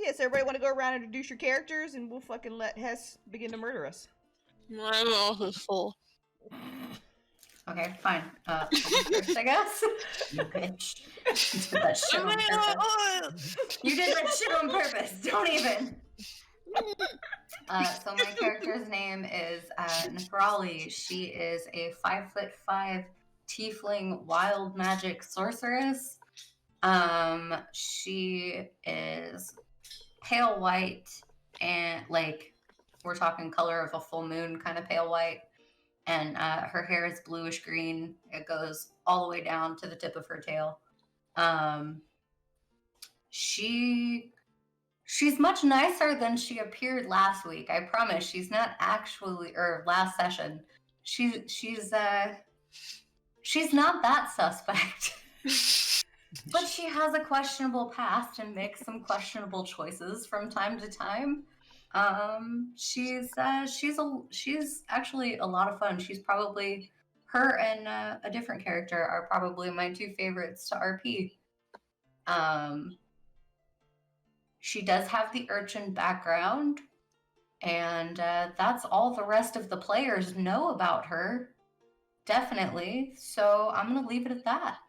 Yeah. So everybody want to go around and introduce your characters, and we'll fucking let Hess begin to murder us. I'm also full. Okay, fine. First, I guess. You bitch. You did that shit on purpose. You did that shit on purpose. Don't even. So my character's name is Nathrali. She is a 5'5" tiefling wild magic sorceress. She is pale white and like we're talking color of a full moon kind of pale white. And her hair is bluish green. It goes all the way down to the tip of her tail. She's much nicer than she appeared last week. I promise. She's not actually, or last session. She's not that suspect. But she has a questionable past and makes some questionable choices from time to time. She's actually a lot of fun. She's probably her and a different character are probably my two favorites to RP. She does have the urchin background, and that's all the rest of the players know about her. Definitely. So I'm gonna leave it at that.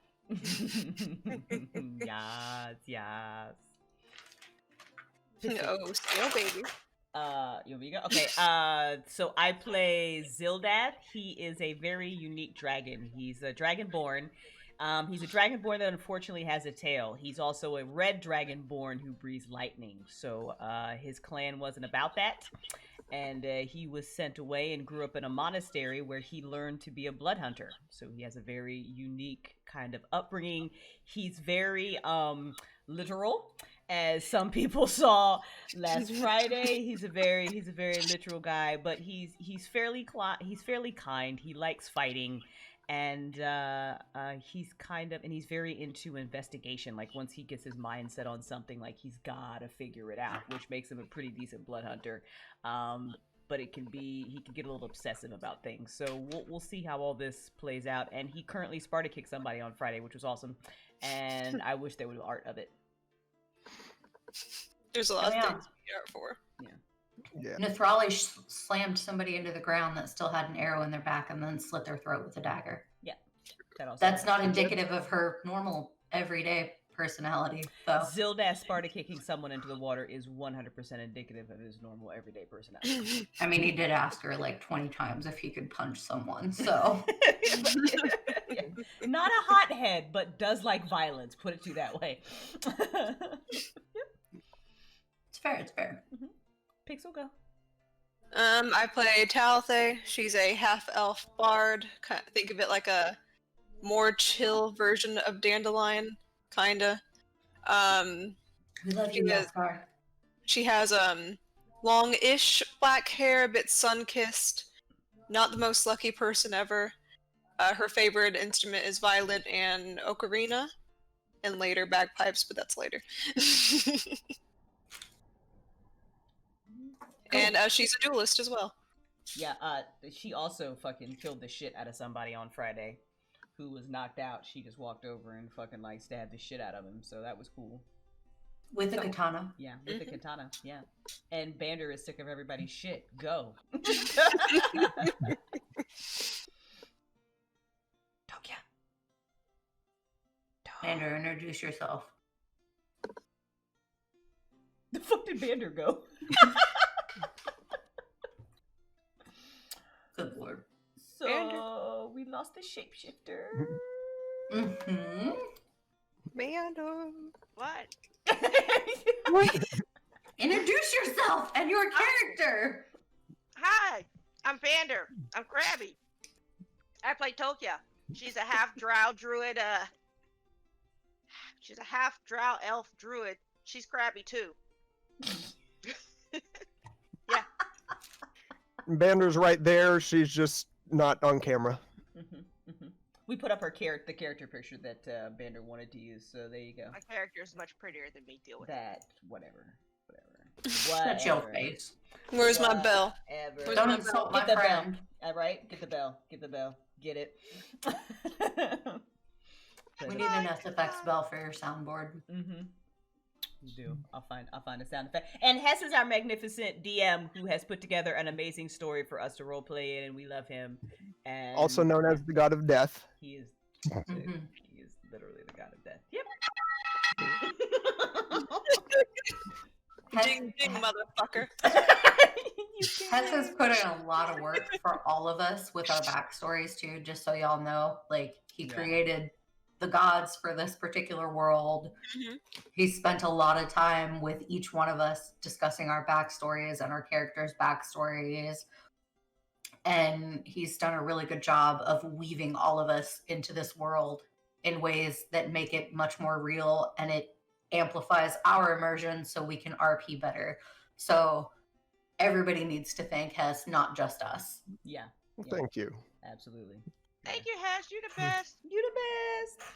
Yes. No, still baby. You want me to go? Okay, so I play Zildad. He is a very unique dragon. He's a dragonborn. He's a dragonborn that unfortunately has a tail. He's also a red dragonborn who breathes lightning. So his clan wasn't about that. And he was sent away and grew up in a monastery where he learned to be a blood hunter. So he has a very unique kind of upbringing. He's very literal, as some people saw last Friday. He's a very literal guy, but he's fairly kind. He likes fighting, and he's very into investigation. Like once he gets his mind set on something, like he's gotta figure it out, which makes him a pretty decent blood hunter. But he can get a little obsessive about things. So we'll see how all this plays out. And he currently Sparta kicked somebody on Friday, which was awesome. And I wish there was art of it. There's a lot of things to be art for. Yeah. Nathrali slammed somebody into the ground that still had an arrow in their back and then slit their throat with a dagger. Yeah. That's not indicative of her normal, everyday personality, though. Zildad Sparta kicking someone into the water is 100% indicative of his normal, everyday personality. I mean, he did ask her like 20 times if he could punch someone, so. Yeah. Not a hothead, but does like violence, put it to you that way. It's fair. Mm-hmm. Pixel, go. I play Talithe. She's a half-elf bard. Think of it like a more chill version of Dandelion, kinda. We love you, Yaskar. She has long-ish black hair, a bit sun-kissed. Not the most lucky person ever. Her favorite instrument is violin and ocarina, and later bagpipes, but that's later. And she's a duelist as well. Yeah, she also fucking killed the shit out of somebody on Friday who was knocked out. She just walked over and fucking like stabbed the shit out of him, so that was cool. With a katana. Yeah, with a katana, yeah. And Bander is sick of everybody's shit. Go. Tokia. Bander, introduce yourself. The fuck did Bander go? Good lord. So, Bander. we lost the shapeshifter. Mm-hmm. Bander. What? Introduce yourself and your character! Hi, I'm Vander. I'm Krabby. I play Tokia. She's a half drow druid, she's a half drow elf druid. She's crabby too. Yeah. Bander's right there. She's just not on camera. We put up the character picture that Bander wanted to use, so there you go. My character is much prettier than me. Deal with That, whatever. That's your face. Where's my bell? Where's Don't my insult bell? my Get the friend. bell. All right, get the bell. Get the bell. Get it. We need an SFX bell for your soundboard. You do. I'll find a sound effect. And Hess is our magnificent DM who has put together an amazing story for us to roleplay in, and we love him. And Also known as the god of death. he is Mhm. he is literally the god of death. Yep. Ding ding, motherfucker. Hess has put in a lot of work for all of us with our backstories too, just so y'all know. Like, he Yeah. created the gods for this particular world. Mhm. He spent a lot of time with each one of us discussing our backstories and our characters' backstories. And he's done a really good job of weaving all of us into this world in ways that make it much more real, and it amplifies our immersion so we can RP better. So everybody needs to thank Hess, not just us. Yeah. Well, Yeah. thank you. Absolutely. Thank you, Hess. You the best. You the best.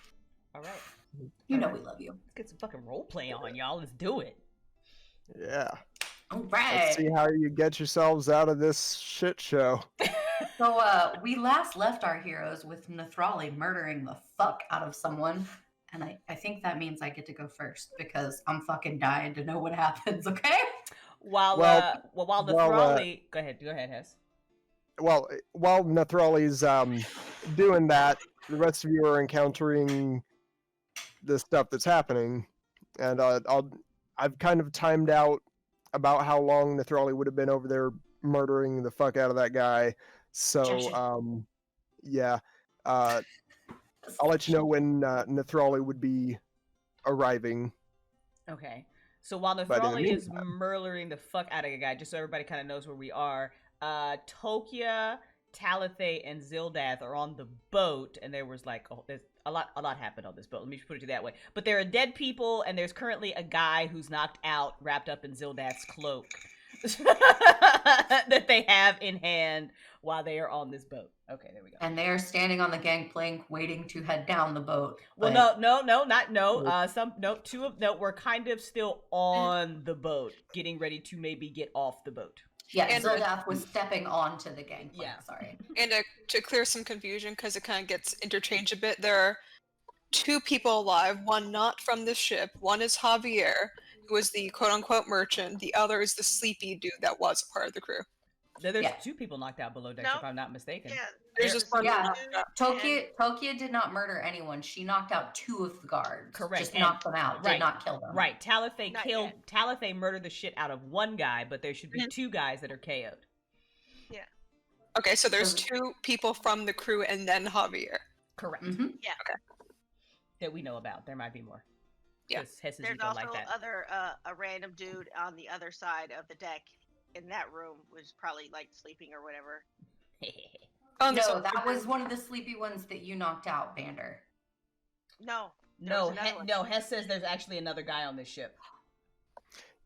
All right. You know we love you. Let's get some fucking role play on, y'all. Let's do it. Yeah. All Let's right. see how you get yourselves out of this shit show. So we last left our heroes with Nathrali murdering the fuck out of someone. And I think that means I get to go first because I'm fucking dying to know what happens, okay? While Well, Nathrali, go ahead, Hess. Well, while Nathrali's doing that, the rest of you are encountering the stuff that's happening, and I've kind of timed out about how long Nathrali would have been over there murdering the fuck out of that guy. So Judging. yeah, I'll let you know when Nathrali would be arriving. Okay. So while But in the Nathrali is meantime- murdering the fuck out of a guy, just so everybody kind of knows where we are, Tokia, Talathe, and Zildath are on the boat, and there was like there's a lot happened on this boat. Let me just put it that way. But there are dead people, and there's currently a guy who's knocked out, wrapped up in Zildath's cloak that they have in hand while they are on this boat. Okay, there we go. And they are standing on the gangplank waiting to head down the boat. Well, but- no. We're kind of still on the boat, getting ready to maybe get off the boat. Yeah, And- Zildath was stepping onto the gangplank. Yeah. Sorry. And to clear some confusion, because it kind of gets interchanged a bit, there are two people alive, one not from the ship. One is Javier, who is the quote-unquote merchant. The other is the sleepy dude that was a part of the crew. There's Yeah. two people knocked out below deck, No. if I'm not mistaken. Yeah. There's just one Yeah. knocked out. Tokia did not murder anyone. She knocked out 2 of the guards. Correct, Just and- knocked them out. right, Did not kill them. Right, Talathe Not killed. yet. Talathe murdered the shit out of one guy, but there should be Mhm. two guys that are KO'd. Okay, so there's So- two people from the crew and then Javier. Correct. hmm That we know about. There might be more. Yeah. 'Cause Hess is There's ego also like that. a random dude on the other side of the deck in that room was probably like sleeping or whatever. Oh, and there's No, a- that was one of the sleepy ones that you knocked out, Vander. No. there no, was another one. no. Hess says there's actually another guy on this ship.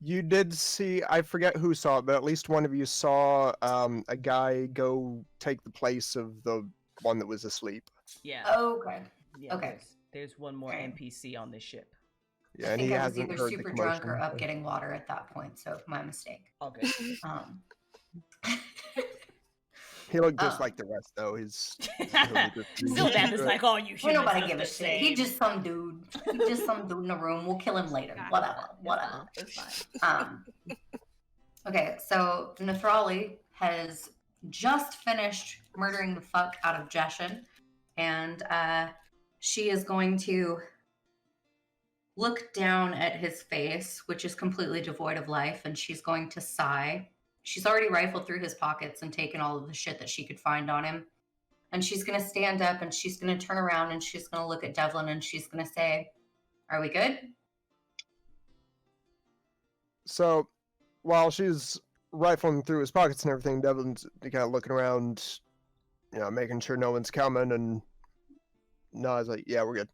You did see, I forget who saw it, but at least one of you saw a guy go take the place of the one that was asleep. Yeah. Okay. yeah okay. There's one more Okay. NPC on this ship. Yeah, I and he think I was hasn't either heard the super drunk or commotion, up so- getting water at that point, so my mistake. All good. Um, He looked just Oh. like the rest, though. His Zildath is like, oh, you should. ain't nobody give a shit. He just some dude. He just some dude in the room. We'll kill him later. Whatever. It's fine. Okay, so Nathrali has just finished murdering the fuck out of Jeshin, and she is going to look down at his face, which is completely devoid of life, and she's going to sigh. She's already rifled through his pockets and taken all of the shit that she could find on him. And she's going to stand up and she's going to turn around and she's going to look at Devlin and she's going to say, "Are we good?" So, while she's rifling through his pockets and everything, Devlin's kind of looking around, making sure no one's coming, and Na's like, "Yeah, we're good."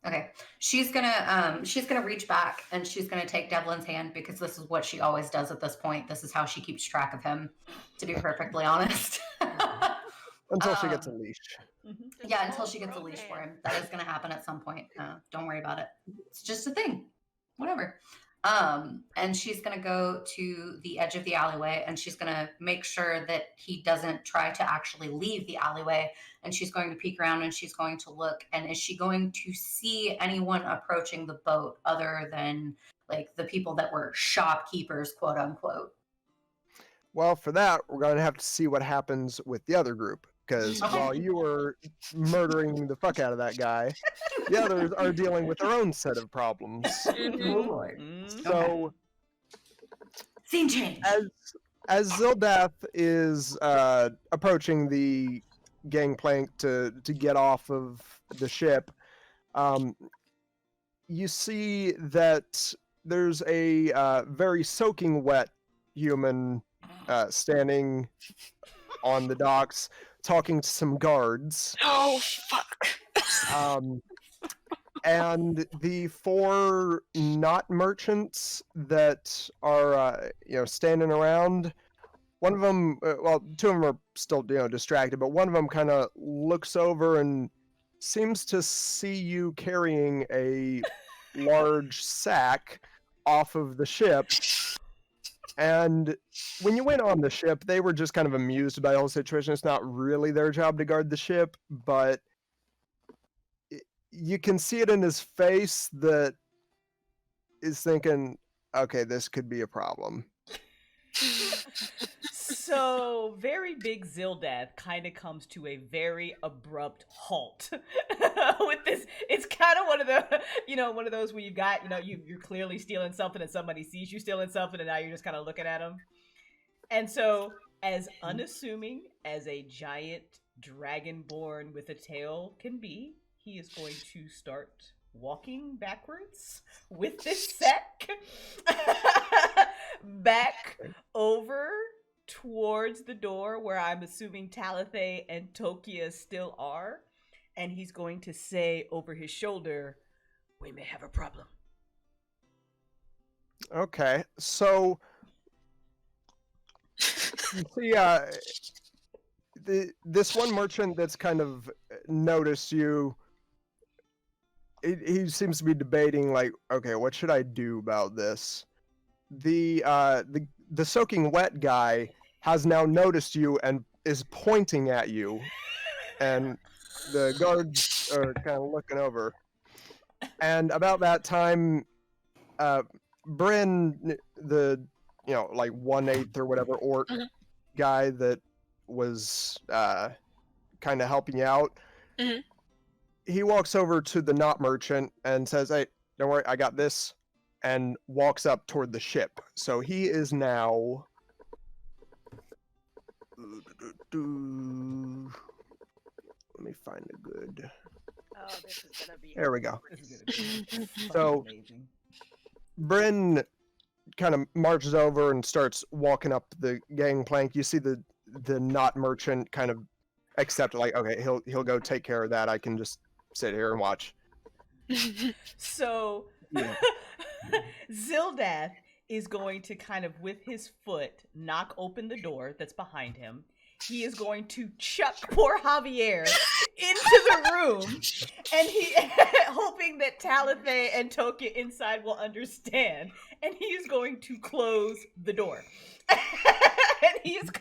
Okay. She's gonna reach back and she's gonna take Devlin's hand because this is what she always does at this point. This is how she keeps track of him, to be perfectly honest. Until she gets a Um, leash. Mhm. Yeah, until she gets a leash for him. That is gonna happen at some point. Don't worry about it. It's just a thing. Whatever. And she's going to go to the edge of the alleyway, and she's going to make sure that he doesn't try to actually leave the alleyway. And she's going to peek around and she's going to look. And is she going to see anyone approaching the boat other than like the people that were shopkeepers, quote unquote? Well, for that, we're going to have to see what happens with the other group. Because Okay. while you were murdering the fuck out of that guy, the others are dealing with their own set of problems. Oh, Lord. So, Scene change. as Zildath is approaching the gangplank to get off of the ship, you see that there's a very soaking wet human standing on the docks, talking to some guards. Oh, fuck. And the 4 not merchants that are, standing around, one of them, 2 of them are still, distracted, but one of them kind of looks over and seems to see you carrying a large sack off of the ship. And when you went on the ship, they were just kind of amused by the whole situation. It's not really their job to guard the ship, but you can see it in his face that is thinking, okay, this could be a problem. So, very big Zildath kind of comes to a very abrupt halt with this. It's kind of one of the, one of those where you got, you're clearly stealing something and somebody sees you stealing something and now you're just kind of looking at them. And so, as unassuming as a giant dragonborn with a tail can be, he is going to start walking backwards with this sack back over towards the door where I'm assuming Talathe and Tokia still are, and he's going to say over his shoulder, "We may have a problem." Okay, so you see, this one merchant that's kind of noticed you. He seems to be debating, like, okay, what should I do about this? The soaking wet guy has now noticed you and is pointing at you, and the guards are kind of looking over. And about that time, Bryn, the 1/8 or whatever orc guy that was kind of helping you out, he walks over to the not merchant and says, "Hey, don't worry, I got this," and walks up toward the ship. So he is now. Let me find a good. Oh, this is gonna be. There we go. This is gonna be So- amazing. Bryn kind of marches over and starts walking up the gangplank. You see the not merchant kind of accept, like, okay, he'll go take care of that. I can just sit here and watch. So, Yeah. Zildath is going to kind of, with his foot, knock open the door that's behind him. He is going to chuck poor Javier into the room, and he, hoping that Talathe and Tokia inside will understand, and he is going to close the door. and he's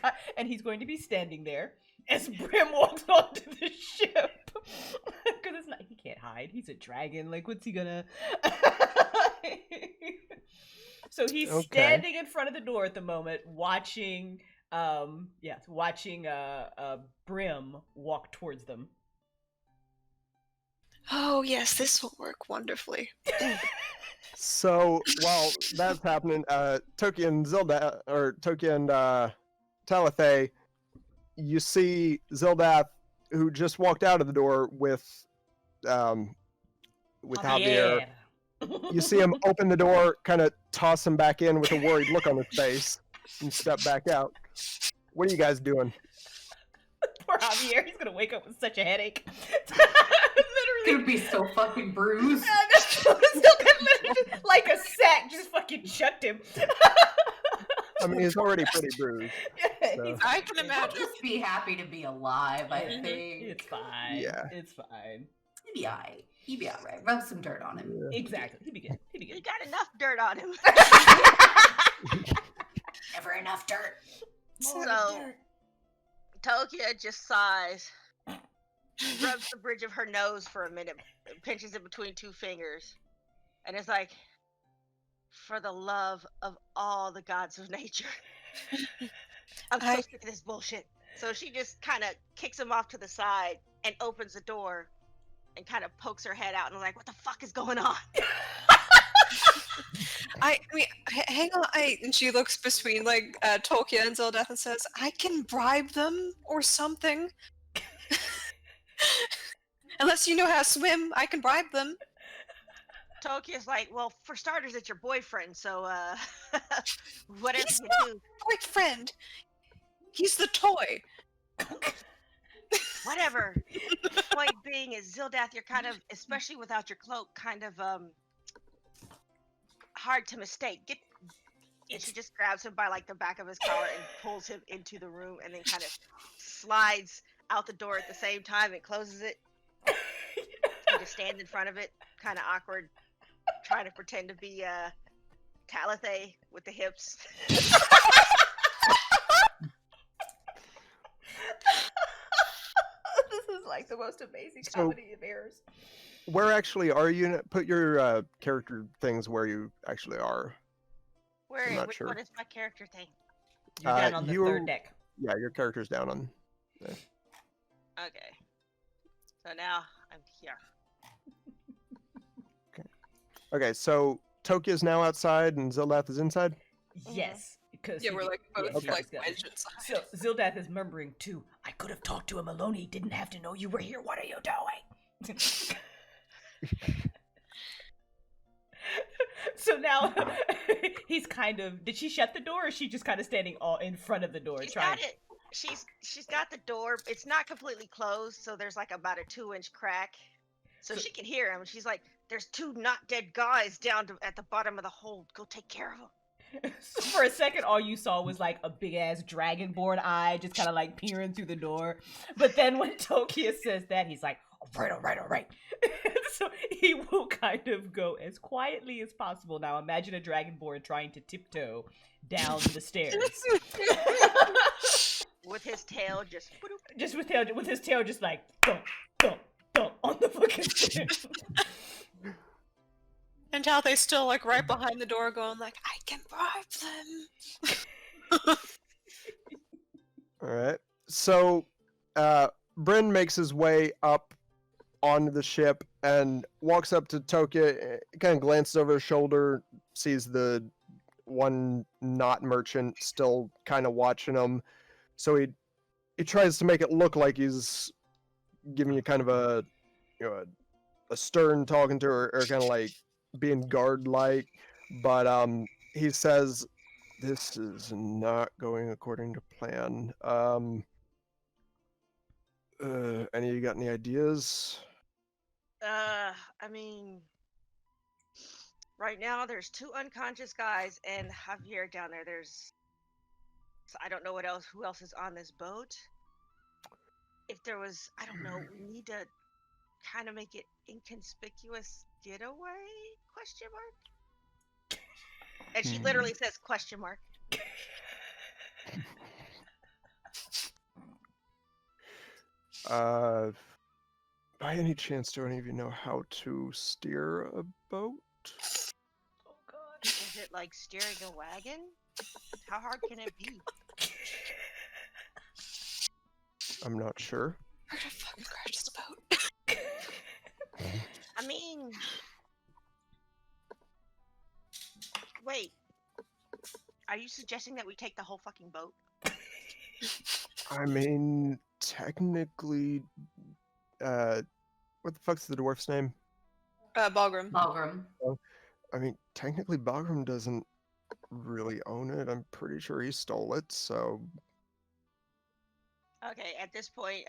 going to be standing there as Brim walks onto the ship. Because he can't hide. He's a dragon. Like, what's he gonna? So he's standing in front of the door at the moment, watching Brim walk towards them. Oh, yes, this will work wonderfully. So while that's happening, Tokia and Talathe, you see Zildath, who just walked out of the door with Javier. You see him open the door, kind of toss him back in with a worried look on his face, and step back out. What are you guys doing? Poor Javier, he's gonna wake up with such a headache. He would be so fucking bruised. Like a sack just fucking chucked him. I mean, he's already pretty bruised. He's- I can He'll imagine. just be happy to be alive, I think. It's fine. Yeah. It's fine. He'd be alright. He'd be alright. Rub some dirt on him. Exactly. He'd be good. He got enough dirt on him. Never enough dirt. So, Tokia just sighs, rubs the bridge of her nose for a minute, pinches it between two fingers, and is like, for the love of all the gods of nature. I'm so sick of this bullshit. So she just kind of kicks him off to the side and opens the door and kind of pokes her head out and is like, what the fuck is going on? I mean, hang on. And she looks between like Tolkien and Zildeth and says, "I can bribe them or something. Unless you know how to swim, I can bribe them." Tokia's like, well, for starters, it's your boyfriend, so whatever He's you not do, boyfriend. He's the toy. whatever. Point being is, Zildath, you're kind of, especially without your cloak, kind of hard to mistake. And she just grabs him by like the back of his collar and pulls him into the room, and then kind of slides out the door at the same time and closes it. And just stands in front of it, kind of awkward, trying to pretend to be Talitha with the hips. This is like the most amazing So- comedy of errors. Where actually are you? Put your character things where you actually are. Where? I'm not Which sure. one is my character thing? You're down on the you- third deck. Yeah, your character's down on. Okay. So now I'm here. Okay, so Tokia's now outside and Zildath is inside. Yes, because Yeah, we're like both he like just got- wedged inside. So Zildath is murmuring too. I could have talked to him alone. He didn't have to know you were here. What are you doing? So now he's kind of. Did she shut the door, or is she just kind of standing all in front of the door? She's trying? got it. She's got the door. It's not completely closed, so there's like about a 2-inch crack, so she can hear him. She's like, "There's 2 not dead guys down at the bottom of the hold. Go take care of them." So for a second, all you saw was like a big ass dragonborn eye, just kind of like peering through the door. But then when Tokia says that, he's like, all right. So he will kind of go as quietly as possible. Now imagine a dragonborn trying to tiptoe down the stairs. With his tail just. Just with his tail just like thump, thump, thump on the fucking stairs. And Talitha's still like right behind the door going like, "I can bribe them." All right. So, Bryn makes his way up onto the ship and walks up to Tokia, kind of glances over his shoulder, sees the one not merchant still kind of watching him. So he tries to make it look like he's giving you kind of a stern talking to her, or kind of like being guard-like, but he says, "This is not going according to plan. Any of you got any ideas?" I mean, right now there's 2 unconscious guys and Javier down there. So I don't know who else is on this boat. If there was, I don't know, we need to kind of make it inconspicuous getaway? Question mark. And she literally says question mark. By any chance, do any of you know how to steer a boat? Oh god. Is it like steering a wagon? How hard can it be? I'm not sure. We're gonna fucking crash the boat. I mean, wait. Are you suggesting that we take the whole fucking boat? I mean, technically, what the fuck's the dwarf's name? Balgrim. Malgrim. I mean, technically, Bagram doesn't really own it. I'm pretty sure he stole it, so... Okay, at this point,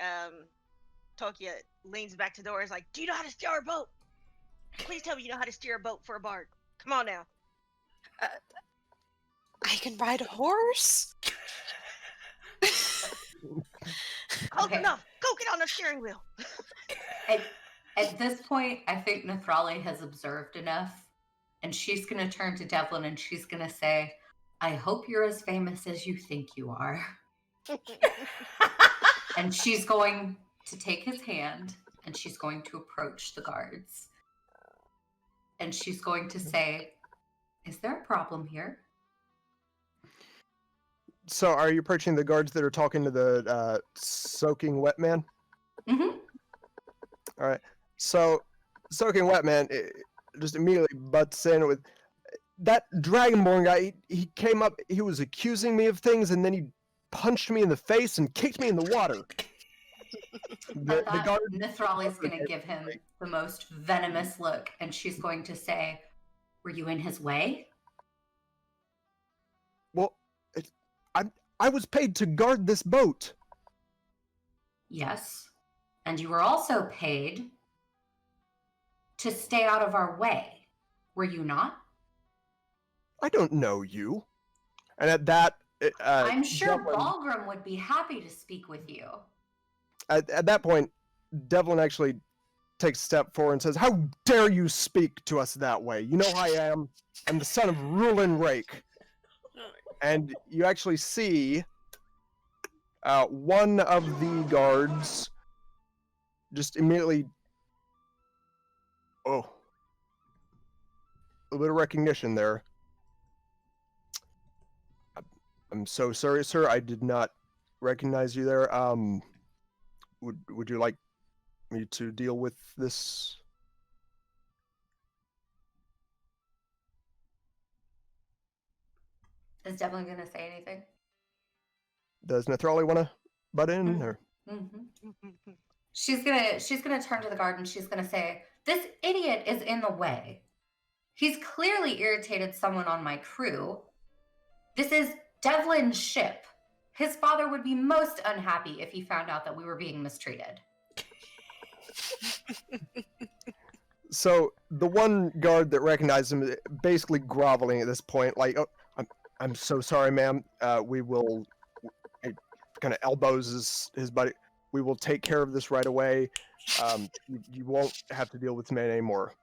Tokia leans back to the door and is like, do you know how to steer a boat? Please tell me you know how to steer a boat for a bard. Come on now. I can ride a horse. Close Okay. enough. Go get on the steering wheel. At this point, I think Nathrali has observed enough and she's going to turn to Devlin and she's going to say, I hope you're as famous as you think you are. And she's going to take his hand and she's going to approach the guards. And she's going to say, is there a problem here? So are you approaching the guards that are talking to the soaking wet man? Mm-hmm. All right. So soaking wet man just immediately butts in with that dragonborn guy. He came up. He was accusing me of things, and then he punched me in the face and kicked me in the water. The guard. Mithrali's going to give him the most venomous look, and she's going to say, were you in his way? Well, I was paid to guard this boat. Yes. And you were also paid to stay out of our way. Were you not? I don't know you. And at that, I'm sure Devlin, Balgrim would be happy to speak with you. at that point, Devlin actually takes a step forward and says, "How dare you speak to us that way? You know who I am. I'm the son of Rulin Rake." And you actually see one of the guards just immediately, a little bit of recognition there. I'm so sorry, sir. I did not recognize you there. Would you like me to deal with this? Is Devlin going to say anything? Does Nethrali want to butt in? Or? Mm-hmm. She's gonna turn to the guard and she's gonna say, this idiot is in the way. He's clearly irritated someone on my crew. This is Devlin's ship. His father would be most unhappy if he found out that we were being mistreated. So the one guard that recognized him, basically groveling at this point, like, "Oh, I'm so sorry, ma'am. We will," kind of elbows his buddy. "We will take care of this right away. You won't have to deal with this man anymore."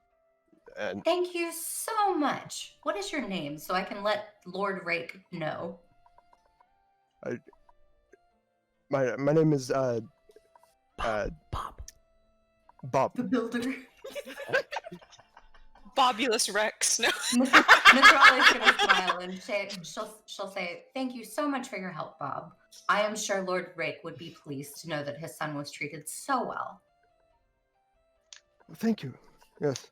And Thank you so much. What is your name so I can let Lord Rake know? my name is Bob. Bob. The Builder. Bobulus Rex. No. Nathrali's gonna smile and she'll say, thank you so much for your help, Bob. I am sure Lord Rake would be pleased to know that his son was treated so well. Thank you. Yes,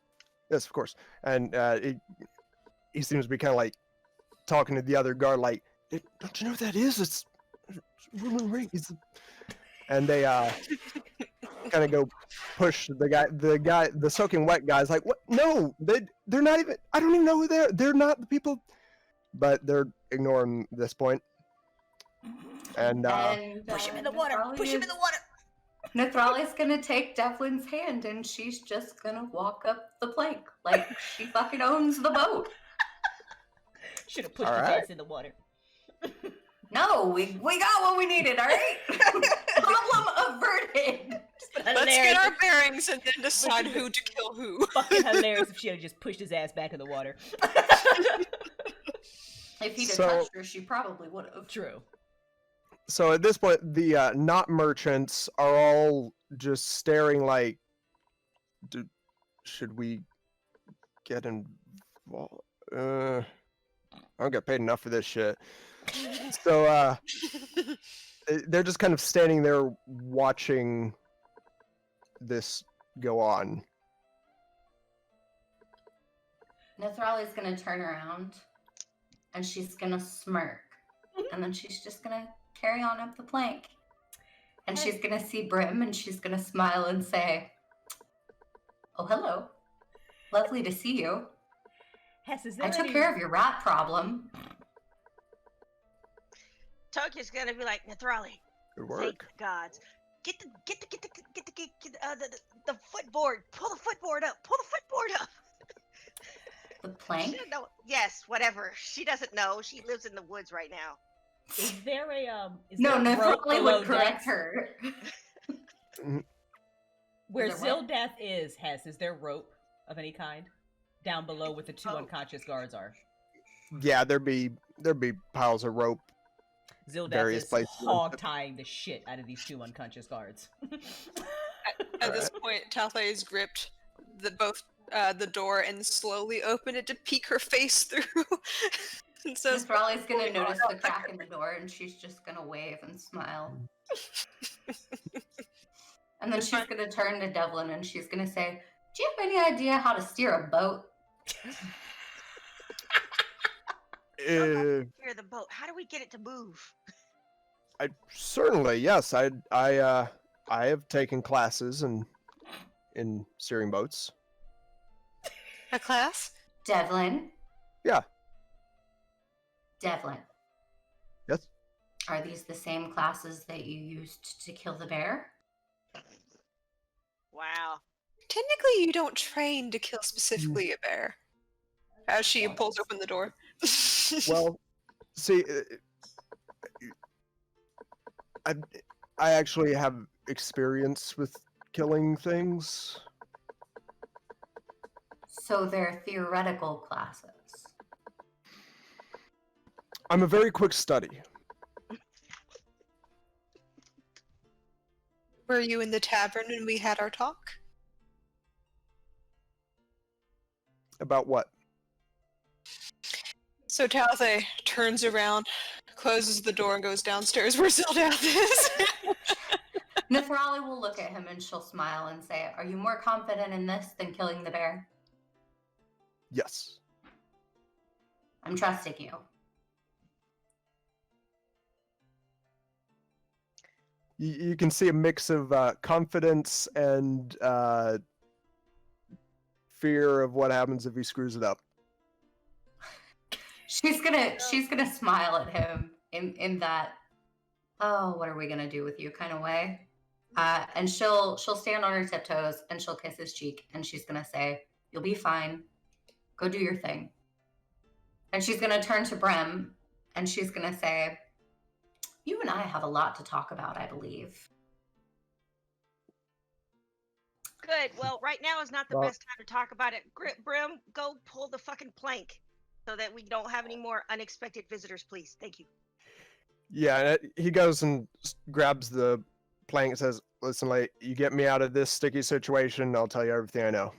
of course. And he seems to be kind of like talking to the other guard, like, "Don't you know who that is? It's Roman Reigns." And they kind of go push the soaking wet guy's like, "What? No, they're not even. I don't even know who they are. They're not the people." But they're ignoring this point. And Push him in the water. Push him in the water. Nathrali's gonna take Devlin's hand and she's just gonna walk up the plank like she fucking owns the boat. Should have pushed his ass in the water. No, we got what we needed, all right? Problem averted. Let's get our bearings and then decide who to kill who. Fucking hilarious if she had just pushed his ass back in the water. If he'd have touched her, she probably would have. True. So at this point, the not merchants are all just staring like, should we get involved? I don't get paid enough for this shit. So they're just kind of standing there watching this go on. Nathrali's gonna turn around and she's gonna smirk. And then she's just gonna carry on up the plank. And she's gonna see Brim and she's gonna smile and say, "Oh, hello. Lovely to see you. I took care of your rat problem." Tokyo's gonna be like, Nathrali, Good thank work. the gods. Get the footboard. Pull the footboard up. Pull the footboard up. The plank? No, yes, whatever. She doesn't know. She lives in the woods right now. Is there a No, there a rope Nathrali below would correct decks? her. Where Is there what? Zildath is there rope of any kind? down below where the two unconscious guards are. Yeah, there'd be piles of rope. Zildath Various is places. hog tying the shit out of these two unconscious guards. At this point, Talthea has gripped the door and slowly opened it to peek her face through. And says, Raleigh's gonna notice the crack in the door, and she's just gonna wave and smile. And then she's gonna turn to Devlin and she's gonna say, "Do you have any idea how to steer a boat?" Steer the boat. How do we get it to move? I certainly, yes. I have taken classes in steering boats. a class? Devlin? Yeah. Devlin. Yes. Are these the same classes that you used to kill the bear? Wow. Technically, you don't train to kill specifically a bear. As she pulls open the door. Well, see, I actually have experience with killing things. So they're theoretical classes. I'm a very quick study. Were you in the tavern when we had our talk? About what? So Talthea turns around, closes the door, and goes downstairs where Zildath is. Nithrali will look at him and she'll smile and say, "Are you more confident in this than killing the bear?" Yes. I'm trusting you. You can see a mix of confidence and fear of what happens if he screws it up. She's gonna smile at him in that, "Oh, what are we gonna do with you" kind of way. And she'll stand on her tiptoes and she'll kiss his cheek and she's gonna say, "You'll be fine. Go do your thing." And she's gonna turn to Brem and she's gonna say, "You and I have a lot to talk about, I believe." Good. Well, right now is not the Well- best time to talk about it. Brim, go pull the fucking plank so that we don't have any more unexpected visitors, please. Thank you. Yeah, and he goes and grabs the plank and says, "Listen, you get me out of this sticky situation, I'll tell you everything I know."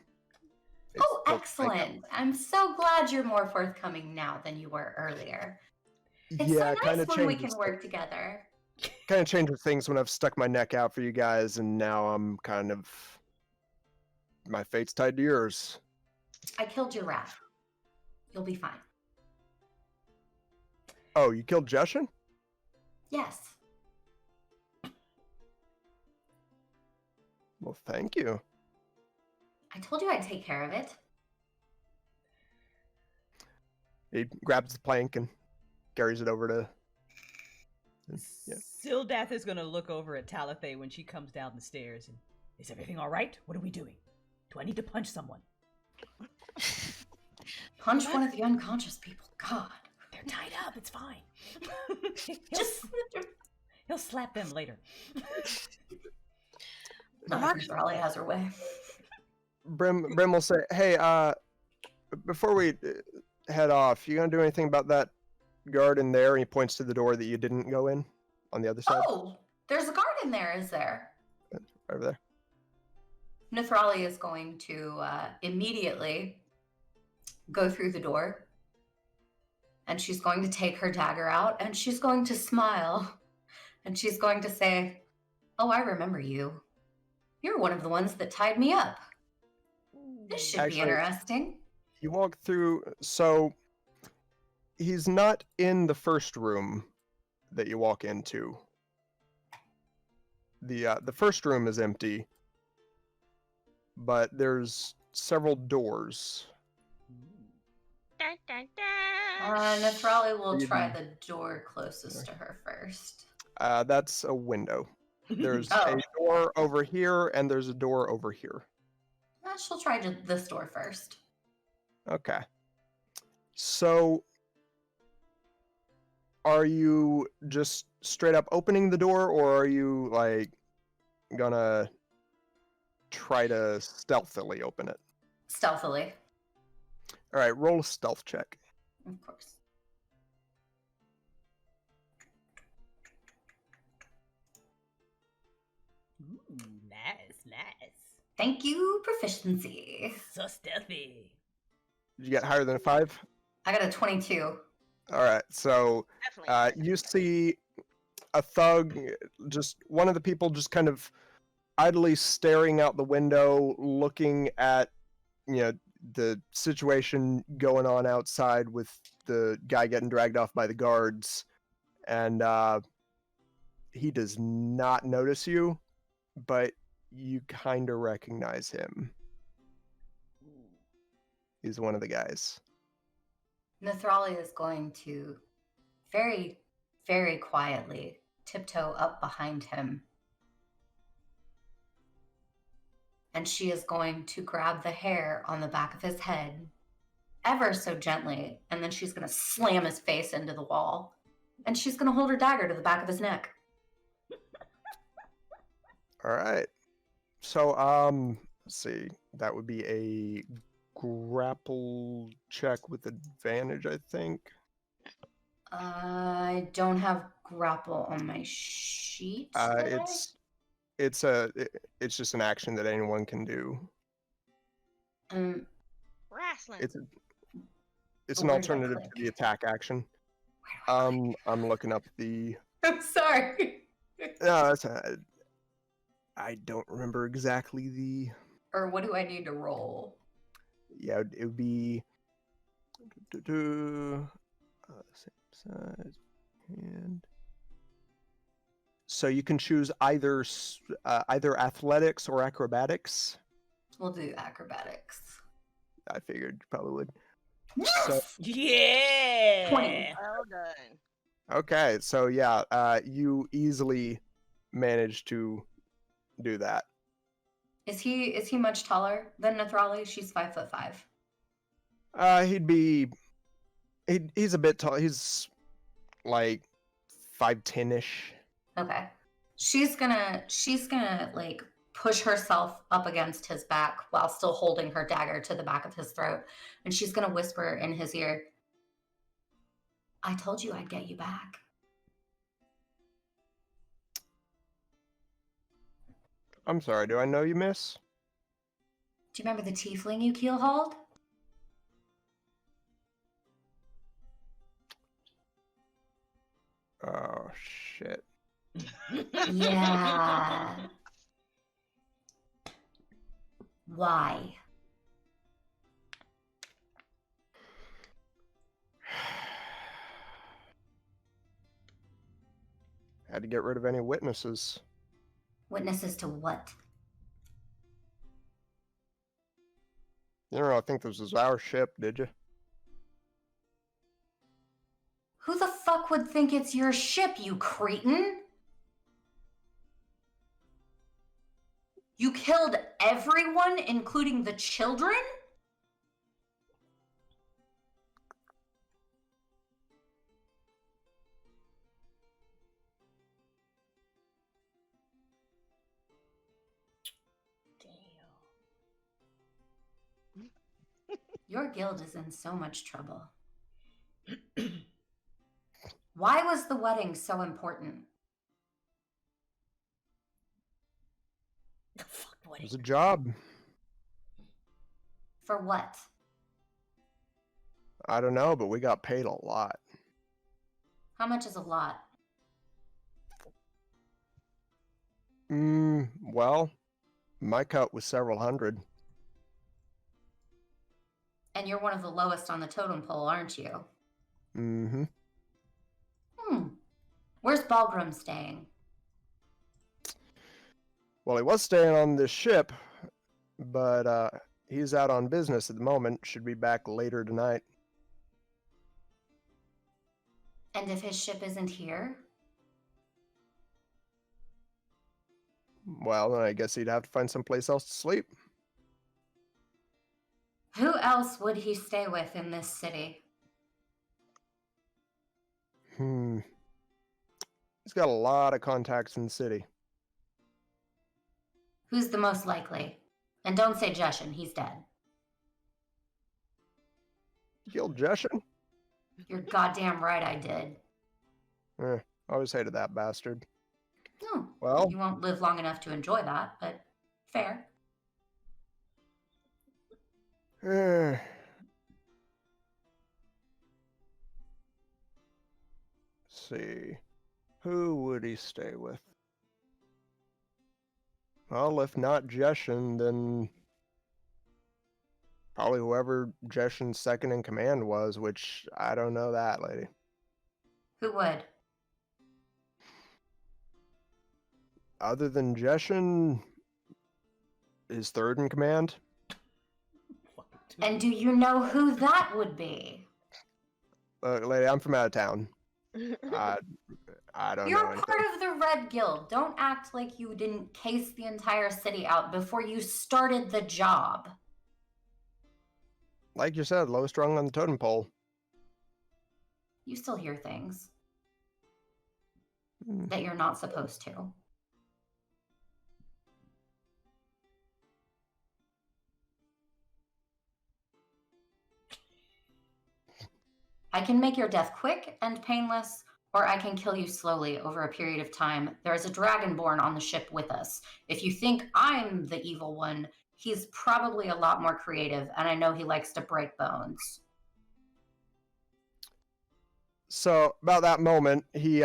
Oh, It's- excellent. I'm so glad you're more forthcoming now than you were earlier. It's Yeah, so kind nice of when we changes. can work together. Kind of changes things when I've stuck my neck out for you guys, and now I'm kind of my fate's tied to yours. I killed your rat. You'll be fine. Oh, you killed Jeshin? Yes. Well, thank you. I told you I'd take care of it. He grabs the plank and carries it over to. Yeah. Zildath is gonna look over at Talithea when she comes down the stairs and, "Is everything all right? What are we doing? Do I need to punch someone?" Punch one of the unconscious people. God. They're tied up. It's fine. Just He'll slap them later. Raleigh has her way. Brim will say, "Hey, before we head off, you gonna do anything about that guard in there?" And he points to the door that you didn't go in on the other side. Oh, there's a guard in there, is there? Over there. Nithrali is going to immediately go through the door. And she's going to take her dagger out and she's going to smile. And she's going to say, "Oh, I remember you. You're one of the ones that tied me up. This should be Actually- interesting." You walk through, so he's not in the first room that you walk into. The first room is empty, but there's several doors. Dun, dun, dun. Nithrali will You try didn't- the door closest to her first. That's a window. There's Oh. a door over here, and there's a door over here. She'll try this door first. Okay. So, are you just straight up opening the door, or are you, gonna try to stealthily open it? Stealthily. All right, roll a stealth check. Of course. Ooh, nice. Thank you, proficiency. So stealthy. Did you get higher than a 5? I got a 22. All right, so Definitely. you see a thug, just one of the people just kind of idly staring out the window, looking at, the situation going on outside with the guy getting dragged off by the guards. And he does not notice you, but you kind of recognize him. He's one of the guys. Nathrali is going to very, very quietly tiptoe up behind him. And she is going to grab the hair on the back of his head ever so gently, and then she's going to slam his face into the wall. And she's going to hold her dagger to the back of his neck. All right. So, let's see. That would be a grapple check with advantage, I think. I don't have grapple on my sheet. It's just an action that anyone can do. Wrestling. It's an where did I alternative to click? the attack action. I'm looking up the. I'm sorry. No, that's I don't remember exactly the. Or what do I need to roll? Yeah, it would be. Same size and. So you can choose either athletics or acrobatics. We'll do acrobatics. I figured you probably would. Yes! Yeah. 20. Well done. Okay, so yeah, you easily managed to do that. Is he much taller than Nathrali? She's 5'5". He's a bit tall. He's like 5'10"-ish. Okay. She's gonna like push herself up against his back while still holding her dagger to the back of his throat, and she's gonna whisper in his ear, "I told you I'd get you back." I'm sorry, do I know you, miss? Do you remember the tiefling you keelhauled? Oh, shit. Yeah. Why? Had to get rid of any witnesses. Witnesses to what? You don't think this was our ship, did you? Who the fuck would think it's your ship, you cretin? You killed everyone, including the children? Your guild is in so much trouble. Why was the wedding so important? The fuck, what It is was a job. For what? I don't know, but we got paid a lot. How much is a lot? Well, my cut was several hundred. And you're one of the lowest on the totem pole, aren't you? Mm-hmm. Where's Balgrim staying? Well, he was staying on this ship, but he's out on business at the moment. Should be back later tonight. And if his ship isn't here? Well, then I guess he'd have to find someplace else to sleep. Who else would he stay with in this city? He's got a lot of contacts in the city. Who's the most likely? And don't say Jushin, he's dead. Killed Jeshin? You're goddamn right I did. Always hated that bastard. No, Well, you won't live long enough to enjoy that, but fair. let's see. Who would he stay with? Well, if not Jeshin, then probably whoever Jeshin's second in command was, which I don't know that lady. Who would? Other than Jeshin, his third in command. And do you know who that would be? Lady, I'm from out of town. I don't You're know anything. part of the Red Guild. Don't act like you didn't case the entire city out before you started the job. Like you said, lowest rung on the totem pole. You still hear things Hmm. that you're not supposed to. I can make your death quick and painless, or I can kill you slowly over a period of time. There is a dragonborn on the ship with us. If you think I'm the evil one, he's probably a lot more creative, and I know he likes to break bones. So, about that moment, he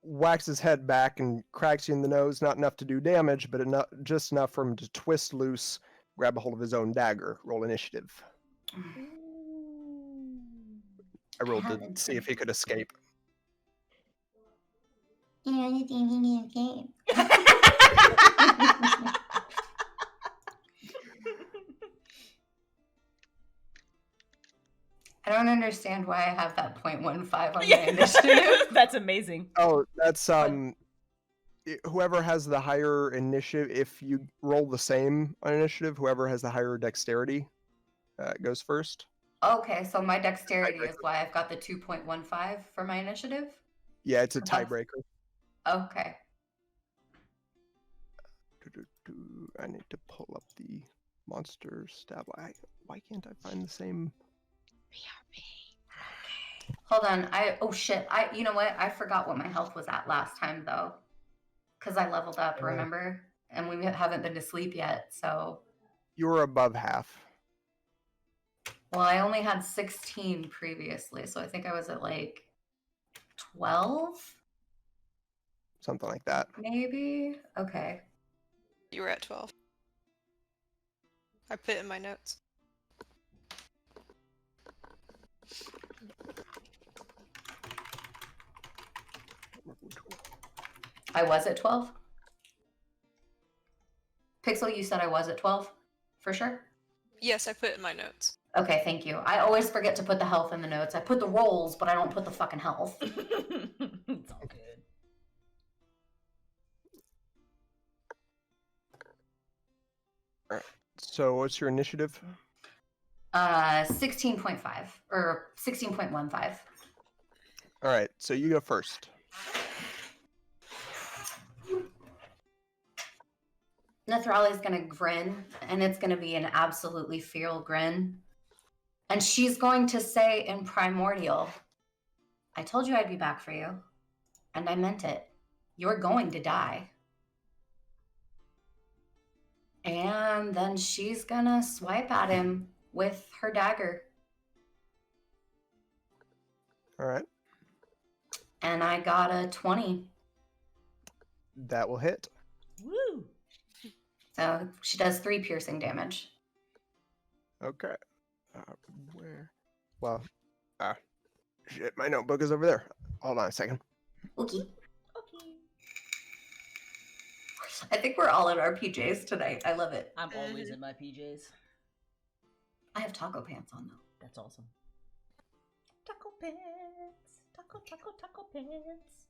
whacks his head back and cracks you in the nose, not enough to do damage, but just enough for him to twist loose, grab a hold of his own dagger. Roll initiative. I rolled to see if he could escape. I don't understand why I have that 0.15 on my initiative. That's amazing. Oh, that's whoever has the higher initiative. If you roll the same on initiative, whoever has the higher dexterity goes first. Okay, so my dexterity is why I've got the 2.15 for my initiative? Yeah, it's a Above. tiebreaker. Okay. I need to pull up the monster stat. Why can't I find the same? Hold on. Oh shit. You know what? I forgot what my health was at last time though. Because I leveled up, remember? And we haven't been to sleep yet, so. You were above half. Well, I only had 16 previously, so I think I was at like 12? Something like that. Maybe? Okay. You were at 12. I put it in my notes. I was at 12? Pixel, you said I was at 12? For sure? Yes, I put it in my notes. Okay, thank you. I always forget to put the health in the notes. I put the rolls, but I don't put the fucking health. It's all good. Alright. So what's your initiative? 16.5 or 16.15. Alright, so you go first. Nethrali's gonna grin, and it's gonna be an absolutely feral grin. And she's going to say in Primordial, I told you I'd be back for you. And I meant it. You're going to die. And then she's gonna swipe at him with her dagger. Alright. And I got a 20. That will hit. Woo! So she does 3 piercing damage. Okay. Where? Well, shit, my notebook is over there. Hold on a second. Okay. Okay. I think we're all in our PJs tonight. I love it. I'm always in my PJs. I have taco pants on though. That's awesome. Taco pants. Taco pants.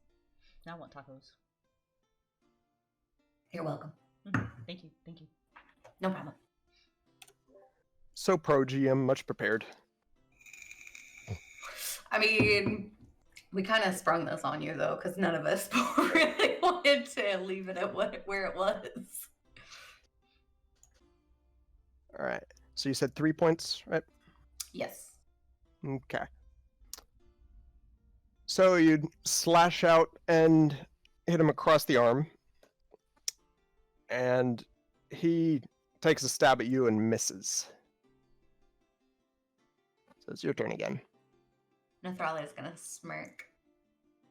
Now I want tacos. You're welcome. Thank you. Thank you. No problem. So pro GM, much prepared. I mean, we kind of sprung this on you though, because none of us really wanted to leave it at where it was. Alright. So you said 3 points, right? Yes. Okay. So you slash out and hit him across the arm, and he takes a stab at you and misses. So it's your turn again. Nathrali is gonna smirk.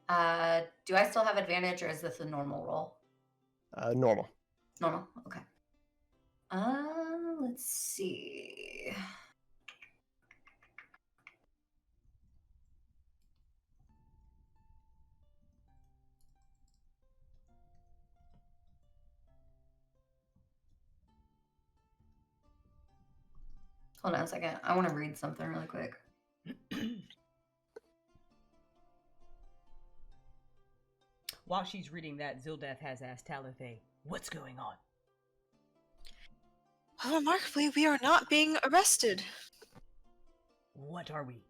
Do I still have advantage, or is this a normal roll? Normal. Normal. Okay. Let's see. Hold on a second. I want to read something really quick. While she's reading that, Zildath has asked Talithe, "What's going on?" Well, remarkably, we are not being arrested. What are we?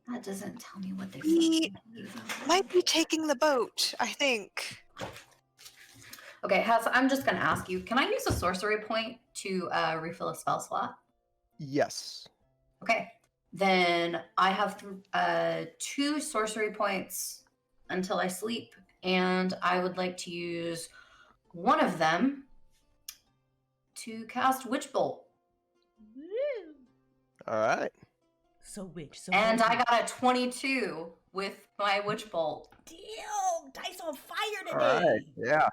That doesn't tell me what they We fucking might be taking the boat, I think. Okay, Hess, I'm just gonna ask you, can I use a sorcery point to refill a spell slot? Yes. Okay. Then I have 2 sorcery points until I sleep, and I would like to use one of them to cast Witch Bolt. Woo. All right. So witch, so And I witch. got a 22 with my Witch Bolt. Damn, dice on fire All right. today. Yeah.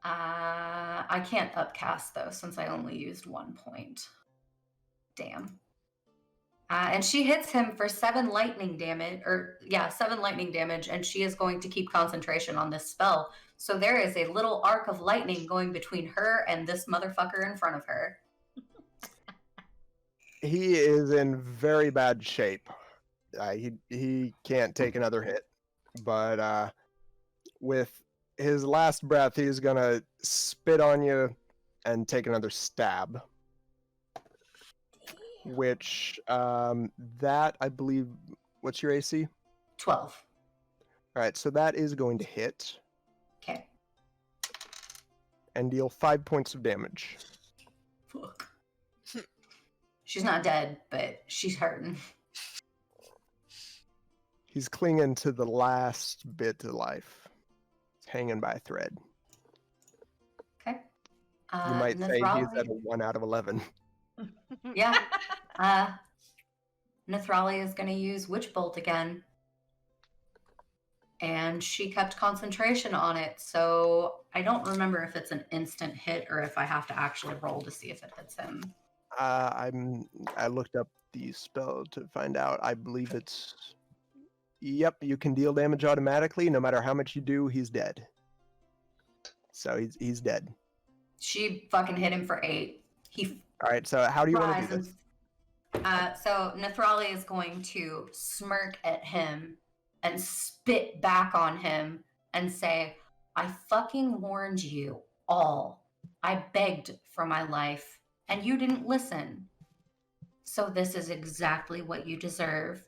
I can't upcast though, since I only used 1 point. Damn. And she hits him for 7 lightning damage, 7 lightning damage, and she is going to keep concentration on this spell. So there is a little arc of lightning going between her and this motherfucker in front of her. He is in very bad shape. He can't take another hit, but with his last breath, he's gonna spit on you and take another stab. Which that I believe. What's your AC? 12. All right, so that is going to hit Okay. and deal 5 points of damage. Fuck. She's not dead, but she's hurting. He's clinging to the last bit of life. He's hanging by a thread. Okay. You might say he's Nathrali- at a 1 out of 11. Yeah. Nathrali is going to use Witch Bolt again. And she kept concentration on it, so I don't remember if it's an instant hit or if I have to actually roll to see if it hits him. I looked up the spell to find out. I believe it's. Yep, you can deal damage automatically. No matter how much you do, he's dead. So he's dead. She fucking hit him for 8. He All right. So how do you want to do this? So Nathrali is going to smirk at him and spit back on him and say, "I fucking warned you all. I begged for my life, and you didn't listen. So this is exactly what you deserve."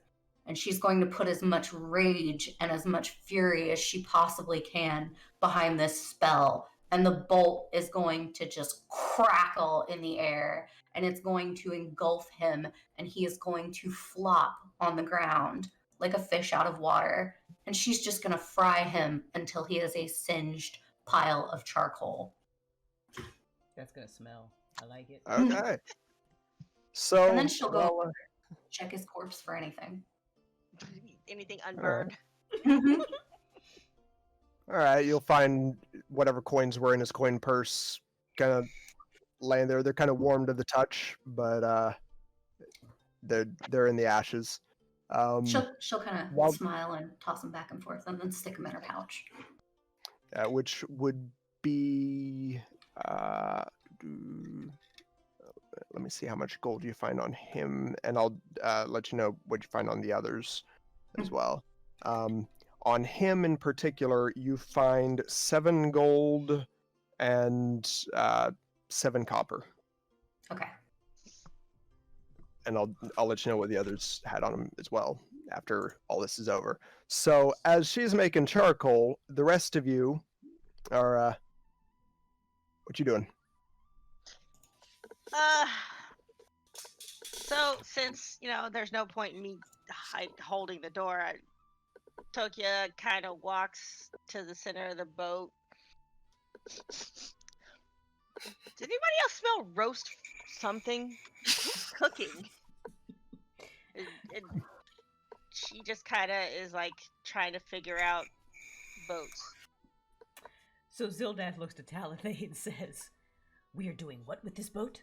And she's going to put as much rage and as much fury as she possibly can behind this spell. And the bolt is going to just crackle in the air, and it's going to engulf him, and he is going to flop on the ground like a fish out of water. And she's just going to fry him until he is a singed pile of charcoal. That's gonna smell. I like it. Okay. So And then she'll go check his corpse for anything. Anything unburned. Mhm. all right, you'll find whatever coins were in his coin purse kind of laying there. They're kind of warm to the touch, but they're in the ashes. She'll kind of while- smile and toss him back and forth and then stick him in her pouch. Which would be let me see how much gold you find on him, and I'll let you know what you find on the others as well. On him in particular, you find 7 gold and 7 copper, Okay. and I'll let you know what the others had on him as well after all this is over. So as she's making charcoal, the rest of you are what you doing? So since there's no point in me holding the door, Tokia kind of walks to the center of the boat. Did anybody else smell roast something? Who's cooking? And she just kind of is like trying to figure out boats. So Zildath looks to Talathay and says, "We are doing what with this boat?"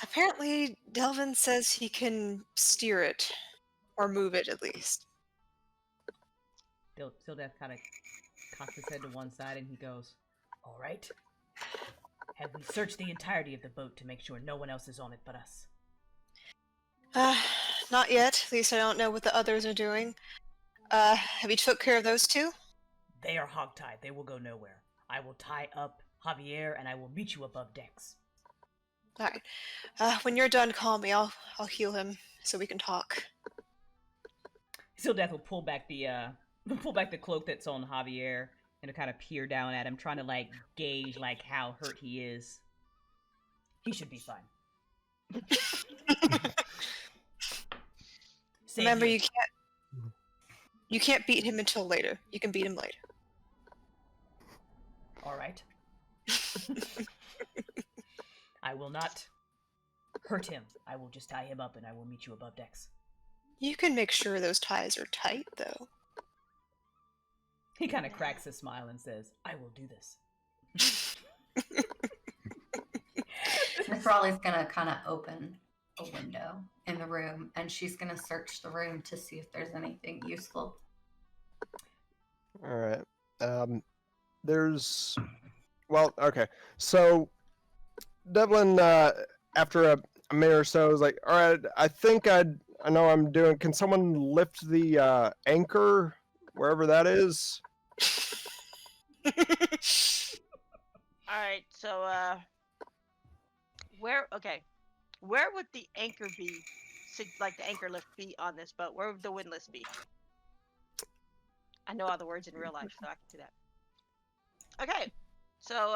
Apparently, Delvin says he can steer it. Or move it, at least. Zildath kind of cocks his head to one side and he goes, "All right. Have we searched the entirety of the boat to make sure no one else is on it but us?" Not yet. At least I don't know what the others are doing. Have you took care of those two? They are hogtied. They will go nowhere. I will tie up Javier and I will meet you above decks. Alright. When you're done, call me. I'll heal him so we can talk. Zildath will pull back the cloak that's on Javier and kind of peer down at him, trying to gauge how hurt he is. He should be fine. Remember, you can't beat him until later. You can beat him later. All right. I will not hurt him. I will just tie him up and I will meet you above decks. You can make sure those ties are tight, though. He kind of cracks a smile and says, "I will do this." Miss Raleigh's gonna kind of open a window in the room, and she's gonna search the room to see if there's anything useful. All right. Okay. So Devlin, after a minute or so, is like, "All right, I think I know what I'm doing. Can someone lift the anchor wherever that is?" All right, so where would the anchor be? Like the anchor lift be on this boat? Where would the windlass be? I know all the words in real life, so I can do that. Okay, so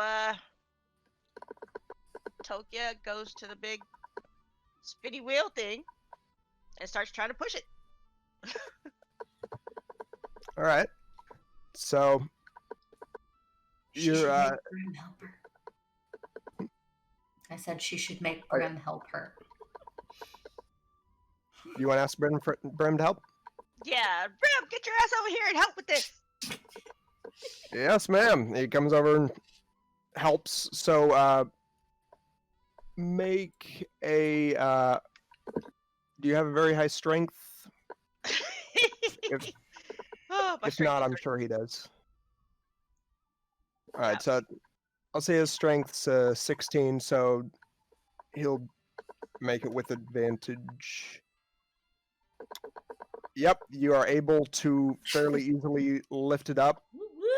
Tokia goes to the big spinny wheel thing and starts trying to push it. All right. So She should you're make Brim help her. I said she should make Brim help her. you want to ask Brim to help? Yeah, Brim, get your ass over here and help with this. Yes, ma'am. He comes over and helps. So make a do you have a very high strength? If My If strength not, is I'm hurt. sure he does. All right, Yeah. so I'll say his strength's 16, so he'll make it with advantage. Yep, you are able to fairly easily lift it up, Whoop, whoop.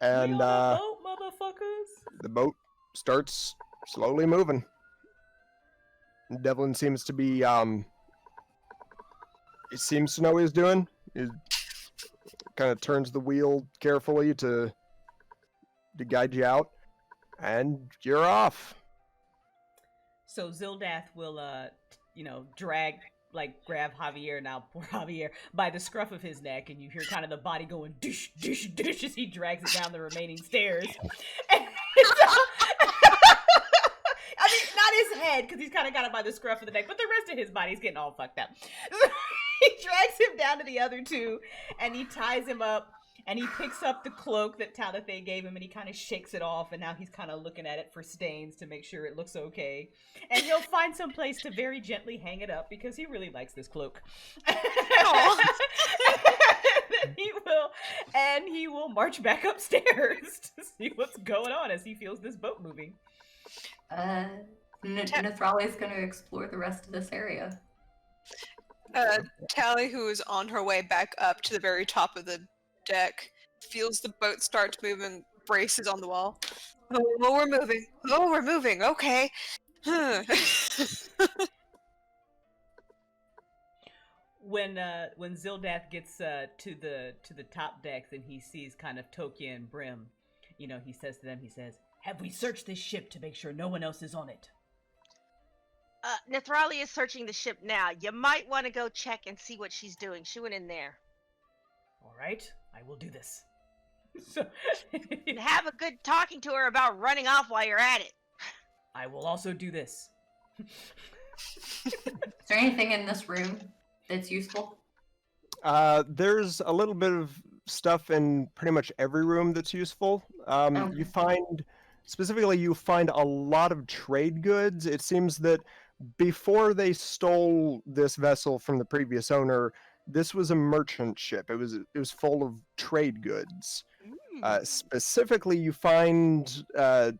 and We on a boat, motherfuckers. the boat starts slowly moving. Devlin seems to be he seems to know what he's doing. He kind of turns the wheel carefully to guide you out, and you're off. So Zildath will, grab Javier, now poor Javier, by the scruff of his neck, and you hear kind of the body going dish, dish, dish as he drags it down the remaining stairs. And I mean, not his head, because he's kind of got it by the scruff of the neck, but the rest of his body's getting all fucked up. He drags him down to the other two, and he ties him up, and he picks up the cloak that Talathay gave him, and he kind of shakes it off, and now he's kind of looking at it for stains to make sure it looks okay. And he'll find some place to very gently hang it up, because he really likes this cloak. He will march back upstairs to see what's going on as he feels this boat moving. Nathrali's going to explore the rest of this area. Tally, who is on her way back up to the very top of the deck, feels the boat start to move and braces on the wall. Oh, we're moving. Oh, we're moving. Okay. When Zildath gets to the top decks and he sees kind of Tokia and Brim, he says to them, "Have we searched this ship to make sure no one else is on it?" Nethrali is searching the ship now. You might want to go check and see what she's doing. She went in there. All right, I will do this. So, And have a good talking to her about running off while you're at it. I will also do this. Is there anything in this room that's useful? There's a little bit of stuff in pretty much every room that's useful. Okay. You find a lot of trade goods. It seems that before they stole this vessel from the previous owner, this was a merchant ship. It was full of trade goods. Specifically, you find a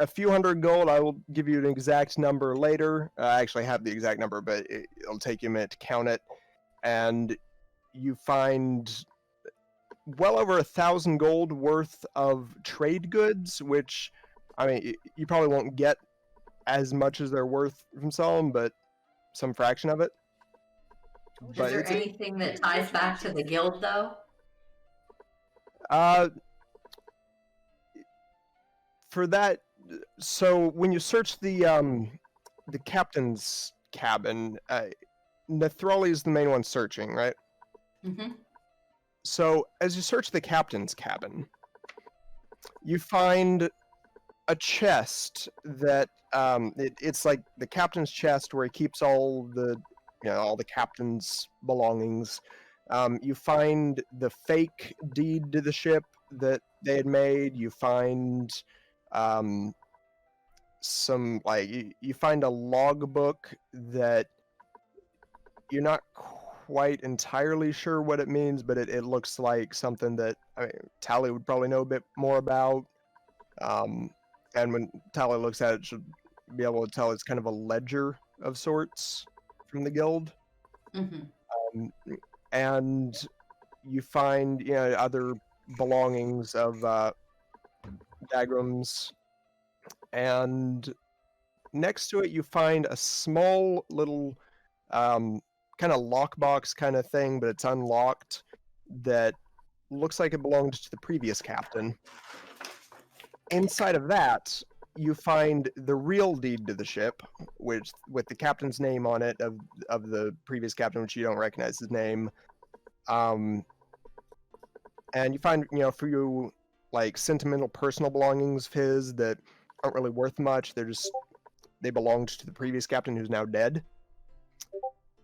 few hundred gold. I will give you an exact number later. I actually have the exact number, but it'll take you a minute to count it. And you find well over 1,000 gold worth of trade goods, which, I mean, you probably won't get as much as they're worth from some, but some fraction of it. Is But there it's anything that ties back to the guild, though? For that, so when you search the captain's cabin, Nethrali is the main one searching, right? Mm-hmm. So as you search the captain's cabin, you find a chest that it's like the captain's chest where he keeps all the captain's belongings. You find the fake deed to the ship that they had made. You find some you find a logbook that you're not quite entirely sure what it means, but it looks like something that Tally would probably know a bit more about. And when Tally looks at it, she'll be able to tell it's kind of a ledger of sorts from the guild. Mm-hmm. And you find other belongings of Dagrams, and next to it you find a small little kind of lockbox kind of thing, but it's unlocked, that looks like it belonged to the previous captain. Inside of that, you find the real deed to the ship, which with the captain's name on it of the previous captain, which you don't recognize his name. And you find a few like sentimental personal belongings of his that aren't really worth much. They belonged to the previous captain who's now dead.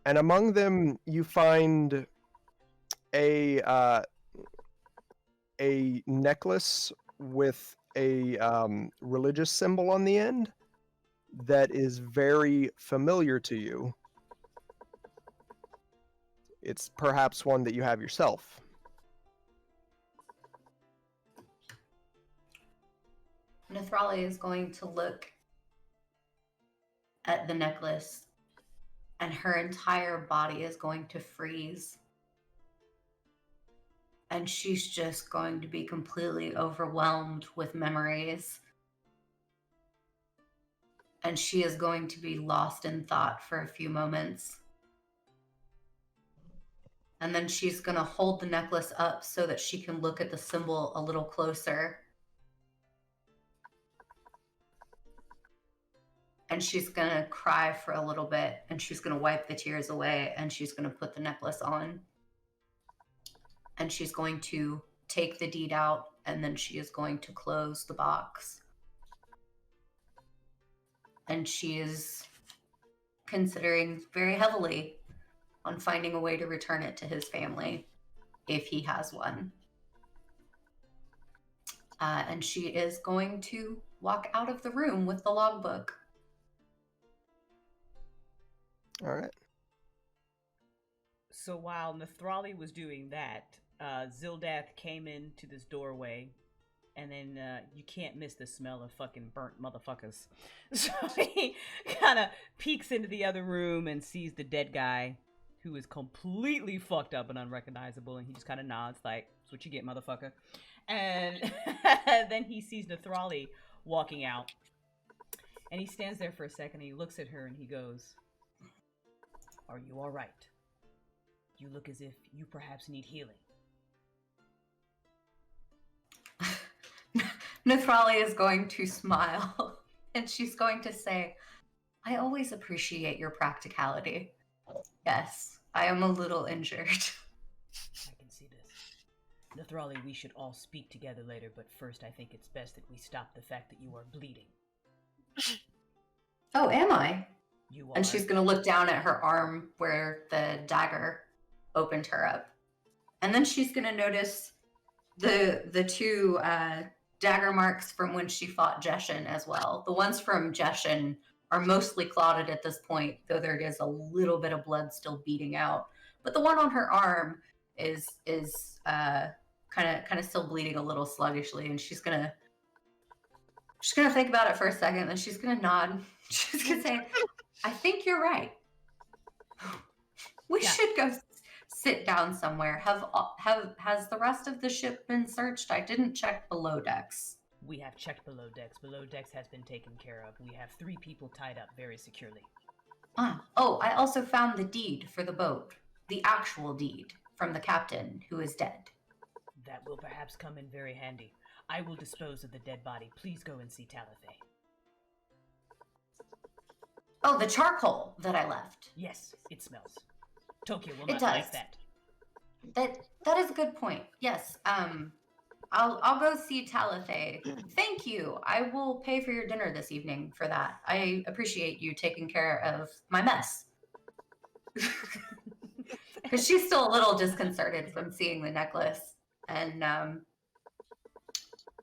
And among them, you find a necklace with a religious symbol on the end that is very familiar to you. It's perhaps one that you have yourself. Nethrali is going to look at the necklace, and her entire body is going to freeze. And she's just going to be completely overwhelmed with memories. And she is going to be lost in thought for a few moments. And then she's going to hold the necklace up so that she can look at the symbol a little closer. And she's going to cry for a little bit, and she's going to wipe the tears away, and she's going to put the necklace on. And she's going to take the deed out, and then she is going to close the box. And she is considering very heavily on finding a way to return it to his family, if he has one. And she is going to walk out of the room with the logbook. All right. So while Nethrali was doing that, Zildath came into this doorway, and then you can't miss the smell of fucking burnt motherfuckers. So he kind of peeks into the other room and sees the dead guy, who is completely fucked up and unrecognizable, and he just kind of nods like, "That's what you get, motherfucker." And then he sees Nethrali walking out, and he stands there for a second, and he looks at her, and he goes, "Are you all right? You look as if you perhaps need healing." Nethrali is going to smile, and she's going to say, I always appreciate your practicality. Yes, I am a little injured. I can see this. Nathrali, we should all speak together later, but first I think it's best that we stop the fact that you are bleeding. Oh, am I? You are. And she's going to look down at her arm where the dagger opened her up. And then she's going to notice the two dagger marks from when she fought Jeshin as well. The ones from Jeshin are mostly clotted at this point, though there is a little bit of blood still beating out. But the one on her arm is kind of still bleeding a little sluggishly, and she's gonna think about it for a second, and then she's gonna nod. She's gonna say, "I think you're right. We should go sit down somewhere. Has the rest of the ship been searched? I didn't check below decks." We have checked below decks. Below decks has been taken care of. We have 3 people tied up very securely. Oh, I also found the deed for the boat. The actual deed from the captain who is dead. That will perhaps come in very handy. I will dispose of the dead body. Please go and see Talathay. Oh, the charcoal that I left. Yes, it smells. Tokyo will It not does. like that. That is a good point. Yes. I'll go see Talathay. Thank you. I will pay for your dinner this evening for that. I appreciate you taking care of my mess. Because she's still a little disconcerted from seeing the necklace, and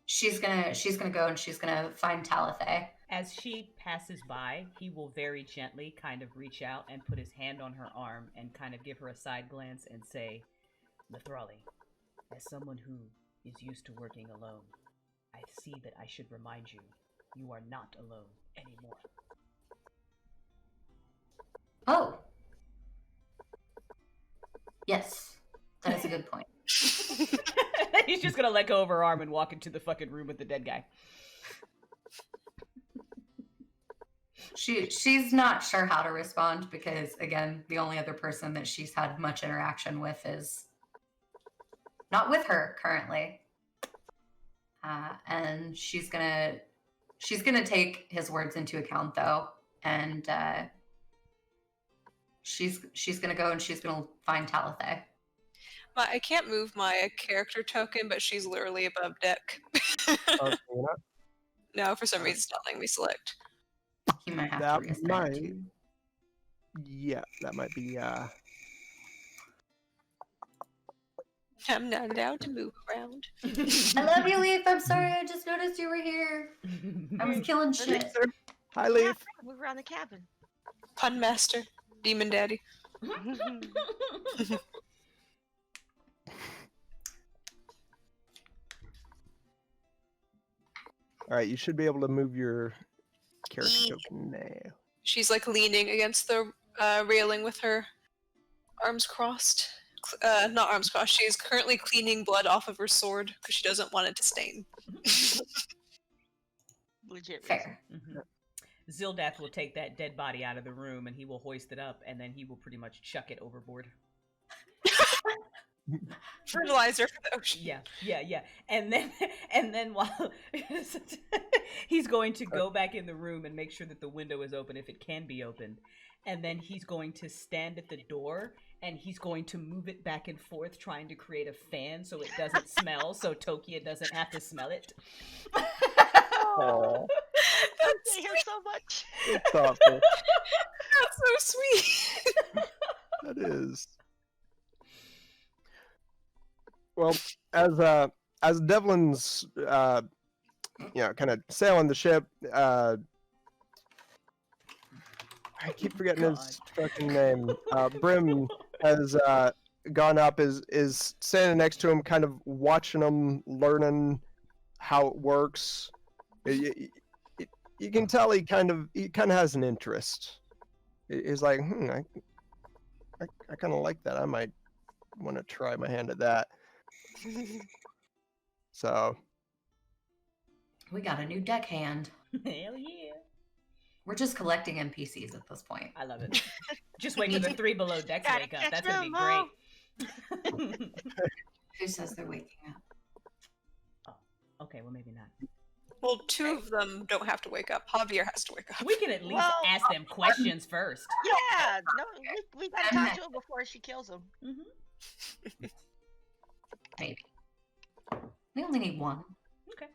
she's gonna go and she's gonna find Talathay. As she passes by, he will very gently kind of reach out and put his hand on her arm and kind of give her a side glance and say, Nathrali, as someone who is used to working alone, I see that I should remind you, you are not alone anymore. Oh. Yes. That is a good point. He's just gonna let go of her arm and walk into the fucking room with the dead guy. She's not sure how to respond because, again, the only other person that she's had much interaction with is not with her currently, and she's gonna take his words into account though, and she's gonna go and she's gonna find Talathay. I can't move my character token, but she's literally above deck. Oh, you're not? No, for some reason it's not letting me select. He might have That to reassign might- it too. Yeah, that might be. I'm not allowed to move around. I love you, Leaf. I'm sorry. I just noticed you were here. I was killing shit. Hi, Leaf. Move around the cabin. Pun master, demon daddy. All right, you should be able to move your character token now. She's like leaning against the railing with her arms crossed. Not arms crossed. She's currently cleaning blood off of her sword because she doesn't want it to stain. Legit. Fair. Mm-hmm. Zildath will take that dead body out of the room and he will hoist it up and then he will pretty much chuck it overboard. Fertilizer for the ocean. Yeah. And then while he's going to go back in the room and make sure that the window is open if it can be opened. And then he's going to stand at the door and he's going to move it back and forth trying to create a fan so it doesn't smell, so Tokia doesn't have to smell it. Oh, That's here so much. it's thoughtful. That's so sweet. That is. Well, as Devlin's, kind of sailing the ship, I keep forgetting his fucking name. Brim has gone up, is standing next to him, kind of watching him, learning how it works. You can tell he kind of has an interest. He's like, I kind of like that. I might want to try my hand at that. So We got a new deckhand. Hell yeah. We're just collecting NPCs at this point. I love it. Just wait for the 3 below decks Gotta wake up. catch That's gonna be them all. great. Who says they're waking up? Okay, well maybe not. Well, two of them don't have to wake up. Javier has to wake up. We can at least Well, ask them questions first. Yeah, no, we gotta talk to her before she kills him. Mm-hmm. Maybe. We only need one. Okay.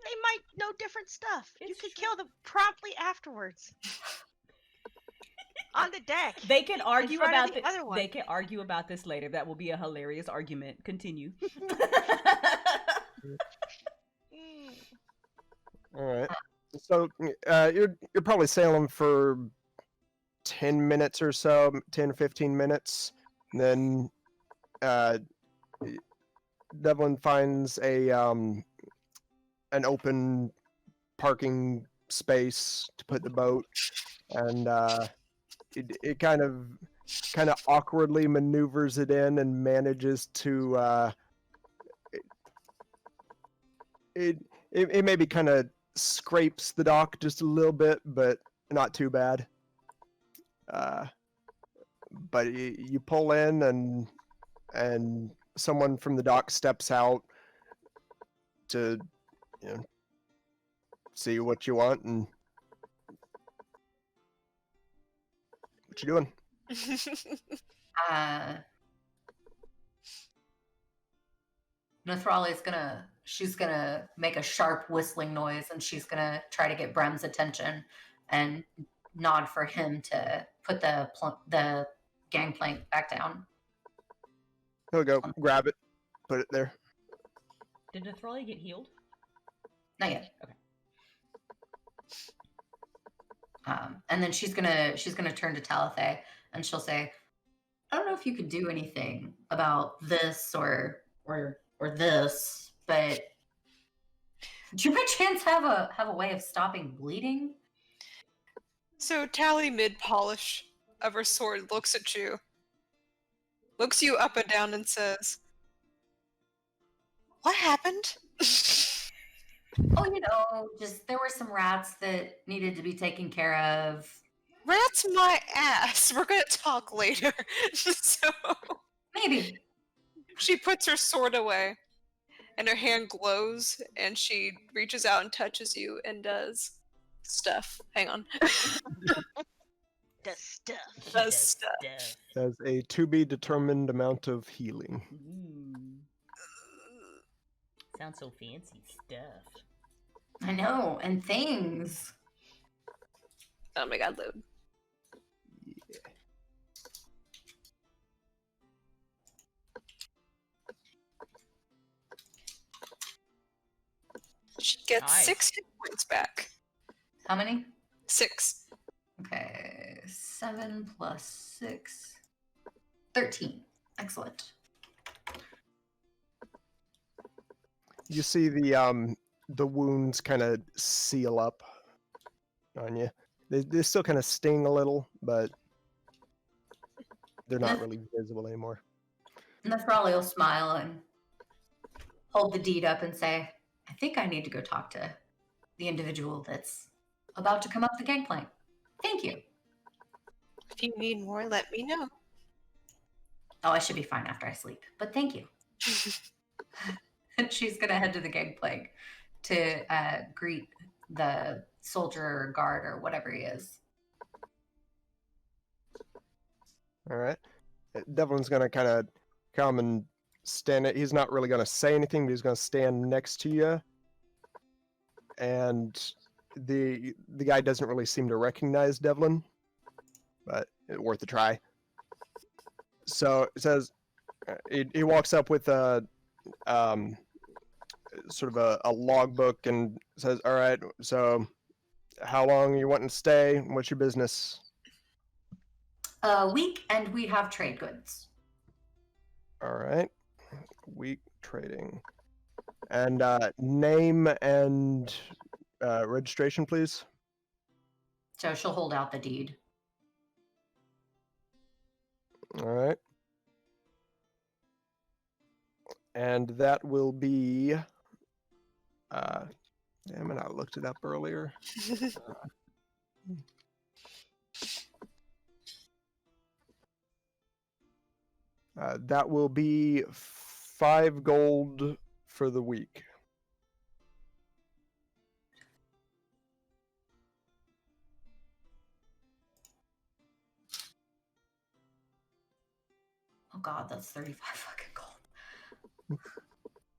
They might know different stuff. You It's could true. kill them promptly afterwards. On the deck. They can argue front of about the other one. They can argue about this later. That will be a hilarious argument. Continue. Mm. All right. So you're probably sailing for 10 minutes or so, 10 15 minutes. And then Devlin finds an open parking space to put the boat, and it kind of awkwardly maneuvers it in and manages to it maybe kind of scrapes the dock just a little bit, but not too bad. But you pull in, and someone from the dock steps out to, see what you want and what you doing. Nathrali's she's gonna make a sharp whistling noise, and she's gonna try to get Brem's attention and nod for him to put the gangplank back down. He'll go grab it, put it there. Did Nathrali get healed? Not yet. Okay. And then she's gonna turn to Talathay, and she'll say, "I don't know if you could do anything about this or this, but do you by chance have a way of stopping bleeding?" So Tally, mid-polish of her sword, looks at you, looks you up and down, and says, "What happened?" Oh, just there were some rats that needed to be taken care of. Rat's my ass. We're gonna talk later. So Maybe. she puts her sword away, and her hand glows, and she reaches out and touches you and does stuff. Hang on. The stuff. Does stuff. Has a to be determined amount of healing. Ooh. Sounds so fancy stuff. I know, and things. Oh my god, load. Yeah. She gets Nice. 6 hit points back. How many? 6. Okay, 7 plus 6. 13. Excellent. You see the wounds kind of seal up on you. They still kind of sting a little, but they're not really visible anymore. Nathrali will smile and hold the deed up and say, "I think I need to go talk to the individual that's about to come up the gangplank. Thank you." If you need more, let me know. Oh, I should be fine after I sleep, but thank you. And she's going to head to the gangplank to greet the soldier or guard or whatever he is. All right. Devlin's going to kind of come and stand it. He's not really going to say anything, but he's going to stand next to you. And the guy doesn't really seem to recognize Devlin, but it's worth a try. So it says he walks up with a sort of a logbook and says, "All right, so how long are you wanting to stay? What's your business?" A week, and we have trade goods. All right, week trading, and name and registration, please. So she'll hold out the deed. All right, and that will be. Damn it! I looked it up earlier. That will be 5 gold for the week. god, that's 35 fucking gold.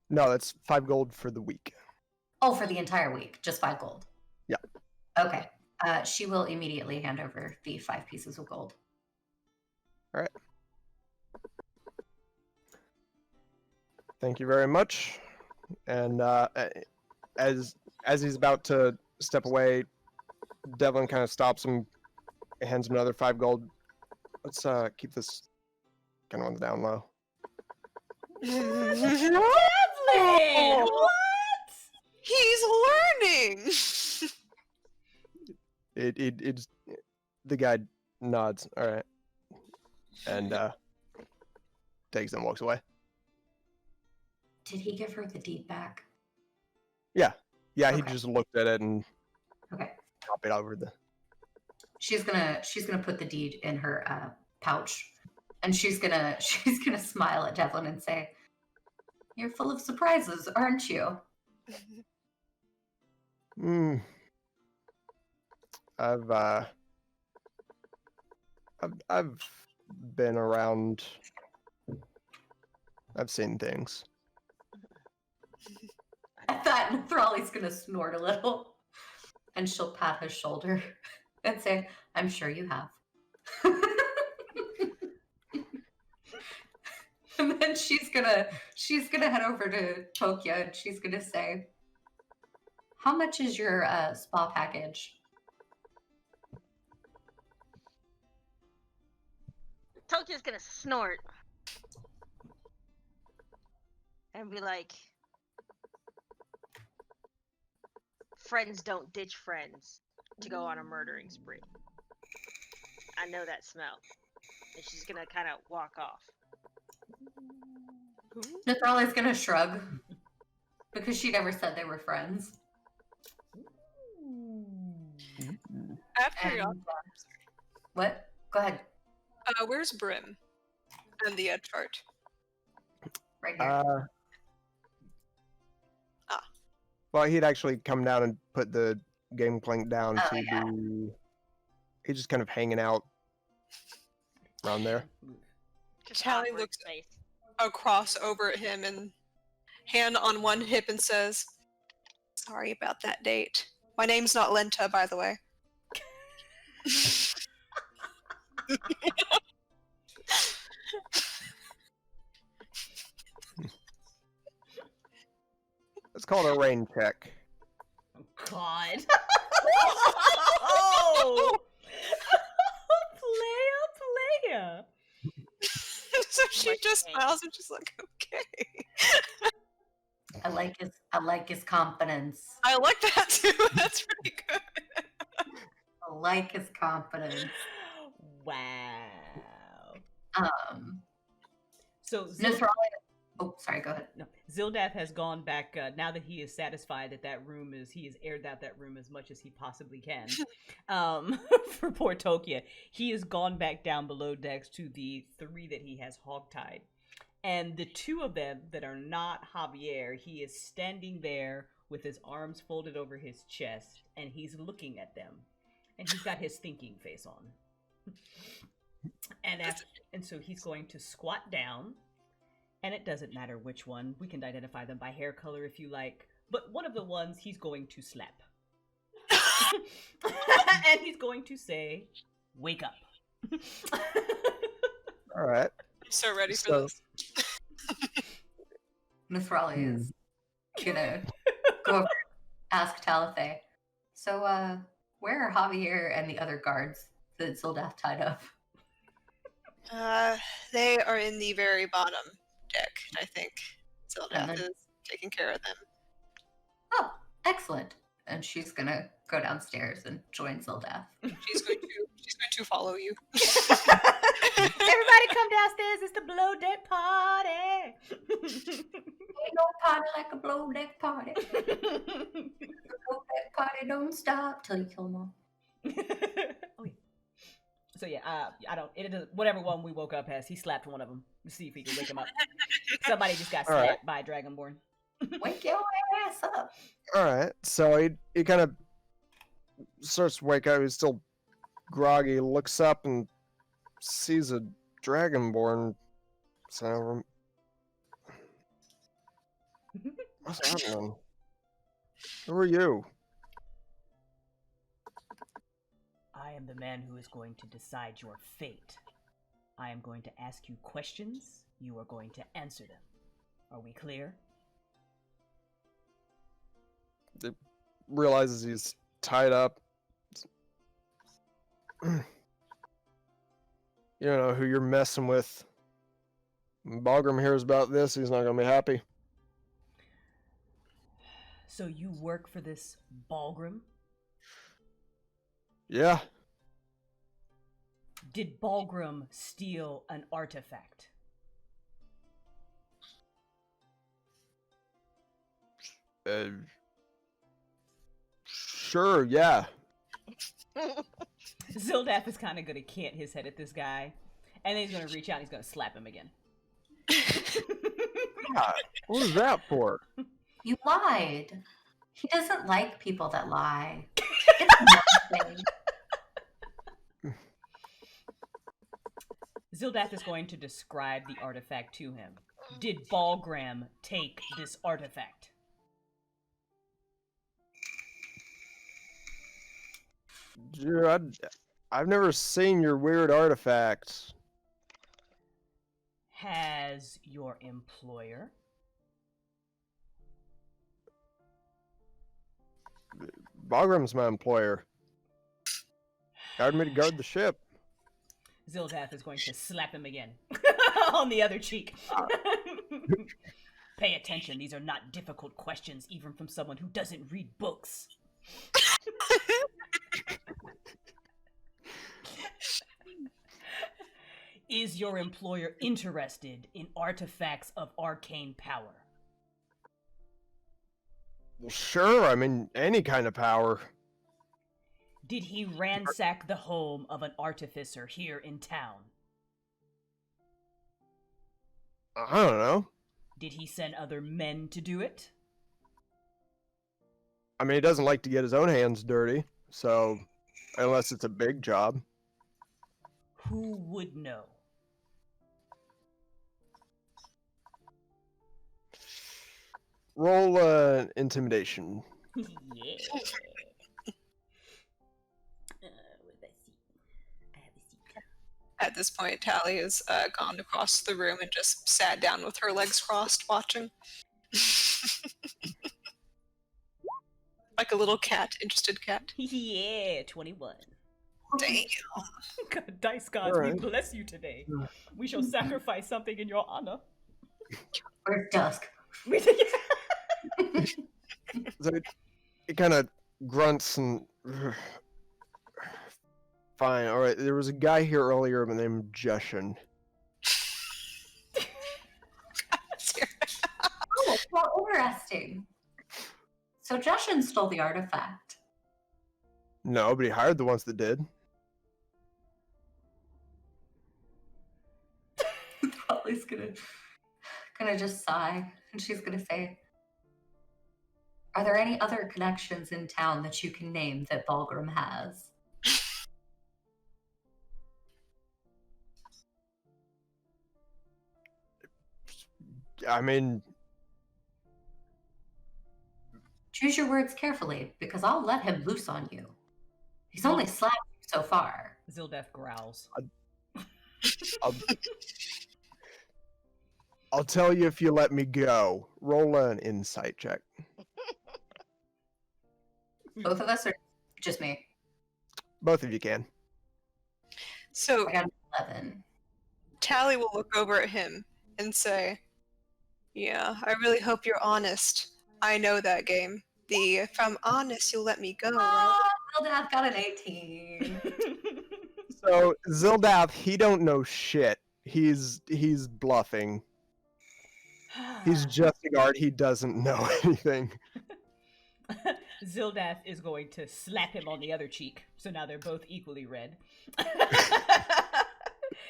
No, that's 5 gold for the week. Oh, for the entire week, just 5 gold. Yeah. Okay. She will immediately hand over the 5 pieces of gold. All right. Thank you very much. And as he's about to step away, Devlin kind of stops him, hands him another 5 gold. Let's keep this kind of on the down low. Devlin! What? He's learning. It's the guy nods. All right, and takes and walks away. Did he give her the deed back? Yeah, he Okay. just looked at it and Okay. copied over the. She's gonna put the deed in her pouch, and she's gonna smile at Devlin and say, "You're full of surprises, aren't you?" I've been around. I've seen things. At that, Thrally's gonna snort a little, and she'll pat his shoulder and say, "I'm sure you have." And then she's gonna head over to Tokia and she's gonna say, "How much is your spa package?" Tokia's gonna snort and be like, "Friends don't ditch friends to go on a murdering spree. I know that smell." And she's gonna kind of walk off. Nathrali's gonna shrug because she never said they were friends. After And, y'all, what? Go ahead. where's Brim? And the chart. Right here. Well, he'd actually come down and put the game plank down Oh, to yeah. be. He's just kind of hanging out around there. Just Callie awkward looks space. across over at him and hand on one hip and says, "Sorry about that date. My name's not Lenta, by the way." It's called a rain check. God. Oh! Playa. So she Like, just hey. smiles and just like, okay. I like his confidence. I like that too. That's pretty good. I like his confidence. Wow. So Nathrali. Oh, sorry. Go ahead. No, Zildath has gone back now that he is satisfied that he has aired out that room as much as he possibly can. For poor Tokia, he has gone back down below decks to the 3 that he has hogtied, and the 2 of them that are not Javier, he is standing there with his arms folded over his chest, and he's looking at them, and he's got his thinking face on, and so he's going to squat down. And it doesn't matter which one. We can identify them by hair color if you like. But one of the ones he's going to slap. And he's going to say, "Wake up." All right. So ready for So- this. Nathrali is gonna go over and ask Talathe. So, where are Javier and the other guards that Zildath tied up? They are in the very bottom deck, I think. Zildath then- is taking care of them. Oh, excellent. And she's gonna go downstairs and join Zildath. She's going to follow you. Everybody come downstairs. It's the below deck party. Ain't no party like a blow deck party. Blow deck party don't stop till you kill them all. Oh, yeah. So yeah, whatever one we woke up as, he slapped one of them to see if he could wake him up. Somebody just got All right. slapped by a Dragonborn. Wake your ass up. All right. So he kind of starts to wake up. He's still groggy. Looks up and sees a dragonborn So, what's happening? Who are you? I am the man who is going to decide your fate. I am going to ask you questions. You are going to answer them. Are we clear? It realizes he's tied up. You don't know who you're messing with. When Balgrim hears about this, he's not going to be happy. So you work for this Balgrim? Yeah. Did Balgrim steal an artifact? Sure, yeah. Zildath is kind of going to cant his head at this guy. And then he's going to reach out and he's going to slap him again. God, what was that for? You lied. He doesn't like people that lie. It's nothing. Zildath is going to describe the artifact to him. Did Balgrim take this artifact? Dude, I've never seen your weird artifacts. Has your employer? Balgrim's my employer. Hired me to guard the ship. Zildath is going to slap him again on the other cheek. Pay attention. These are not difficult questions, even from someone who doesn't read books. Is your employer interested in artifacts of arcane power? Well, sure, I mean, any kind of power. Did he ransack the home of an artificer here in town? I don't know. Did he send other men to do it? I mean, he doesn't like to get his own hands dirty, so unless it's a big job. Who would know? Roll intimidation. Yeah. At this point, Tally has gone across the room and just sat down with her legs crossed, watching. Like a little cat, interested cat. Yeah, 21. Damn. God, dice gods, All right. we bless you today. We shall sacrifice something in your honor. Where's Dusk? So it kind of grunts and... Fine, alright. There was a guy here earlier named Jushin. Oh, well, interesting. So Jushin stole the artifact. No, but he hired the ones that did. Holly's gonna just sigh, and she's gonna say, "Are there any other connections in town that you can name that Balgrim has?" I mean, Choose your words carefully, because I'll let him loose on you. He's only slapped you so far. Zildath growls. I'll tell you if you let me go. Roll an insight check. Both of us, or just me? Both of you can. So I got an 11. Tally will look over at him and say, "Yeah, I really hope you're honest. I know that game. The if I'm honest, you'll let me go, right?" Oh, I've got an 18. So Zildath, he don't know shit. He's bluffing. He's just a guard. He doesn't know anything. Zildath is going to slap him on the other cheek, so now they're both equally red.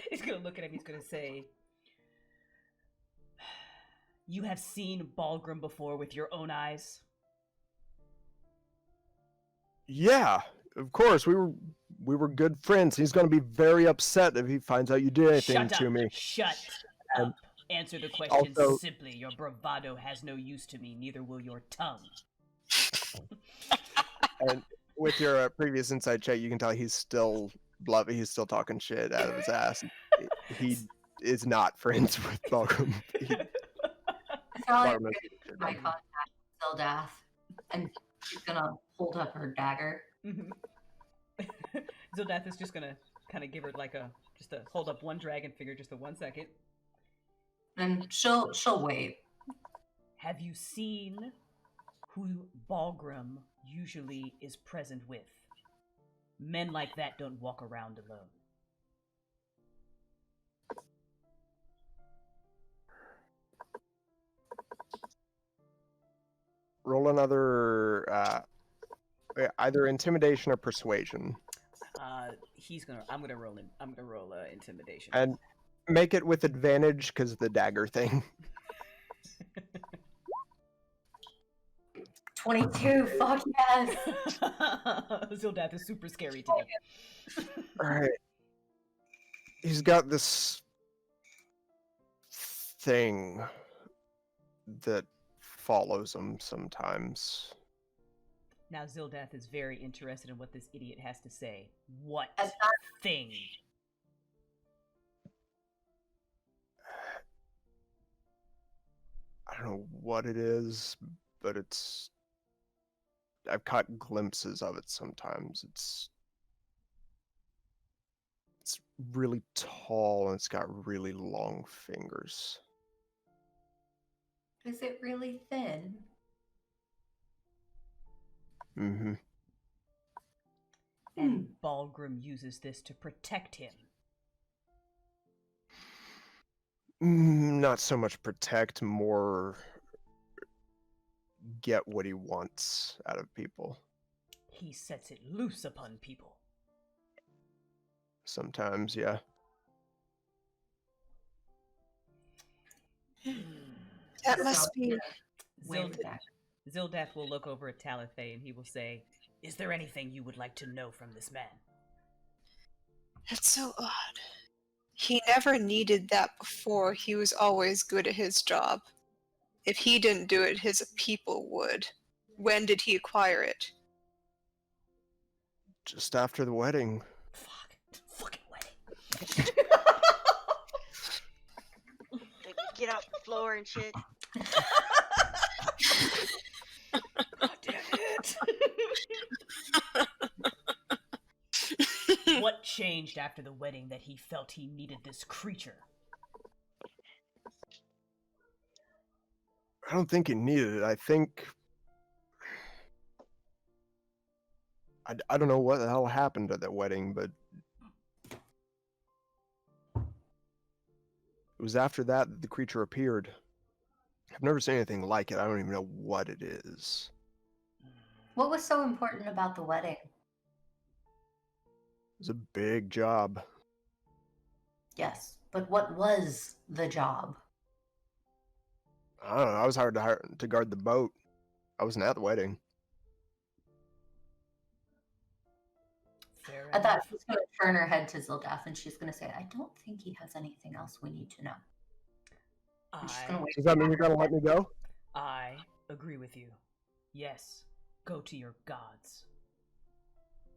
He's going to look at him, he's going to say, "You have seen Balgrim before with your own eyes?" Yeah, of course. We were good friends. He's going to be very upset if he finds out you did anything Shut to up. me. Shut And up. Answer the question Also- simply. Your bravado has no use to me, neither will your tongue. And with your previous inside check, you can tell he's still bluffing. He's still talking shit out of his ass. He is not friends with Balgrim. Probably Balgrim is- eye contact with Zildath, and she's gonna hold up her dagger. Zildath is just gonna kind of give her like just to hold up one dragon figure just for 1 second. And she'll wait. Have you seen who Balgrim usually is present with? Men like that don't walk around alone. Roll another either intimidation or persuasion, I'm gonna roll intimidation. and make it with advantage because the dagger thing. 22. Fuck yes. Zildath is super scary today. All right. He's got this thing that follows him sometimes. Now Zildath is very interested in what this idiot has to say. What That's not- thing? I don't know what it is, but I've caught glimpses of it sometimes. It's really tall and it's got really long fingers. Is it really thin? Mm-hmm. And Balgrim uses this to protect him. Not so much protect, more get what he wants out of people. He sets it loose upon people. Sometimes, yeah. That must be. Wave the dagger. Zildath will look over at Talathay and he will say, "Is there anything you would like to know from this man?" That's so odd. He never needed that before. He was always good at his job. If he didn't do it, his people would. When did he acquire it? Just after the wedding. Fuck. Fucking wedding. Like, get off the floor and shit. God damn it. What changed after the wedding that he felt he needed this creature? I don't think he needed it. I think... I don't know what the hell happened at that wedding, but... It was after that the creature appeared. I've never seen anything like it. I don't even know what it is. What was so important about the wedding? It was a big job. Yes, but what was the job? I don't know. I was hired to guard the boat. I wasn't at the wedding. Fair I thought enough. she was going to turn her head to Zildath and she's going to say, I don't think he has anything else we need to know. And she's going to wait. Does that mean you're gonna let me go? I agree with you. Yes, go to your gods.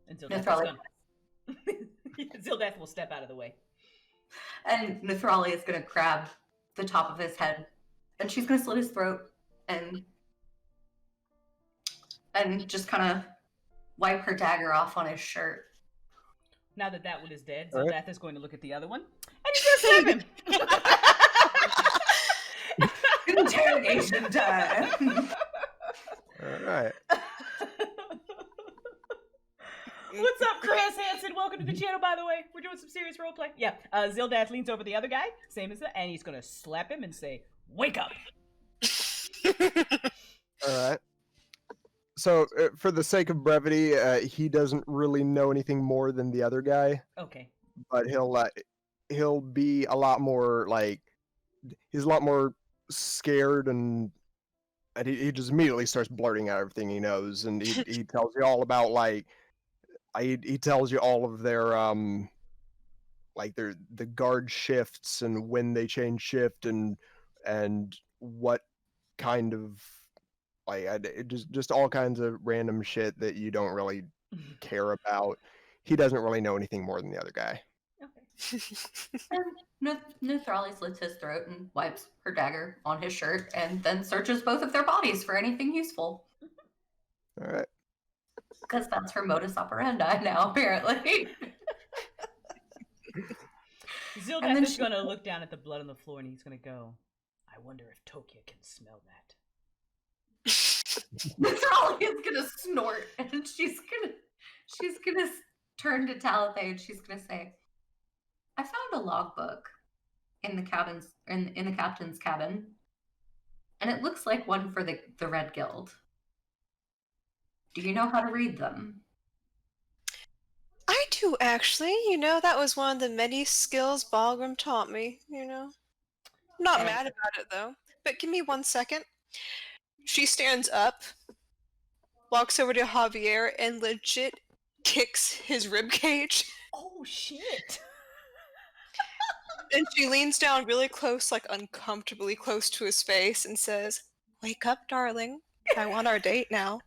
And Zildath, Nathrali. Zildath will step out of the way. And Nathrali is going to grab the top of his head and she's going to slit his throat and just kind of wipe her dagger off on his shirt. Now that that one is dead, All Zildath right. is going to look at the other one, and he's going to stab him. Interrogation time. Alright. What's up, Chris Hansen? Welcome to the channel, by the way. We're doing some serious roleplay. Yeah, Zildath leans over the other guy, same as that, and he's going to slap him and say, "Wake up!" Alright. So, for the sake of brevity, he doesn't really know anything more than the other guy, Okay. but he'll be a lot more, like, he's a lot more scared, and he just immediately starts blurting out everything he knows, and he tells you all about, like, he tells you all of their like the guard shifts and when they change shift and what kind of just all kinds of random shit that you don't really care about. He doesn't really know anything more than the other guy. And Nuthrali slits his throat and wipes her dagger on his shirt and then searches both of their bodies for anything useful. All right. Because that's her modus operandi now, apparently. Zildath is going to look down at the blood on the floor and he's going to go, I wonder if Tokia can smell that. Nuthrali is gonna snort and she's gonna turn to Talitha and she's gonna say, I found a logbook in the captain's cabin, and it looks like one for the Red Guild. Do you know how to read them? I do, actually. You know, that was one of the many skills Balgrim taught me, you know. I'm not mad about it, though. But give me 1 second. She stands up, walks over to Javier, and legit kicks his ribcage. Oh, shit! And she leans down really close, like uncomfortably close to his face, and says, Wake up, darling. I want our date now.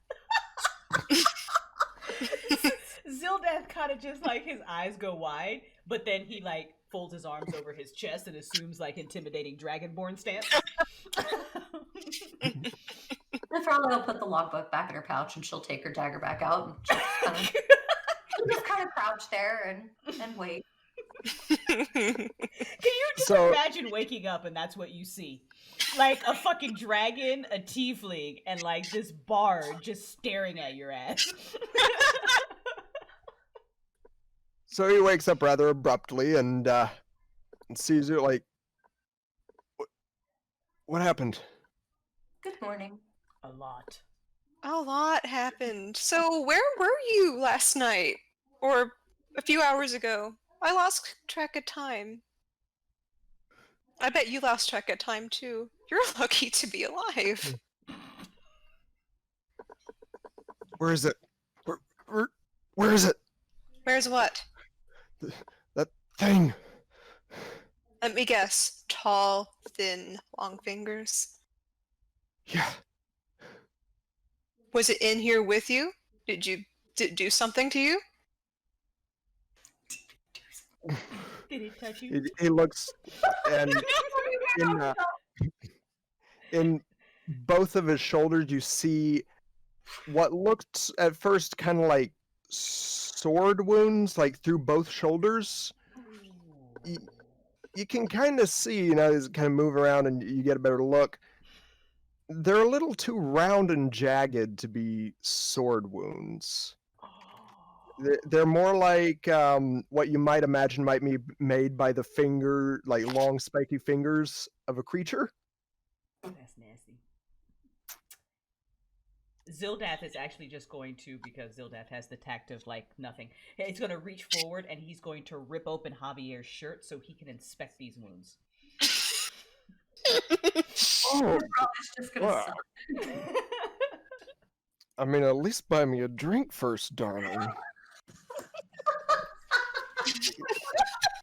Zildath kind of just like his eyes go wide, but then he like folds his arms over his chest and assumes like intimidating dragonborn stance. Nuthrali will put the logbook back in her pouch and she'll take her dagger back out and she'll just kind of crouch there and wait. Can you just imagine waking up and that's what you see? Like a fucking dragon, a tiefling, and like this bard just staring at your ass. So he wakes up rather abruptly and sees you like, what happened? Good morning. A lot. A lot happened. So where were you last night? Or a few hours ago? I lost track of time. I bet you lost track of time too. You're lucky to be alive. Where is it? Where is it? Where's what? That thing. Let me guess. Tall, thin, long fingers. Yeah. Was it in here with you? Did it do something to you? Did it touch you? He looks, and in both of his shoulders, you see what looked at first kind of like sword wounds, like through both shoulders. You can kind of see, you know, as kind of move around and you get a better look. They're a little too round and jagged to be sword wounds. They're more like what you might imagine might be made by the finger, like long spiky fingers of a creature. That's nasty. Zildath is actually just going to, because Zildath has the tact of like nothing, he's going to reach forward and he's going to rip open Javier's shirt so he can inspect these wounds. Oh, it's just gonna suck. I mean, at least buy me a drink first, darling.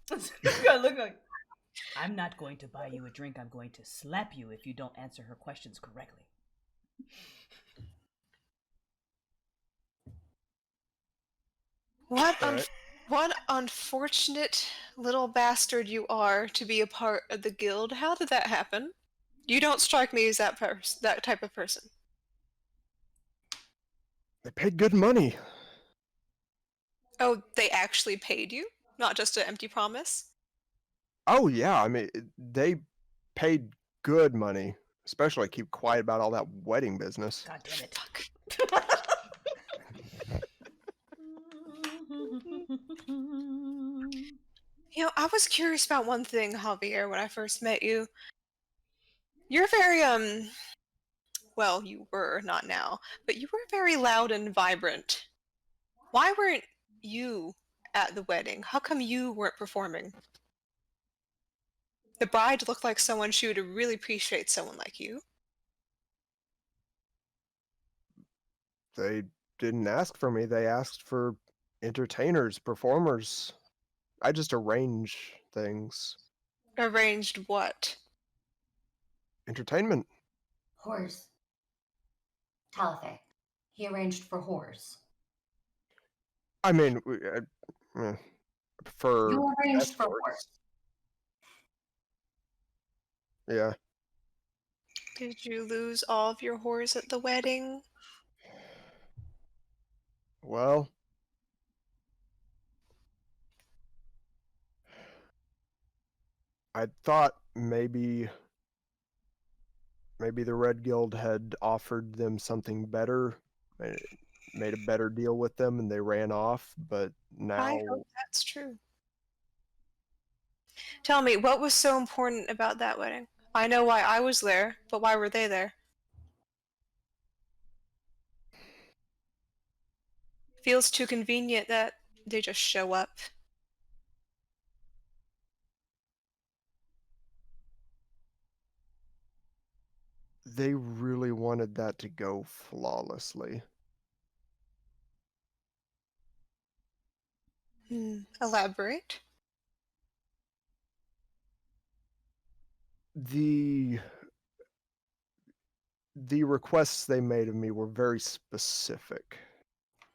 He's gonna look like, I'm not going to buy you a drink, I'm going to slap you if you don't answer her questions correctly. What unfortunate little bastard you are to be a part of the guild. How did that happen? You don't strike me as that type of person. They paid good money. Oh, they actually paid you? Not just an empty promise? Oh yeah, I mean, they paid good money. Especially keep quiet about all that wedding business. God damn it. You know, I was curious about one thing, Javier, when I first met you. You're very, well, you were, not now, but you were very loud and vibrant. Why weren't you at the wedding? How come you weren't performing? The bride looked like someone she would really appreciate someone like you. They didn't ask for me. They asked for entertainers, performers. I just arrange things. Arranged what? Entertainment. Whores. Talithe. He arranged for whores. I mean, I prefer You arranged for escorts. whores. Yeah. Did you lose all of your whores at the wedding? Well, I thought maybe the Red Guild had offered them something better, made a better deal with them, and they ran off. But I now, hope that's true. Tell me, what was so important about that wedding? I know why I was there, but why were they there? Feels too convenient that they just show up. they really wanted that to go flawlessly. Elaborate. The requests they made of me were very specific.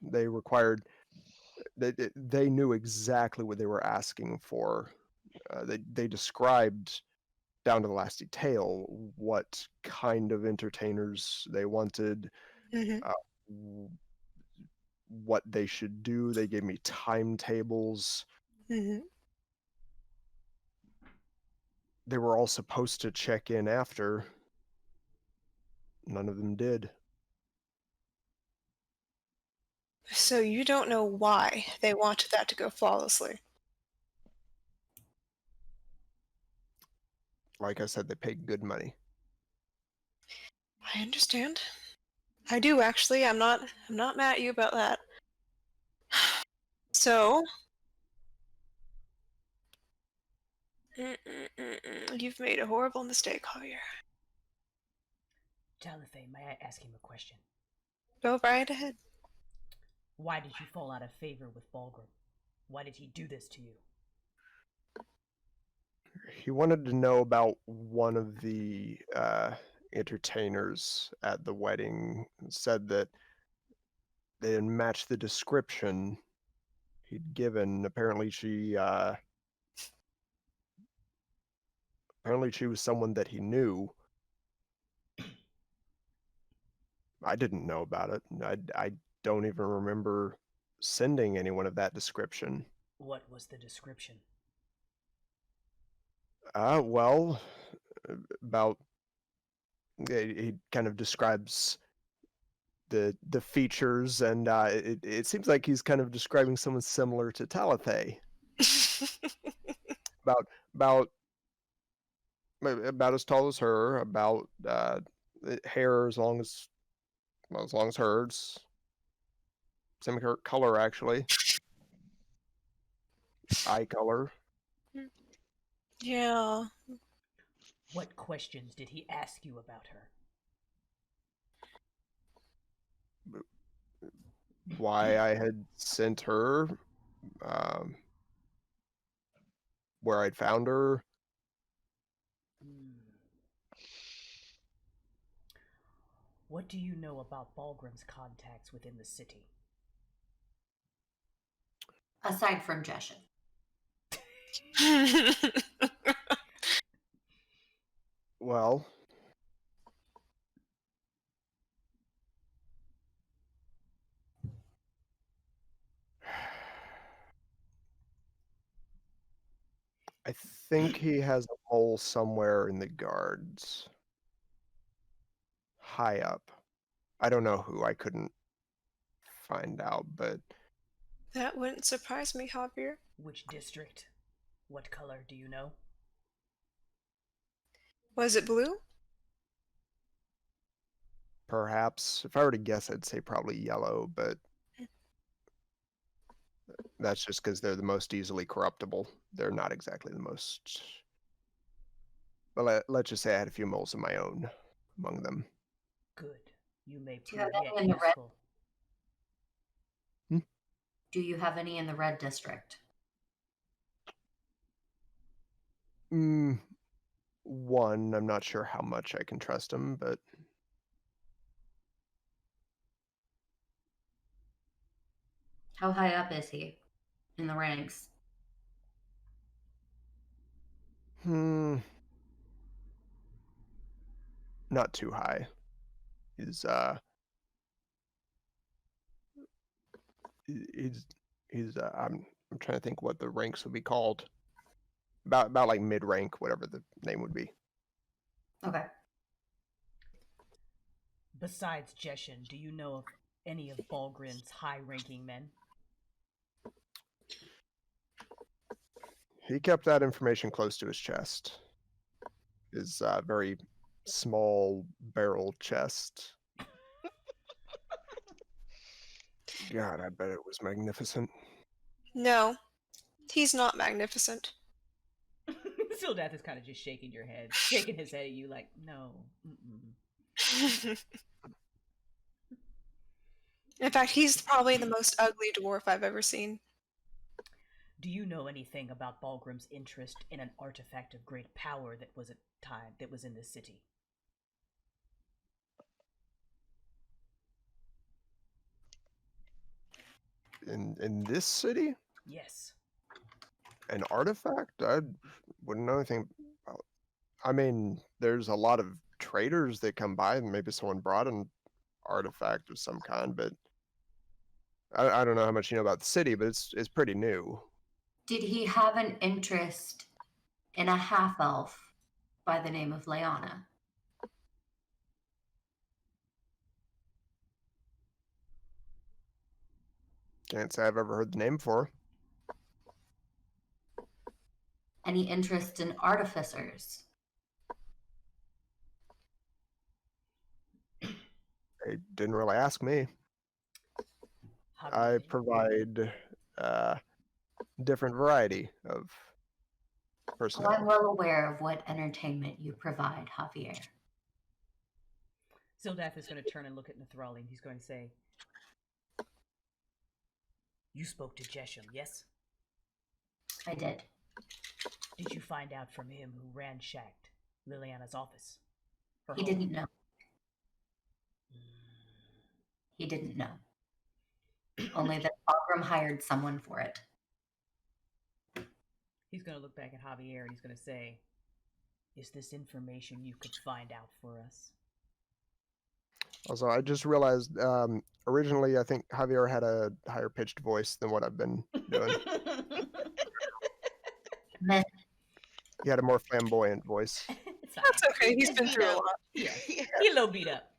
They required they knew exactly what they were asking for. They described down to the last detail what kind of entertainers they wanted, Mm-hmm. what they should do. They gave me timetables. Mm-hmm. They were all supposed to check in after. None of them did. So you don't know why they wanted that to go flawlessly. Like I said, they paid good money. I understand. I do actually. I'm not mad at you about that. So you've made a horrible mistake, Javier. Talithe, may I ask him a question? Go right ahead. Why did you fall out of favor with Balgrim? Why did he do this to you? He wanted to know about one of the entertainers at the wedding. Said that they didn't match the description he'd given. Apparently she was someone that he knew. I didn't know about it. I don't even remember sending anyone of that description. What was the description? Well, about he kind of describes the features, and it seems like he's kind of describing someone similar to Talithe. about as tall as her, about hair as long as hers, same color actually, eye color. Yeah. What questions did he ask you about her? Why I had sent her, where I'd found her. What do you know about Balgrim's contacts within the city? Aside from Jeshin. Well, I think he has a mole somewhere in the guards. High up. I don't know who. I couldn't find out, but That wouldn't surprise me, Javier. Which district? What color do you know? Was it blue? perhaps, if I were to guess, I'd say probably yellow, but that's just because they're the most easily corruptible. They're not exactly the most. But let's just say I had a few moles of my own among them. Good. You may Do you have prove any yet in the red? useful. Do you have any in the red district? One, I'm not sure how much I can trust him, but How high up is he in the ranks? not too high. He's I'm trying to think what the ranks would be called. About like mid rank, whatever the name would be. Okay. Besides Jeshen, do you know of any of Balgrim's high-ranking men? He kept that information close to his chest. His very small barrel chest. God, I bet it was magnificent. No, he's not magnificent. Sildath is kind of just shaking his head at you like, no. Mm-mm. In fact, he's probably the most ugly dwarf I've ever seen. Do you know anything about Balgrim's interest in an artifact of great power that was in this city? In this city? Yes. An artifact? I wouldn't know anything about. I mean, there's a lot of traders that come by, and maybe someone brought an artifact of some kind, but I don't know how much you know about the city, but it's pretty new. Did he have an interest in a half-elf by the name of Leanna? Can't say I've ever heard the name before. Any interest in artificers? They didn't really ask me. I provide different variety of Well, personnel. I'm well aware of what entertainment you provide, Javier. Sildath is going to turn and look at Nethrali, and he's going to say, "You spoke to Jeshem, yes? I did. Did you find out from him who ransacked Liliana's office? He didn't know. He didn't know. Only that Balgrim hired someone for it. He's going to look back at Javier and he's going to say, "Is this information you could find out for us?" Also, I just realized originally I think Javier had a higher pitched voice than what I've been doing. Meh. He had a more flamboyant voice. It's fine. That's okay, he's been through a lot. Yeah. Yeah. He a little beat up.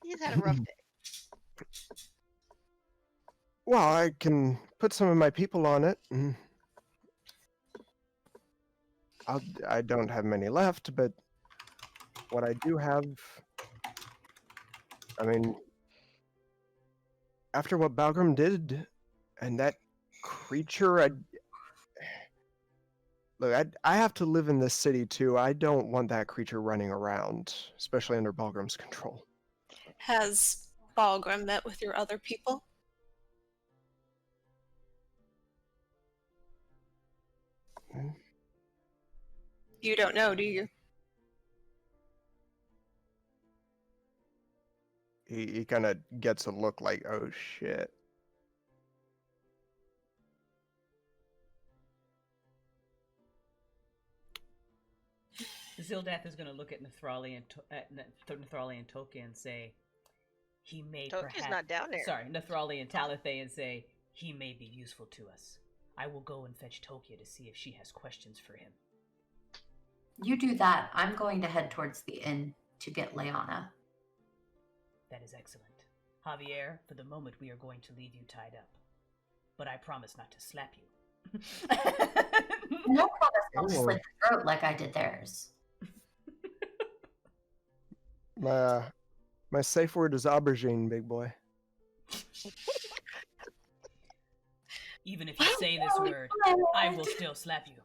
He's had a rough day. Well, I can put some of my people on it. I don't have many left, but what I do have, I mean, after what Balgrim did, and that creature, look, I have to live in this city too. I don't want that creature running around, especially under Balgrim's control. Has Balgrim met with your other people? You don't know, do you? He kind of gets a look like, oh shit. Zildath is going to look at Nethrali and Tokia and say, "He may Tokia's perhaps..." not down there. Sorry, Nethrali and Talathay and say, "He may be useful to us. I will go and fetch Tokia to see if she has questions for him." You do that. I'm going to head towards the inn to get Leanna. That is excellent. Javier, for the moment we are going to leave you tied up. But I promise not to slap you. No promise I'll Oh. slit your throat like I did theirs. My safe word is aubergine, big boy. Even if you say this word, I will still slap you.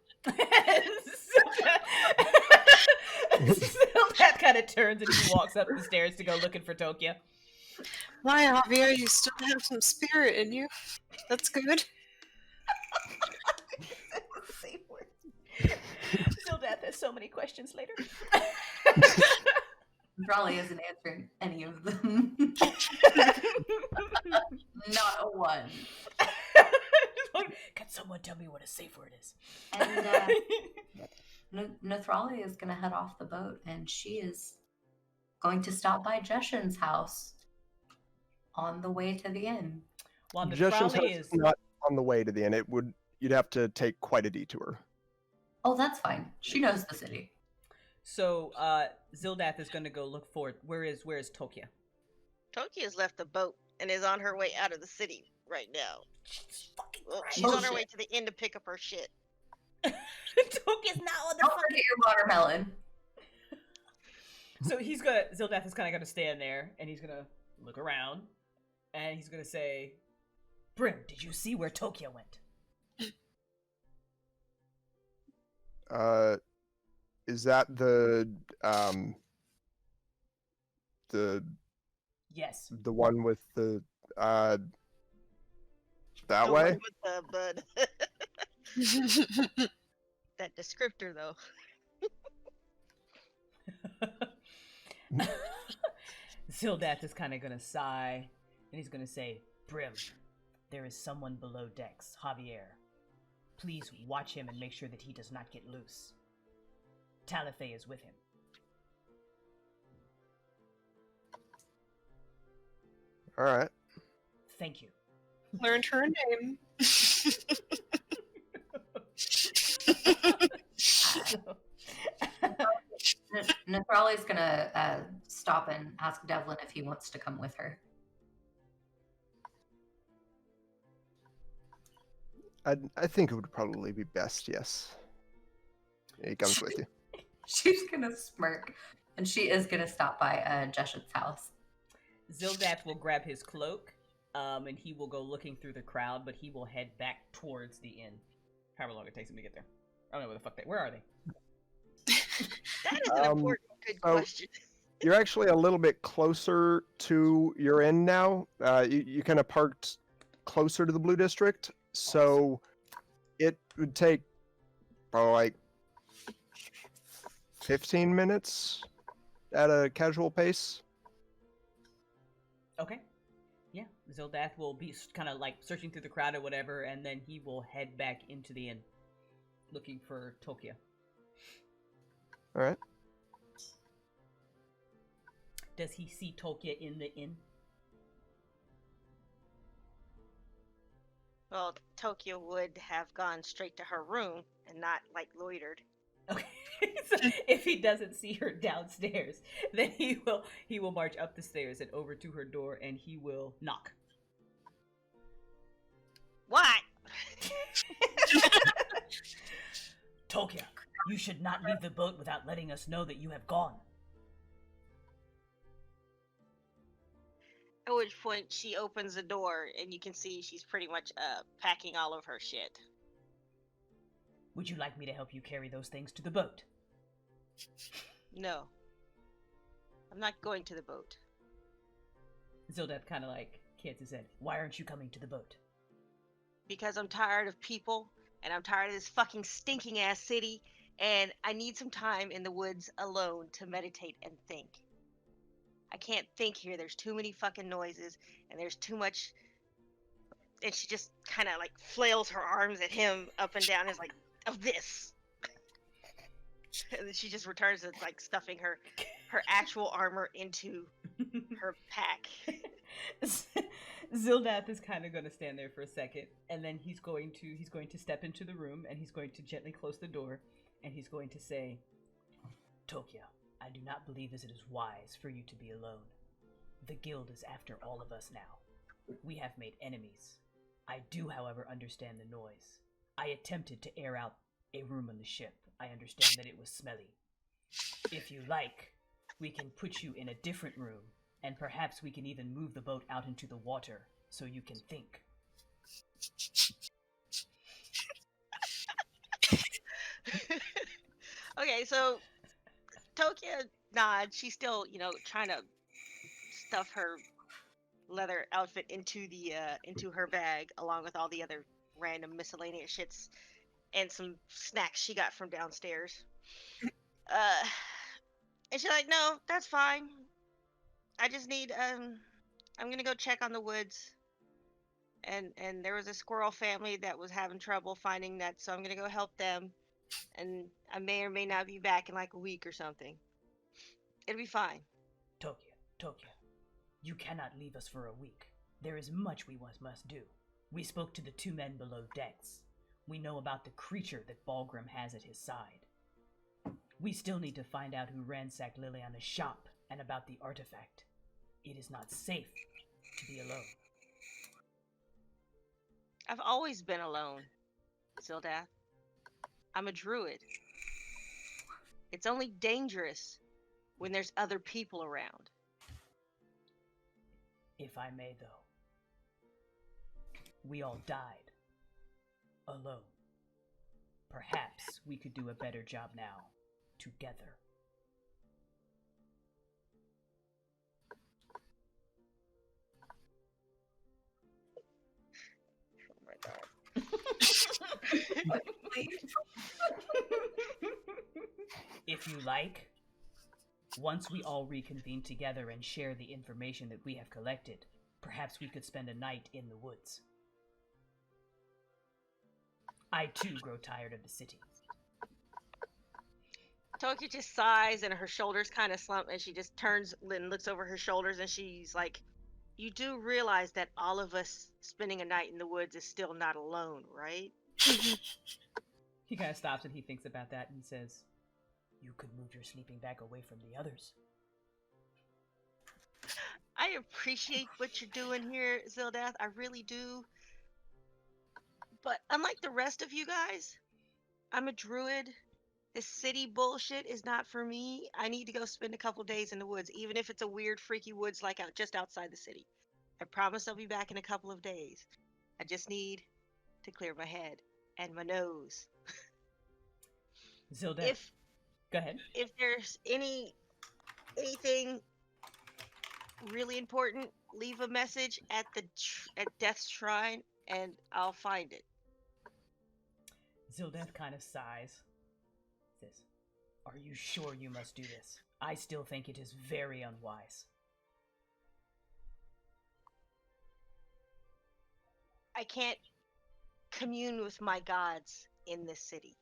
That kind of turns and he walks up the stairs to go looking for Tokia. My Javier, you still have some spirit in you. That's good. Sildath so many questions later. Probably isn't answering any of them. Not a one. Can someone tell me what a safe word is? And Nathrali is going to head off the boat, and she is going to stop by Jeshen's house on the way to the inn. While Jeshen's house Nathrali is not on the way to the inn. You'd have to take quite a detour. Oh, that's fine. She knows the city. So Zildath is going to go look for where is Tokia? Tokia's left the boat and is on her way out of the city right now. She's on her way to the inn to pick up her shit. Tokia's not on the Don't forget your watermelon. So Zildath is kind of going to stand there, and he's going to look around, and he's going to say, Brim, did you see where Tokia went? Is that the Yes. the one with the that The way? one with the bud. That descriptor, though. Zildath is kind of going to sigh, and he's going to say, Brim, there is someone below decks, Javier. Please watch him and make sure that he does not get loose. Talithe is with him. All right. Thank you. Learned her name. Nathrali's going to stop and ask Devlin if he wants to come with her. I think it would probably be best, yes. He comes with you. She's going to smirk, and she is going to stop by Jeshen's house. Zildath will grab his cloak, and he will go looking through the crowd, but he will head back towards the inn. However long it takes him to get there. I don't know where the fuck where are they? That is an important, good question. You're actually a little bit closer to your inn now. You kind of parked closer to the Blue District, so it would take probably like 15 minutes at a casual pace. Okay. Yeah, Zildath will be kind of like searching through the crowd or whatever, and then he will head back into the inn, looking for Tokia. All right. Does he see Tokia in the inn? Well, Tokia would have gone straight to her room and not, like, loitered. Okay. So if he doesn't see her downstairs, then he will march up the stairs and over to her door, and he will knock. What? Tokia, you should not leave the boat without letting us know that you have gone. At which point she opens the door and you can see she's pretty much packing all of her shit. Would you like me to help you carry those things to the boat? No. I'm not going to the boat. Zildath kind of like kids his head. Why aren't you coming to the boat? Because I'm tired of people, and I'm tired of this fucking stinking ass city, and I need some time in the woods alone to meditate and think. I can't think here. There's too many fucking noises, and there's too much. And she just kind of like flails her arms at him up and down, and is like, of this. And then she just returns to like stuffing her actual armor into her pack. Zildath is kind of going to stand there for a second, and then he's going to step into the room, and he's going to gently close the door, and he's going to say, Tokia, I do not believe as it is wise for you to be alone. The guild is after all of us now. We have made enemies. I do, however, understand the noise. I attempted to air out a room on the ship. I understand that it was smelly. If you like, we can put you in a different room, and perhaps we can even move the boat out into the water so you can think. Okay, so Tokia nods. She's still, trying to stuff her leather outfit into her bag, along with all the other random miscellaneous shits and some snacks she got from downstairs. And she's like, no, that's fine. I just need I'm gonna go check on the woods. And there was a squirrel family that was having trouble finding that, so I'm gonna go help them. And I may or may not be back in like a week or something. It'll be fine. Tokia, you cannot leave us for a week. There is much we must do. We spoke to the 2 men below decks. We know about the creature that Balgrim has at his side. We still need to find out who ransacked Liliana's shop and about the artifact. It is not safe to be alone. I've always been alone, Zildath. I'm a druid. It's only dangerous when there's other people around. If I may, though, we all died alone. Perhaps we could do a better job now, together. Oh my god. If you like, once we all reconvene together and share the information that we have collected, perhaps we could spend a night in the woods. I too grow tired of the city. Tokia just sighs and her shoulders kind of slump, and she just turns and looks over her shoulders, and she's like, you do realize that all of us spending a night in the woods is still not alone, right? He kind of stops and he thinks about that and he says, you could move your sleeping bag away from the others. I appreciate what you're doing here, Zildath. I really do. But unlike the rest of you guys, I'm a druid. This city bullshit is not for me. I need to go spend a couple days in the woods, even if it's a weird, freaky woods like just outside the city. I promise I'll be back in a couple of days. I just need to clear my head and my nose. Zilda, go ahead. If there's anything really important, leave a message at Death's Shrine, and I'll find it. Zildeth kind of sighs. Says, are you sure you must do this? I still think it is very unwise. I can't commune with my gods in this city.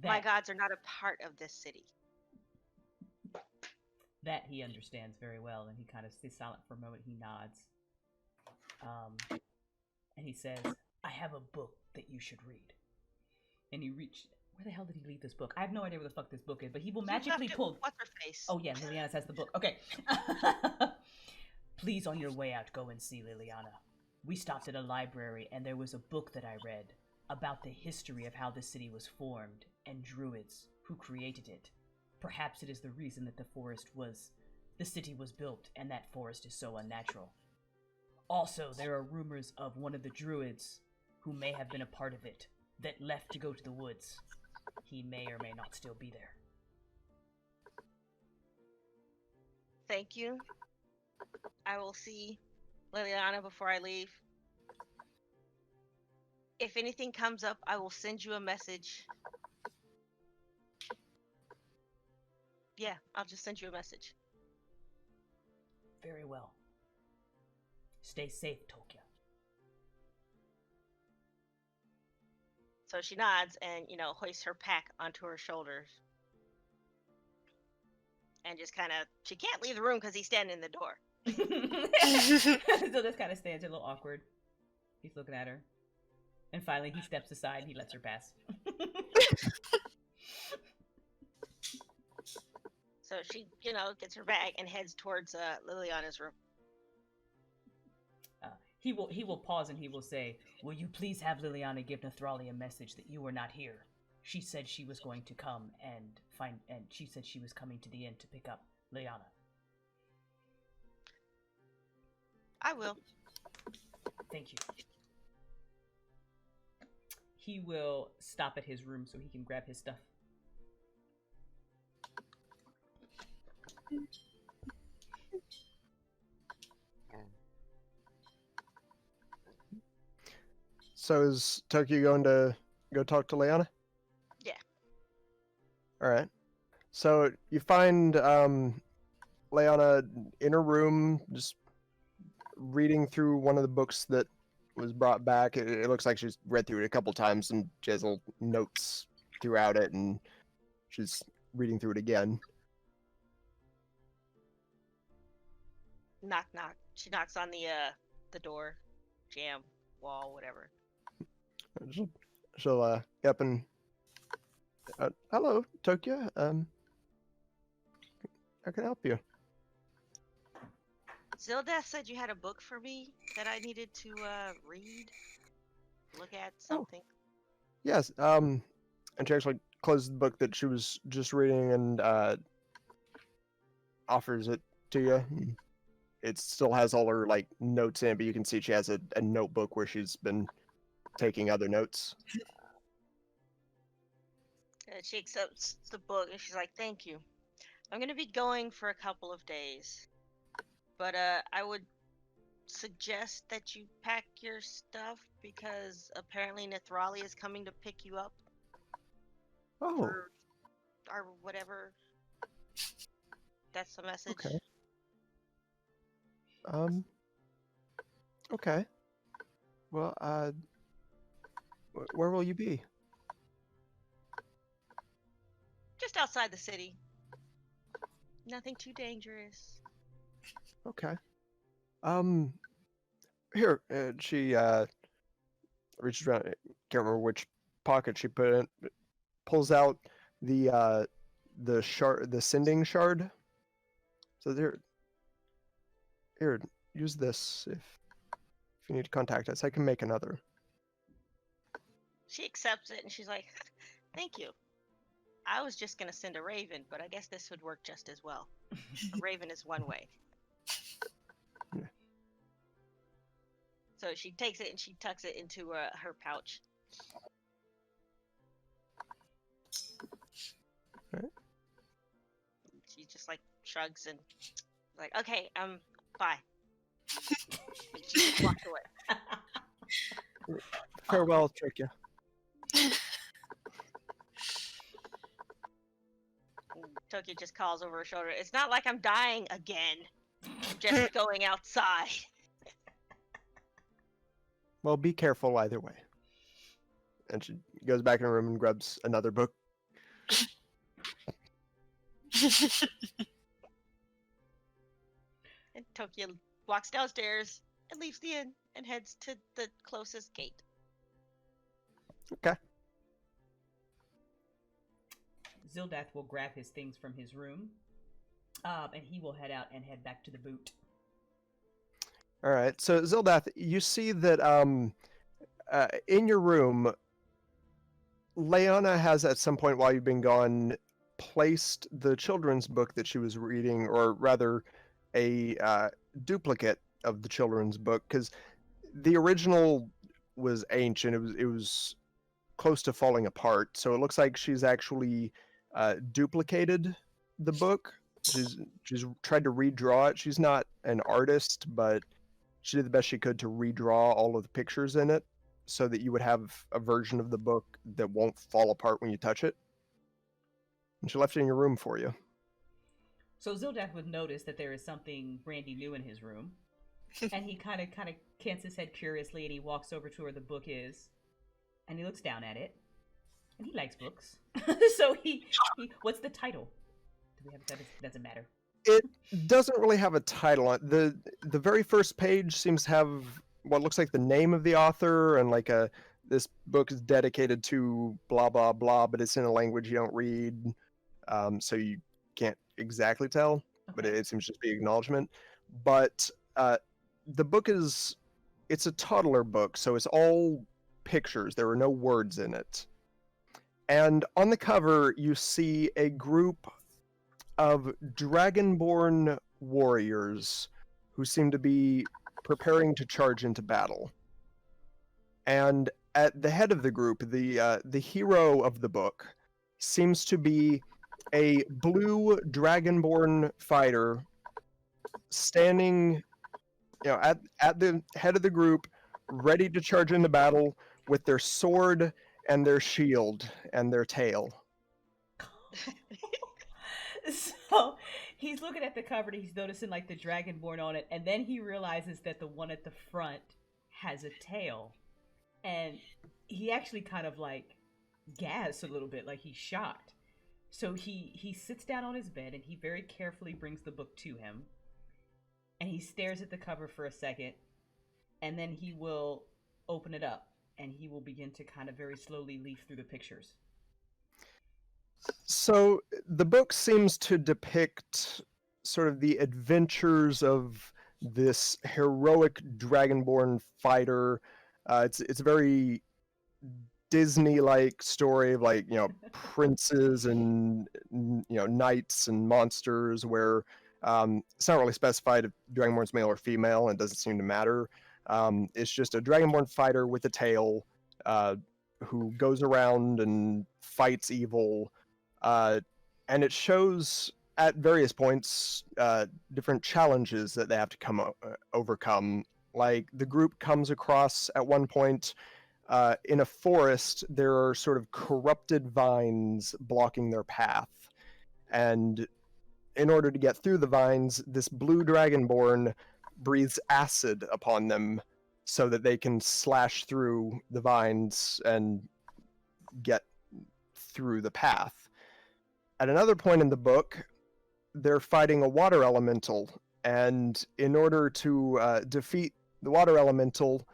My gods are not a part of this city. That he understands very well, and he kind of stays silent for a moment. He nods. And he says, I have a book that you should read. And he reached... Where the hell did he leave this book? I have no idea where the fuck this book is, but he will magically pull... What's her face? Oh yeah, Liliana has the book. Okay. Please, on your way out, go and see Liliana. We stopped at a library, and there was a book that I read about the history of how the city was formed, and druids who created it. Perhaps it is the reason that the city was built, and that forest is so unnatural. Also, there are rumors of one of the druids who may have been a part of it that left to go to the woods. He may or may not still be there. Thank you. I will see Liliana before I leave. If anything comes up, I will send you a message. Yeah, I'll just send you a message. Very well. Stay safe, Tokia. So she nods and, hoists her pack onto her shoulders. And just kind of, she can't leave the room because he's standing in the door. So this kind of stands a little awkward. He's looking at her. And finally he steps aside and he lets her pass. So she, gets her bag and heads towards Liliana's room. He will pause and he will say, will you please have Liliana give Nathrali a message that you were not here? She said she was going to come and she said she was coming to the inn to pick up Liliana. I will. Thank you. He will stop at his room so he can grab his stuff. So is Toki going to go talk to Liana? Yeah. All right. So you find Leona in her room, just reading through one of the books that was brought back. It looks like she's read through it a couple times, and she has little notes throughout it, and she's reading through it again. Knock knock. She knocks on the door, jam, wall, whatever. She'll get up and hello, Tokyo. How can I help you? Zilda said you had a book for me that I needed to read, look at Oh. something. Yes. And she actually closes the book that she was just reading and offers it to you. It still has all her like notes in it, but you can see she has a notebook where she's been taking other notes. She accepts the book and she's like, "Thank you. I'm gonna be going for a couple of days, but I would suggest that you pack your stuff because apparently Nethrali is coming to pick you up Oh, for or whatever." That's the message. okay. Okay. Well, where will you be? Just outside the city. Nothing too dangerous. Okay. Here, she reaches around. Can't remember which pocket she put it in. Pulls out the shard, the sending shard. So here, use this if you need to contact us. I can make another. She accepts it and she's like, "Thank you. I was just gonna send a raven, but I guess this would work just as well. A raven is one way." Yeah. So she takes it and she tucks it into her pouch. Right. She just like shrugs and like, "Okay, bye." And she just walks away. Farewell, Trickia. And Tokyo just calls over her shoulder, "It's not like I'm dying again. I'm just going outside." Well, be careful either way. And she goes back in her room and grabs another book. And Tokyo walks downstairs and leaves the inn and heads to the closest gate. Okay. Zildath will grab his things from his room, and he will head out and head back to the boot. All right. So Zildath, you see that in your room, Leona has at some point while you've been gone placed the children's book that she was reading, or rather, a duplicate of the children's book, because the original was ancient. It was close to falling apart. So it looks like she's actually duplicated the book. She's tried to redraw it. She's not an artist, but she did the best she could to redraw all of the pictures in it so that you would have a version of the book that won't fall apart when you touch it. And she left it in your room for you. So Zildath would notice that there is something brandy new in his room, and he kind of cants his head curiously, and he walks over to where the book is, and he looks down at it, and he likes books. So he what's the title? Do we have that? Doesn't matter. It doesn't really have a title on it. The very first page seems to have what looks like the name of the author and like this book is dedicated to blah blah blah, but it's in a language you don't read, so you can't exactly tell. Okay. But it seems to just be acknowledgement. But the book it's a toddler book, so it's all pictures. There are no words in it. And on the cover, you see a group of dragonborn warriors who seem to be preparing to charge into battle. And at the head of the group, the hero of the book seems to be a blue dragonborn fighter standing, at the head of the group, ready to charge into battle with their sword and their shield and their tail. So he's looking at the cover and he's noticing like the dragonborn on it, and then he realizes that the one at the front has a tail, and he actually kind of like gasps a little bit, like he's shocked. So he sits down on his bed and he very carefully brings the book to him, and he stares at the cover for a second, and then he will open it up and he will begin to kind of very slowly leaf through the pictures. So the book seems to depict sort of the adventures of this heroic dragonborn fighter. It's a very Disney-like story of like, you know, princes and, you know, knights and monsters where it's not really specified if dragonborn's male or female, and it doesn't seem to matter. It's just a dragonborn fighter with a tail who goes around and fights evil. And it shows at various points different challenges that they have to overcome. Like the group comes across at one point in a forest, there are sort of corrupted vines blocking their path. And in order to get through the vines, this blue dragonborn breathes acid upon them so that they can slash through the vines and get through the path. At another point in the book, they're fighting a water elemental, and in order to defeat the water elemental,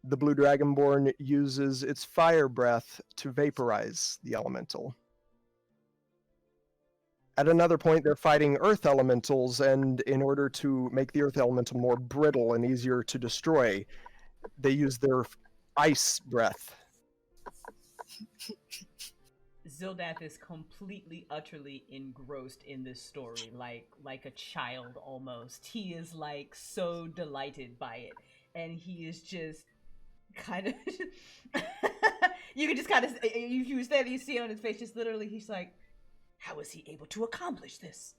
the blue dragonborn uses its fire breath to vaporize the elemental. At another point, they're fighting earth elementals, and in order to make the earth elemental more brittle and easier to destroy, they use their ice breath. Zildath is completely, utterly engrossed in this story, like a child almost. He is like so delighted by it, and he is just kind of. You can just kind of, if you stand, you see it on his face, just literally, he's like, "How was he able to accomplish this?"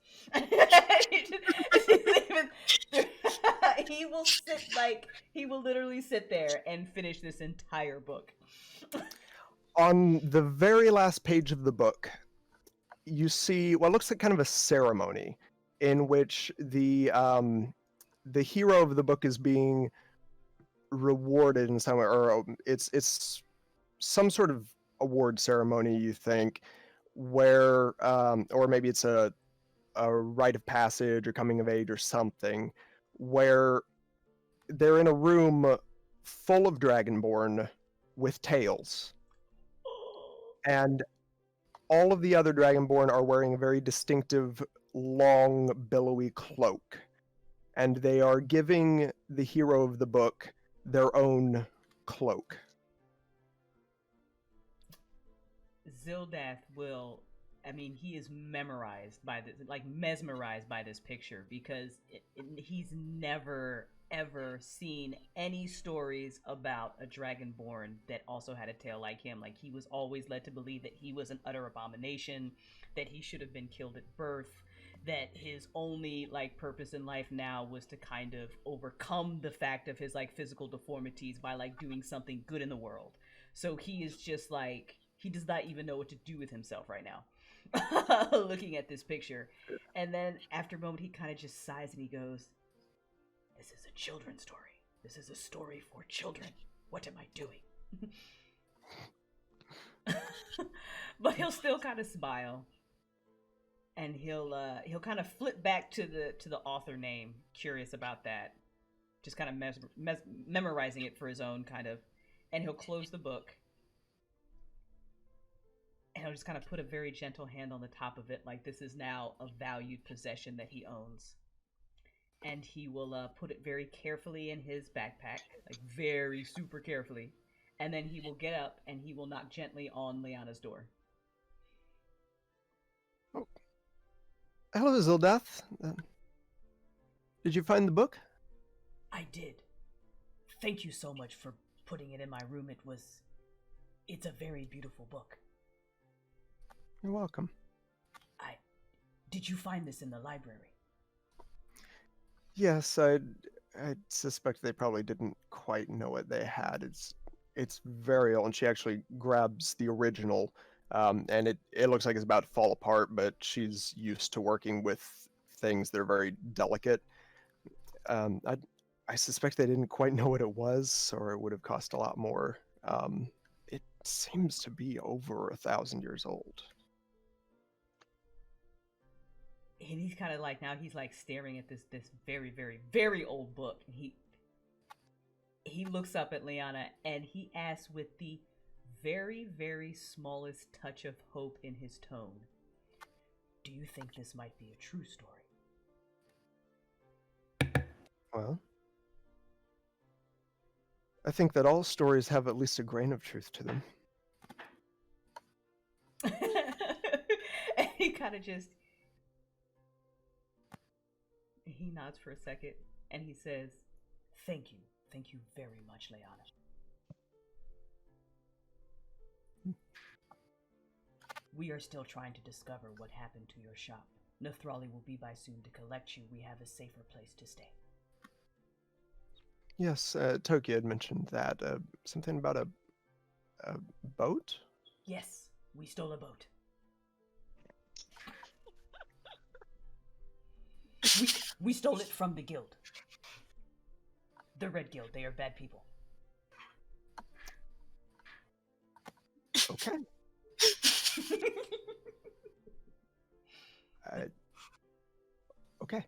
He will literally sit there and finish this entire book. On the very last page of the book, you see what looks like kind of a ceremony in which the hero of the book is being rewarded in some way, or it's some sort of award ceremony, you think, where or maybe it's a rite of passage or coming of age or something, where they're in a room full of dragonborn with tails. And all of the other dragonborn are wearing a very distinctive, long, billowy cloak. And they are giving the hero of the book their own cloak. Zildath will, I mean, he is mesmerized by this picture, because he's never ever seen any stories about a dragonborn that also had a tail like him. Like, he was always led to believe that he was an utter abomination, that he should have been killed at birth, that his only like purpose in life now was to kind of overcome the fact of his like physical deformities by like doing something good in the world. So he is just like, he does not even know what to do with himself right now. Looking at this picture. And then after a moment he kind of just sighs and he goes, "This is a children's story. This is a story for children. What am I doing?" But he'll still kind of smile, and he'll kind of flip back to the author name, curious about that, just kind of memorizing it for his own kind of, and he'll close the book, and he'll just kind of put a very gentle hand on the top of it, like this is now a valued possession that he owns. And he will put it very carefully in his backpack, like very super carefully. And then he will get up and he will knock gently on Liana's door. Oh. Hello, Zildath. Did you find the book? I did. Thank you so much for putting it in my room. It's a very beautiful book. You're welcome. Did you find this in the library? Yes, I suspect they probably didn't quite know what they had. It's very old, and she actually grabs the original and it looks like it's about to fall apart, but she's used to working with things that are very delicate. I suspect they didn't quite know what it was, or it would have cost a lot more. It seems to be over 1,000 years old. And he's kind of like, now he's like staring at this very, very, very old book. And he looks up at Liana and he asks with the very, very smallest touch of hope in his tone, do you think this might be a true story? Well, I think that all stories have at least a grain of truth to them. And he kind of just, he nods for a second and he says, thank you very much, Liana. We are still trying to discover what happened to your shop. Nathrali will be by soon to collect you. We have a safer place to stay. Yes, Toki had mentioned that. Something about a boat? Yes, we stole a boat. We stole it from the guild. The Red Guild. They are bad people. Okay. Okay.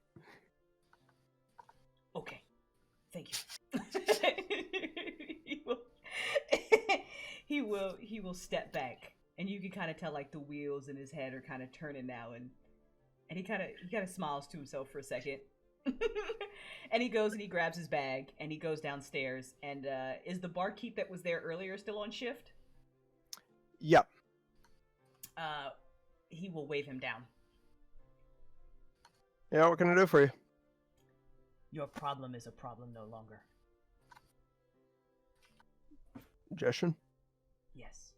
Okay. Thank you. he will step back, and you can kind of tell like the wheels in his head are kind of turning now, and he kind of smiles to himself for a second. And he goes and he grabs his bag and he goes downstairs. And is the barkeep that was there earlier still on shift? Yep. He will wave him down. Yeah, what can I do for you? Your problem is a problem no longer. Suggestion? Yes.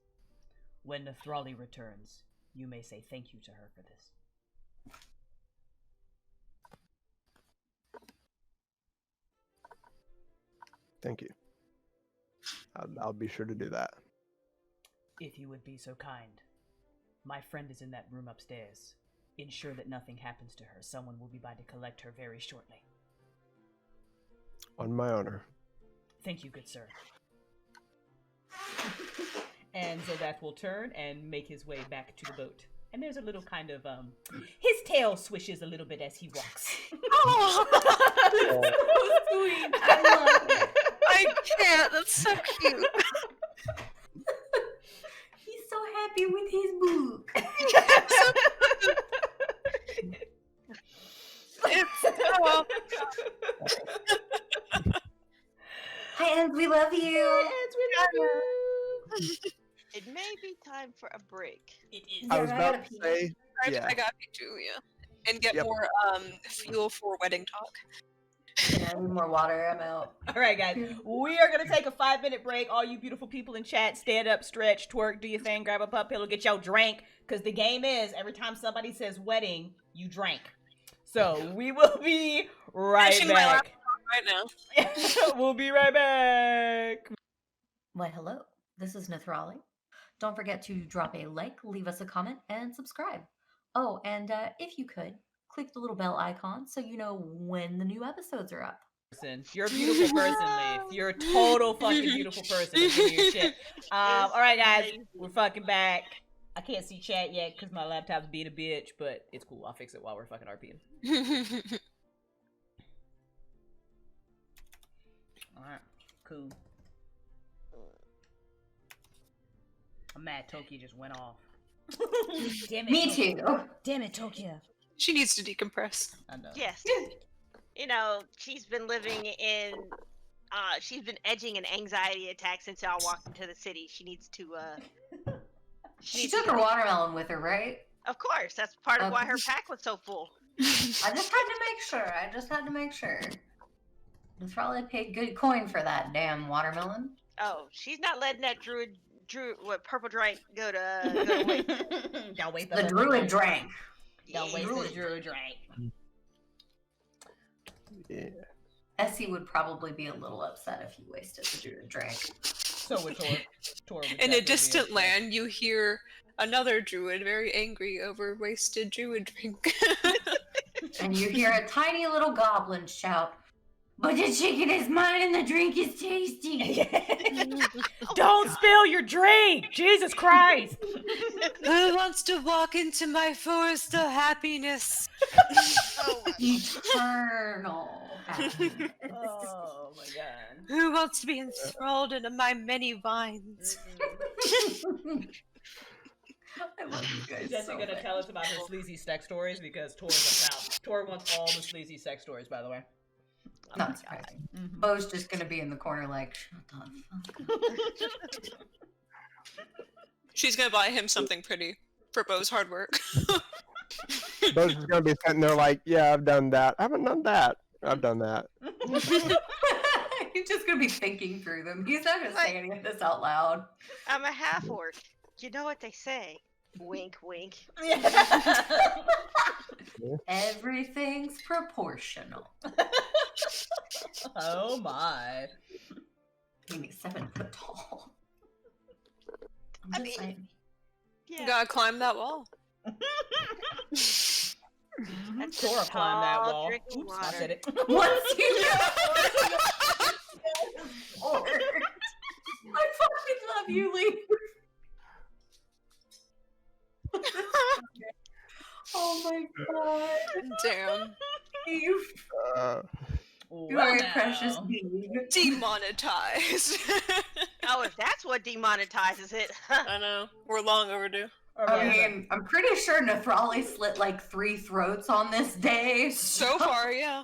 When Nathrali returns, you may say thank you to her for this. Thank you. I'll be sure to do that. If you would be so kind. My friend is in that room upstairs. Ensure that nothing happens to her. Someone will be by to collect her very shortly. On my honor. Thank you, good sir. And Zildath will turn and make his way back to the boat. And there's a little kind of, his tail swishes a little bit as he walks. Oh, So sweet. I love it. I can't. That's so cute. He's so happy with his book. Hi, Ends, we love you. It may be time for a break. It is. I was Yeah, about to say, yeah. I got you too, yeah. And get Yep. more fuel for wedding talk. Yeah, I need more water. I'm out. All right, guys. We are going to take a 5-minute break. All you beautiful people in chat, stand up, stretch, twerk, do your thing, grab a pup pillow, get your drink. Because the game is, every time somebody says wedding, you drink. So we will be right Finishing my back. Right now. We'll be right back. Well, hello. This is Nathrali. Don't forget to drop a like, leave us a comment, and subscribe. Oh, and if you could, click the little bell icon so you know when the new episodes are up. You're a beautiful person, Leaf. You're a total fucking beautiful person. I'm giving you shit. All right, guys. We're fucking back. I can't see chat yet because my laptop's being a bitch, but it's cool. I'll fix it while we're fucking RPing. Alright, cool. I'm mad Tokyo just went off. Damn it. Me Tokyo. too. Damn it, Tokyo. She needs to decompress. I know. Yes. You know, she's been living in, she's been edging an anxiety attack since y'all walked into the city. She needs to, She took her watermelon with her, right? Of course, that's part of why Okay. her pack was so full. I just had to make sure. Nathrali paid good coin for that damn watermelon. Oh, she's not letting that druid, purple drink go to waste. Don't waste The druid drank. Don't waste the druid drink. Yeah. Essie would probably be a little upset if you wasted the druid drink. So would Tor. Tor would In definitely a be distant upset. land, you hear another druid very angry over wasted druid drink. And you hear a tiny little goblin shout, "But the chicken is mine and the drink is tasty." Don't spill your drink! Jesus Christ! Who wants to walk into my forest of happiness? Oh my Eternal happiness. Oh my god. Who wants to be enthralled into my many vines? I love you guys Jesse so gonna much. tell us about her sleazy sex stories because Tor's about. Tor wants all the sleazy sex stories, by the way. Not surprising. Mhm. Bo's just gonna be in the corner like, shut the fuck. She's gonna buy him something pretty for Bo's hard work. Bo's just gonna be sitting there like, yeah, I've done that. I haven't done that. I've done that. He's just gonna be thinking through them. He's not gonna say any of this out loud. I'm a half orc. You know what they say? Wink, wink. Everything's proportional. Oh my. He's 7 foot tall. I I'm mean- just saying. You Yeah. gotta climb that wall. That's Tor climbed that tall wall. drinking Oops, I water. said it. Once you Lord. I fucking love you, Lee. Oh my god. Damn. You Uh, are a Well, precious now. being. Demonetized. Oh, if that's what demonetizes it. I know. We're long overdue. I mean, I'm pretty sure Nathrali slit like 3 throats on this day. So far, yeah.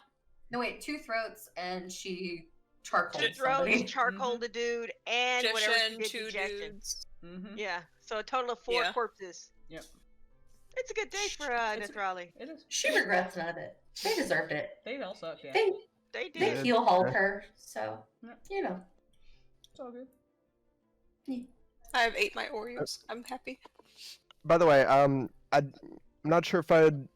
No, wait, 2 throats, and she charcoaled Two throats, somebody. charcoal the dude, and whatever she Digestion, did, 2 digestion. dudes. Mm-hmm. Yeah, so a total of 4 Yeah. corpses. Yep. It's a good day for It's- Nathrali. It is. She regrets none of it. They deserved it. They all suck, yeah. They They they did. Yeah. heel hauled her, so Yeah. you know. It's all good. I have 8 my Oreos. I'm happy. by the way, I'm not sure if I had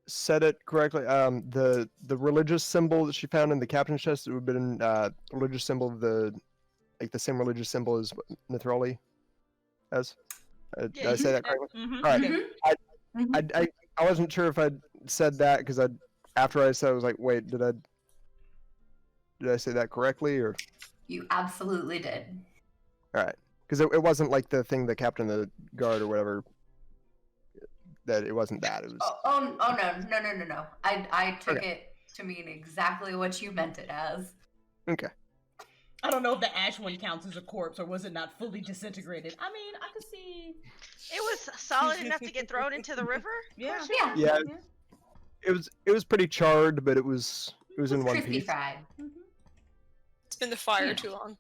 said it correctly. The religious symbol that she found in the captain's chest, it would have been religious symbol of the same religious symbol as Nathrali has. Did I say that correctly? Mm-hmm. All right. Mhm. I wasn't sure if I'd said that because after I said it, I was like, wait, did I say that correctly or? You absolutely did. All right, because it wasn't like the thing the captain of the guard or whatever. That it wasn't that. It was. Oh no. I took it to mean exactly what you meant it as. Okay. I don't know if the ash one counts as a corpse or was it not fully disintegrated. I mean, I could see. It was solid enough to get thrown into the river? Yeah. Yeah. Yeah, it was pretty charred, but it was in one Crispy piece. fried. It's been the fire Yeah. too long.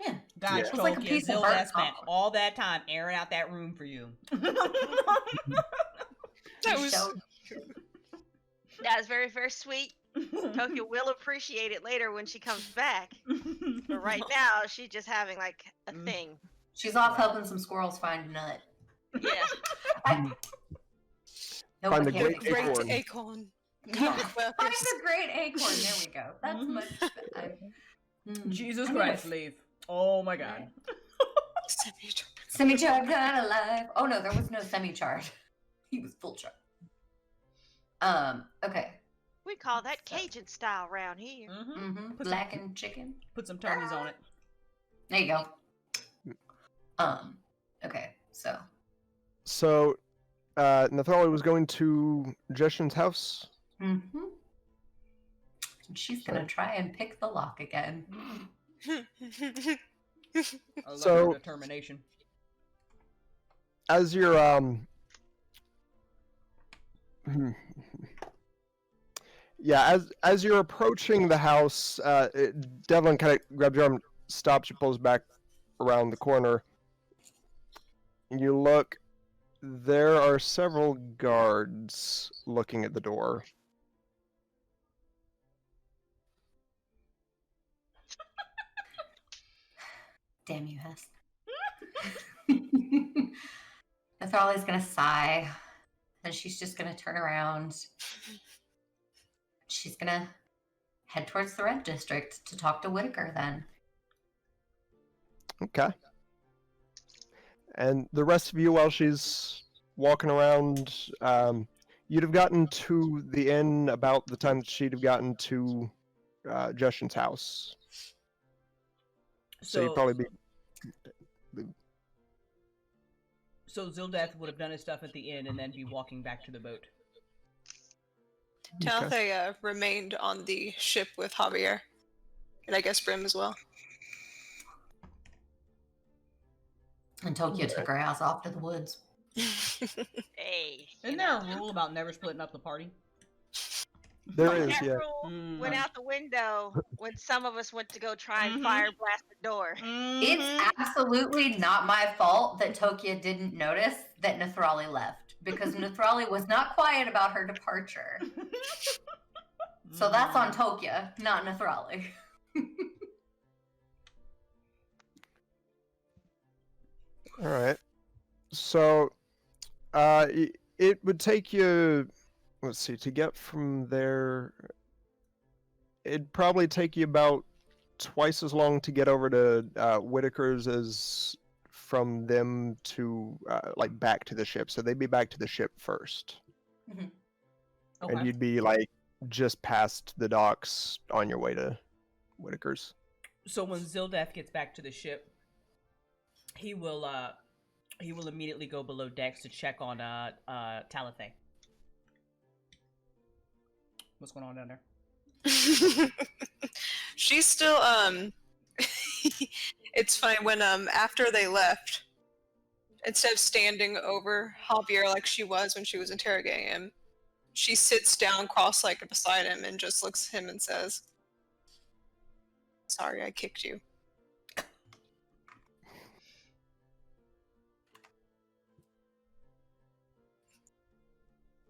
Yeah. God, Yeah. It was like a Tolkien, piece of Zilda burnt spent popcorn. all that time airing out that room for you. That was So- That is very, very sweet. Tokyo will appreciate it later when she comes back. But right now, she's just having like a Mm. thing. she's off helping some squirrels find a nut. Yeah. Nope, Find I the can't great read that. great acorn. acorn. Yeah. Well, Find the great acorn. There we go. That's Mhm. much better. Jesus I'm gonna Christ, leave. Oh my god. Semi-charred not alive. Oh no, there was no semi-charred. He was full charred. Okay. We call that Cajun style around here. Mm-hmm. Mm-hmm. Put some- Blackened chicken. Put some Tonys on it. There you go. Okay, so So, Nathrali was going to Justin's house. mm-hmm. And she's gonna try and pick the lock again. I love So- her determination. As you're yeah, as you're approaching the house, Devlin kind of grabs your arm, stops you, pulls back around the corner. You look. There are several guards looking at the door. Damn you, Hess. Nathrali's gonna sigh, and she's just gonna turn around. She's gonna head towards the Red District to talk to Whitaker then. Okay. And the rest of you, while she's walking around, you'd have gotten to the inn about the time that she'd have gotten to Justin's house. So you'd probably be... So Zildath would have done his stuff at the inn and then be walking back to the boat. Talathe remained on the ship with Javier. And I guess Brim as well. And Tokyo took her ass off to the woods. Hey. Isn't there a rule about never splitting up the party? There is, That yeah. rule went out the window when some of us went to go try and fire blast the door. It's absolutely not my fault that Tokyo didn't notice that Nathrali left, because Nathrali was not quiet about her departure. So that's on Tokyo, not Nathrali. All right. So, it would take you, let's see, to get from there, it'd probably take you about twice as long to get over to Whitaker's as from them to, like, back to the ship. So they'd be back to the ship first. Mhm. Okay. And you'd be, like, just past the docks on your way to Whitaker's. So when Zildath gets back to the ship, he will immediately go below decks to check on Talathe. What's going on down there? She's still it's funny when after they left, instead of standing over Javier like she was when she was interrogating him, she sits down cross-legged beside him and just looks at him and says, "Sorry, I kicked you."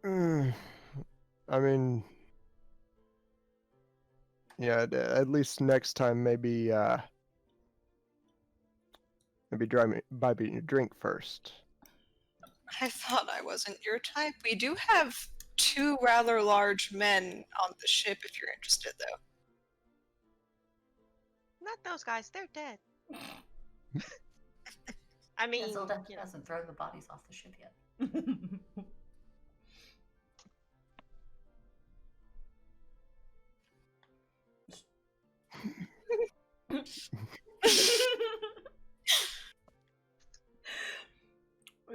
I mean, yeah, at least next time, maybe buy me a drink first. I thought I wasn't your type. We do have 2 rather large men on the ship if you're interested, though. Not those guys, they're dead. I mean, Zelda you know, hasn't thrown the bodies off the ship yet.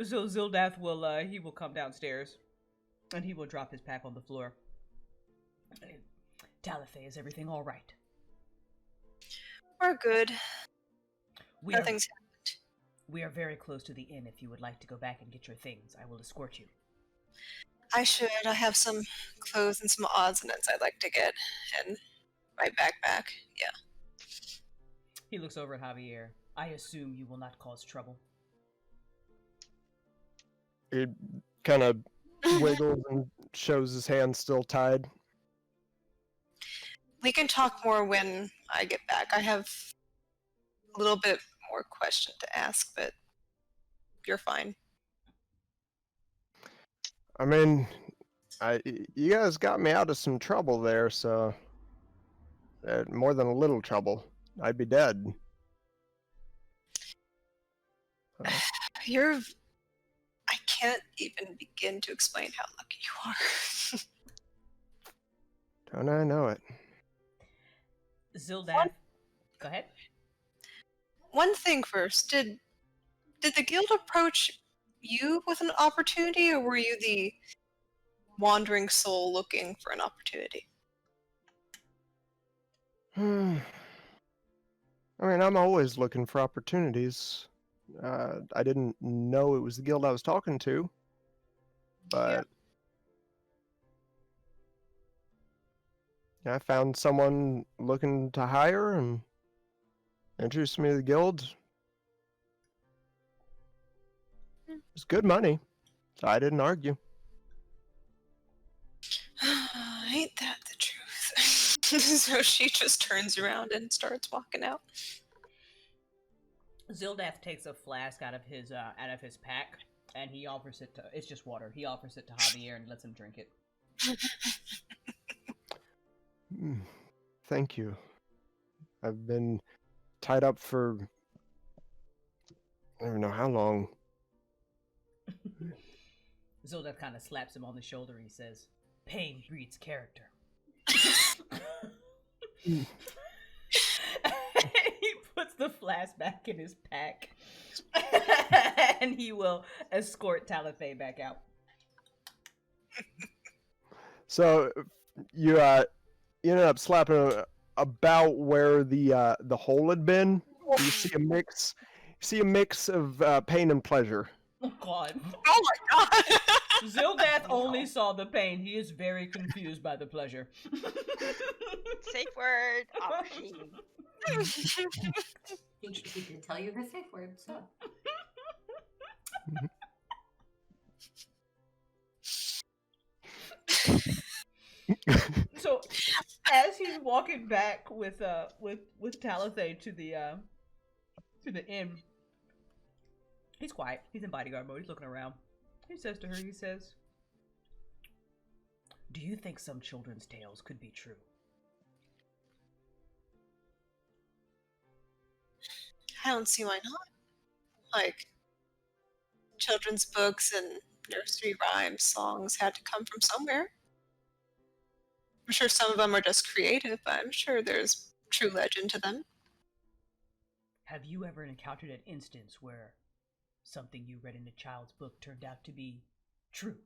So Zildath will come downstairs, and he will drop his pack on the floor. Talathe, is everything all right? We're good. We are, Nothing's happened. we are very close to the inn. If you would like to go back and get your things, I will escort you. I should. I have some clothes and some odds and ends I'd like to get, and my backpack. Yeah. He looks over at Javier. I assume you will not cause trouble. He kind of wiggles and shows his hand still tied. We can talk more when I get back. I have a little bit more question to ask, but you're fine. I mean, you guys got me out of some trouble there, so more than a little trouble. I'd be dead. You're... I can't even begin to explain how lucky you are. Don't I know it? Zildath, go ahead. One thing first, did the guild approach you with an opportunity, or were you the wandering soul looking for an opportunity? I mean, I'm always looking for opportunities. I didn't know it was the guild I was talking to, but I found someone looking to hire and introduced me to the guild. It's good money, so I didn't argue. Ain't that the truth? So she just turns around and starts walking out. Zildath takes a flask out of his pack, and he offers it to. It's just water. He offers it to Javier and lets him drink it. Thank you. I've been tied up for I don't know how long. Zildad kind of slaps him on the shoulder and he says, "Pain breeds character." He puts the flask back in his pack. And he will escort Talathay back out. So you ended up slapping about where the hole had been. You see a mix of pain and pleasure. Oh god. Oh my god! Zildath only saw the pain. He is very confused by the pleasure. Safe word. Aubergine. He did tell you her safe word, so. So, as he's walking back with Talathay to the inn, he's quiet. He's in bodyguard mode. He's looking around. He says to her, "Do you think some children's tales could be true?" I don't see why not. Like, children's books and nursery rhymes, songs had to come from somewhere. I'm sure some of them are just creative, but I'm sure there's true legend to them. Have you ever encountered an instance where something you read in a child's book turned out to be true?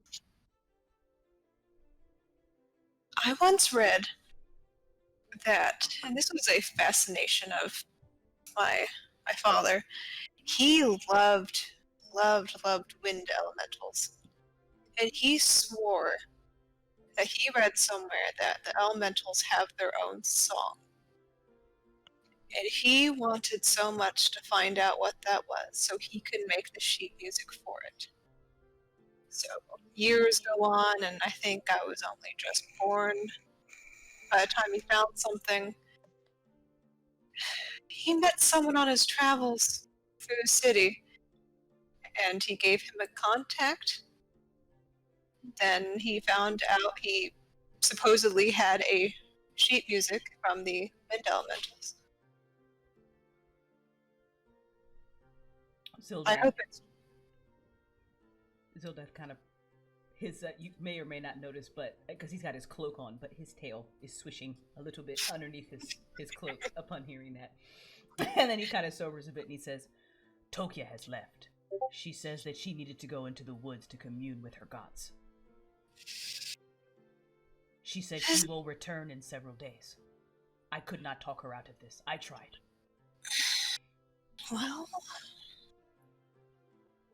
I once read that, and this was a fascination of my father. He loved wind elementals. And he swore that he read somewhere that the elementals have their own song. And he wanted so much to find out what that was so he could make the sheet music for it. So years go on, and I think I was only just born by the time he found something. He met someone on his travels through the city, and he gave him a contact. Then he found out he supposedly had a sheet music from the wind elementals. I hope it's... Zildad kind of, you may or may not notice, but because he's got his cloak on, but his tail is swishing a little bit underneath his cloak upon hearing that. And then he kind of sobers a bit and he says, "Tokia has left. She says that she needed to go into the woods to commune with her gods. She said she will return in several days. I could not talk her out of this. I tried. Well...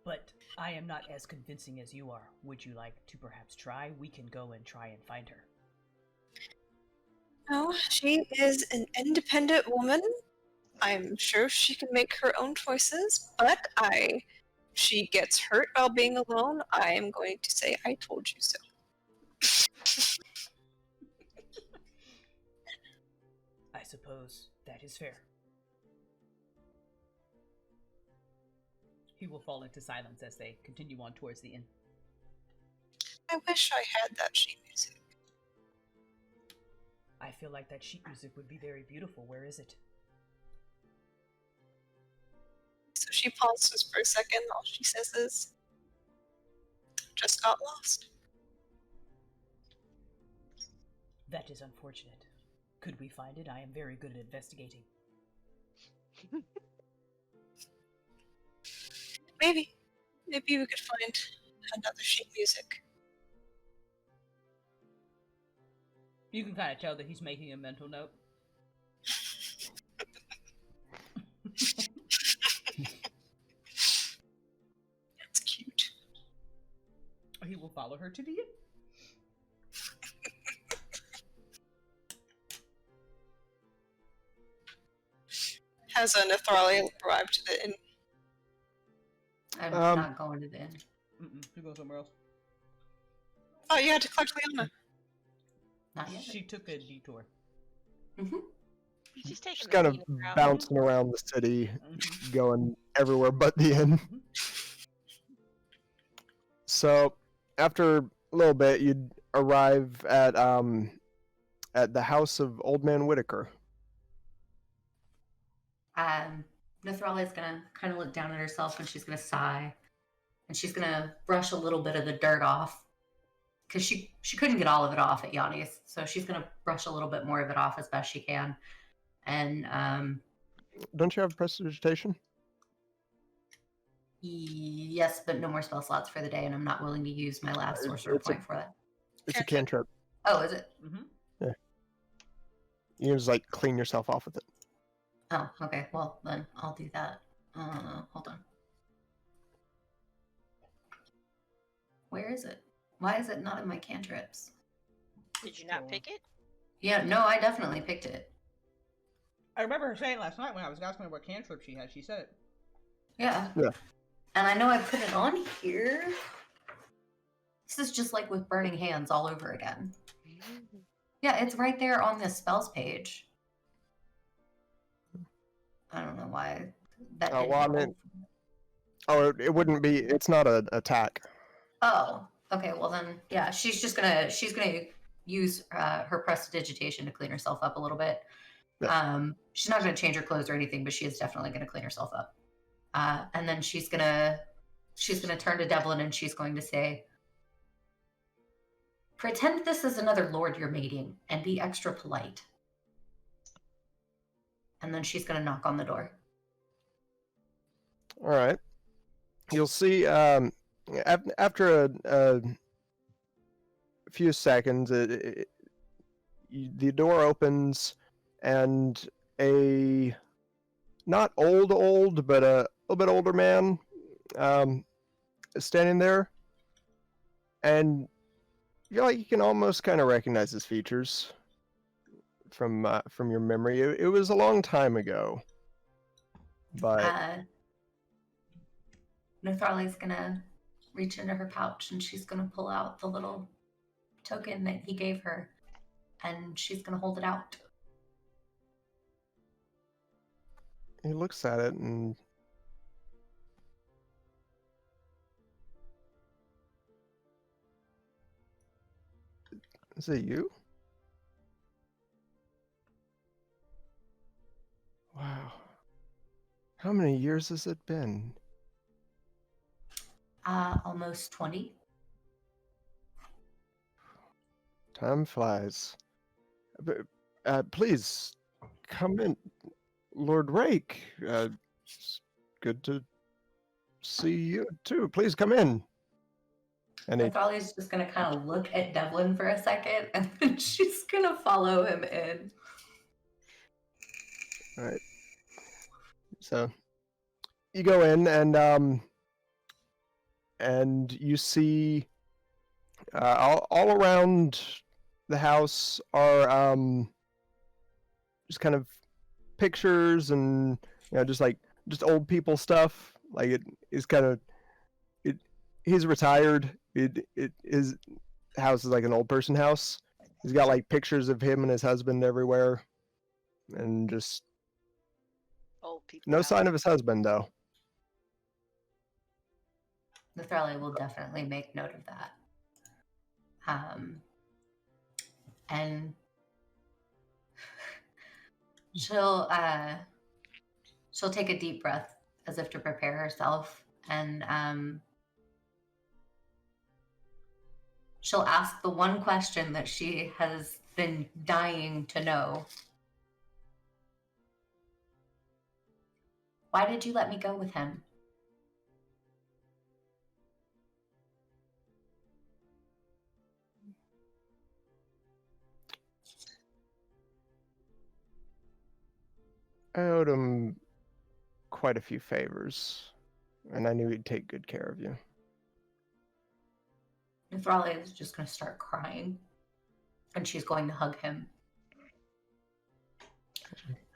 But I am not as convincing as you are. Would you like to perhaps try? We can go and try and find her." No, she is an independent woman. I'm sure she can make her own choices, but she gets hurt while being alone, I am going to say I told you so. I suppose that is fair. He will fall into silence as they continue on towards the inn. I wish I had that sheet music. I feel like that sheet music would be very beautiful. Where is it? So she pauses for a second. All she says is, "Just got lost." That is unfortunate. Could we find it? I am very good at investigating. Maybe we could find another sheet music. You can kind of tell that he's making a mental note. That's cute. He will follow her to the inn. Has a Nethrali arrived to the inn? I'm not going to the inn. She goes somewhere else. Oh, you had to collect Leona. Not yet. She took a detour. Mm-hmm. She's taking Just the kind of scenic route. bouncing around the city, going everywhere but the inn. So, after a little bit, you'd arrive at the house of Old Man Whitaker. Nethrali's gonna kind of look down at herself and she's gonna sigh. and she's gonna brush a little bit of the dirt off because she couldn't get all of it off at Yanni's, so she's gonna brush a little bit more of it off as best she can. And Don't you have prestidigitation? yes, but no more spell slots for the day, and I'm not willing to use my last sorcerer point for that. It's a cantrip. Oh, is it? Mm-hmm. Yeah. You just like clean yourself off with it. Oh, okay. Well, then I'll do that. Hold on. Where is it? Why is it not in my cantrips? Did you not pick it? Yeah, no, I definitely picked it. I remember her saying last night when I was asking her what cantrip she had. She said it. Yeah. Yeah. And I know I put it on here. This is just like with Burning Hands all over again. Yeah, it's right there on the spells page. I don't know why that. Oh, didn't well, I roll. mean- Oh, it wouldn't be. It's not an attack. Oh, okay. Well then, yeah, she's gonna use her prestidigitation to clean herself up a little bit. Yeah. She's not gonna change her clothes or anything, but she is definitely gonna clean herself up. And then she's gonna turn to Devlin and she's going to say, "Pretend this is another lord you're mating and be extra polite." And then she's gonna knock on the door. All right. You'll see. After a few seconds, the door opens, and a not old, but a little bit older man is standing there, and you feel like you can almost kind of recognize his features from your memory. It was a long time ago, but Nathrali's gonna reach into her pouch and she's gonna pull out the little token that he gave her, and she's gonna hold it out. he looks at it and is it you? Wow. How many years has it been? Almost 20. Time flies. Please come in, Lord Rake. It's good to see you too. Please come in. And he, Nathrali's just gonna kind of look at Devlin for a second, and then she's gonna follow him in. all right. So you go in and you see all around the house are just kind of pictures and just old people stuff. Like it is kind of he's retired. His house is like an old person house. He's got like pictures of him and his husband everywhere, and just Old people. no out. sign of his husband though. Nathrali will definitely make note of that. And she'll take a deep breath as if to prepare herself, and she'll ask the one question that she has been dying to know. Why did you let me go with him? I owed him quite a few favors, and I knew he'd take good care of you. Nathrali is just going to start crying, and she's going to hug him.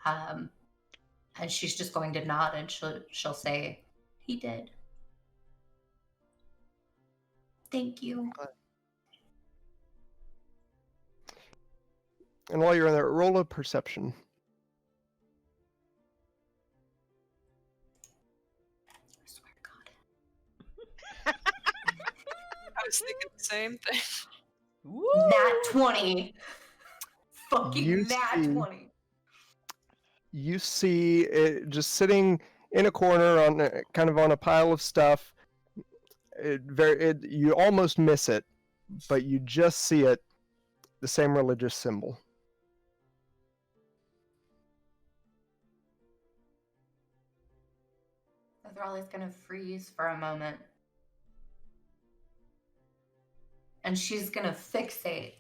And she's just going to nod, and she'll say, "He did. Thank you." And while you're in there, roll a perception. I swear to God. I was thinking the same thing. Woo! Nat 20. Fucking You nat see- 20. You see it just sitting in a corner on kind of on a pile of stuff. you almost miss it, but you just see it, the same religious symbol. Thrali's gonna freeze for a moment. And she's gonna fixate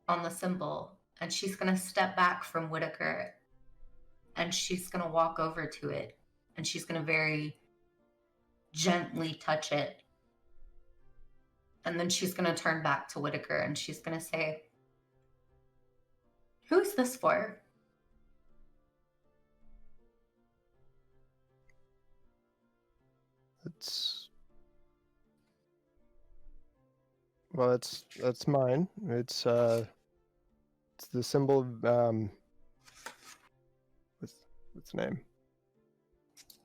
on the symbol. And she's gonna step back from Whitaker. And she's gonna walk over to it. And she's gonna very gently touch it. And then she's gonna turn back to Whitaker and she's gonna say, "Who's this for?" Well, that's mine. It's the symbol of what's the name?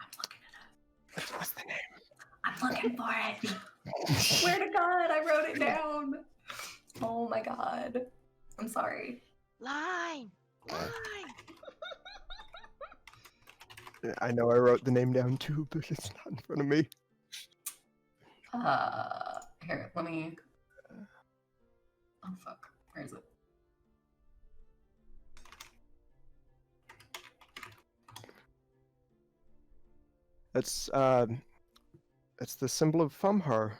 I'm looking it up. What's the name? I'm looking for it. Swear to God, I wrote it down. Oh my God. I'm sorry. Line. I know I wrote the name down too, but it's not in front of me. Here, let me. Oh fuck, where is it? It's the symbol of Fumhar.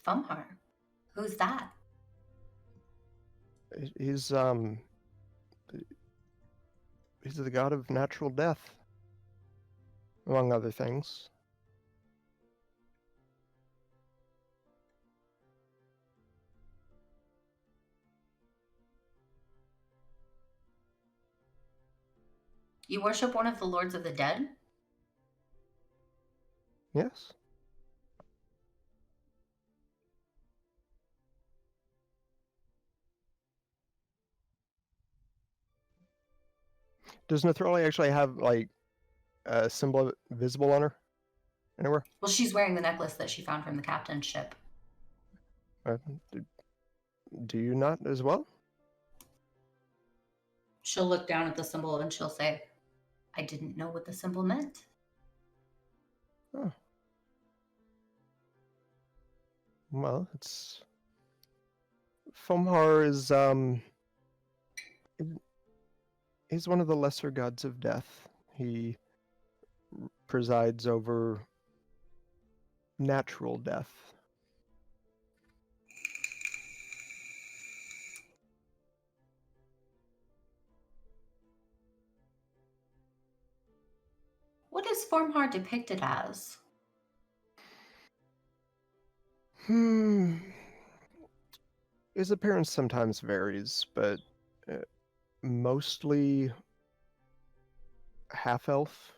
Fumhar? Who's that? He's the god of natural death, among other things. You worship one of the lords of the dead? Yes. Does Nathrali actually have like a symbol visible on her anywhere? Well, she's wearing the necklace that she found from the captain's ship. Do you not as well? She'll look down at the symbol and she'll say, "I didn't know what the symbol meant." Oh. Well, Fumhar is he's one of the lesser gods of death. He presides over natural death. What is Fumhar depicted as? His appearance sometimes varies, but mostly half-elf.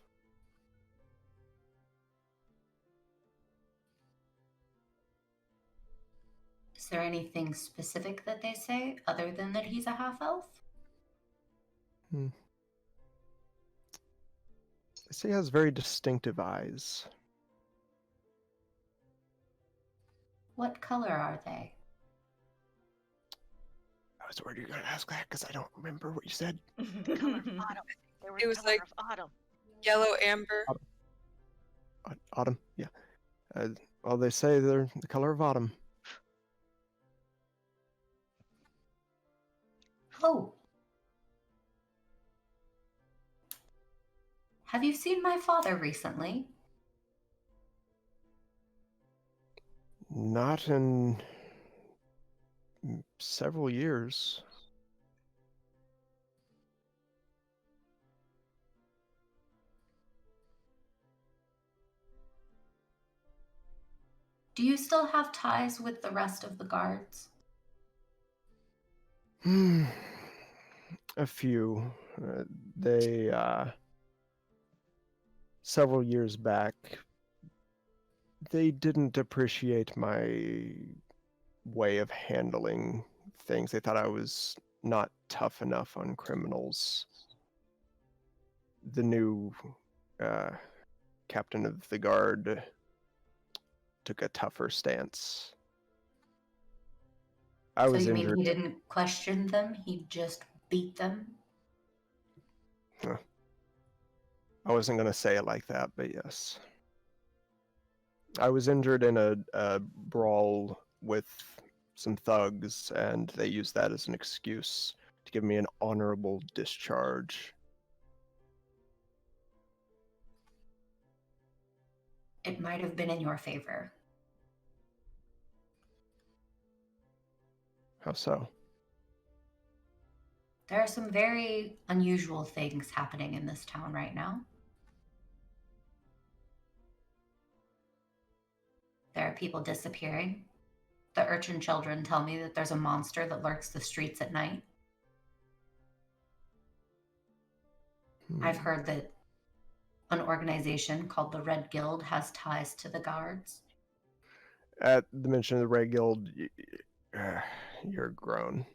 Is there anything specific that they say other than that he's a half-elf? They say he has very distinctive eyes. What color are they? I was worried you were going to ask that because I don't remember what you said. Color of autumn. They were It was color like- of autumn. Yellow amber. Autumn, yeah. Well, they say they're the color of autumn. Oh. Have you seen my father recently? Not in several years. Do you still have ties with the rest of the guards? A few. They, several years back, they didn't appreciate my way of handling things. They thought I was not tough enough on criminals. The new captain of the guard took a tougher stance. I was so you injured. mean he didn't question them? He just beat them? I wasn't going to say it like that, but yes. I was injured in a brawl with some thugs, and they used that as an excuse to give me an honorable discharge. It might have been in your favor. How so? There are some very unusual things happening in this town right now. There are people disappearing. The urchin children tell me that there's a monster that lurks the streets at night. I've heard that an organization called the Red Guild has ties to the guards. At the mention of the Red Guild, you're grown.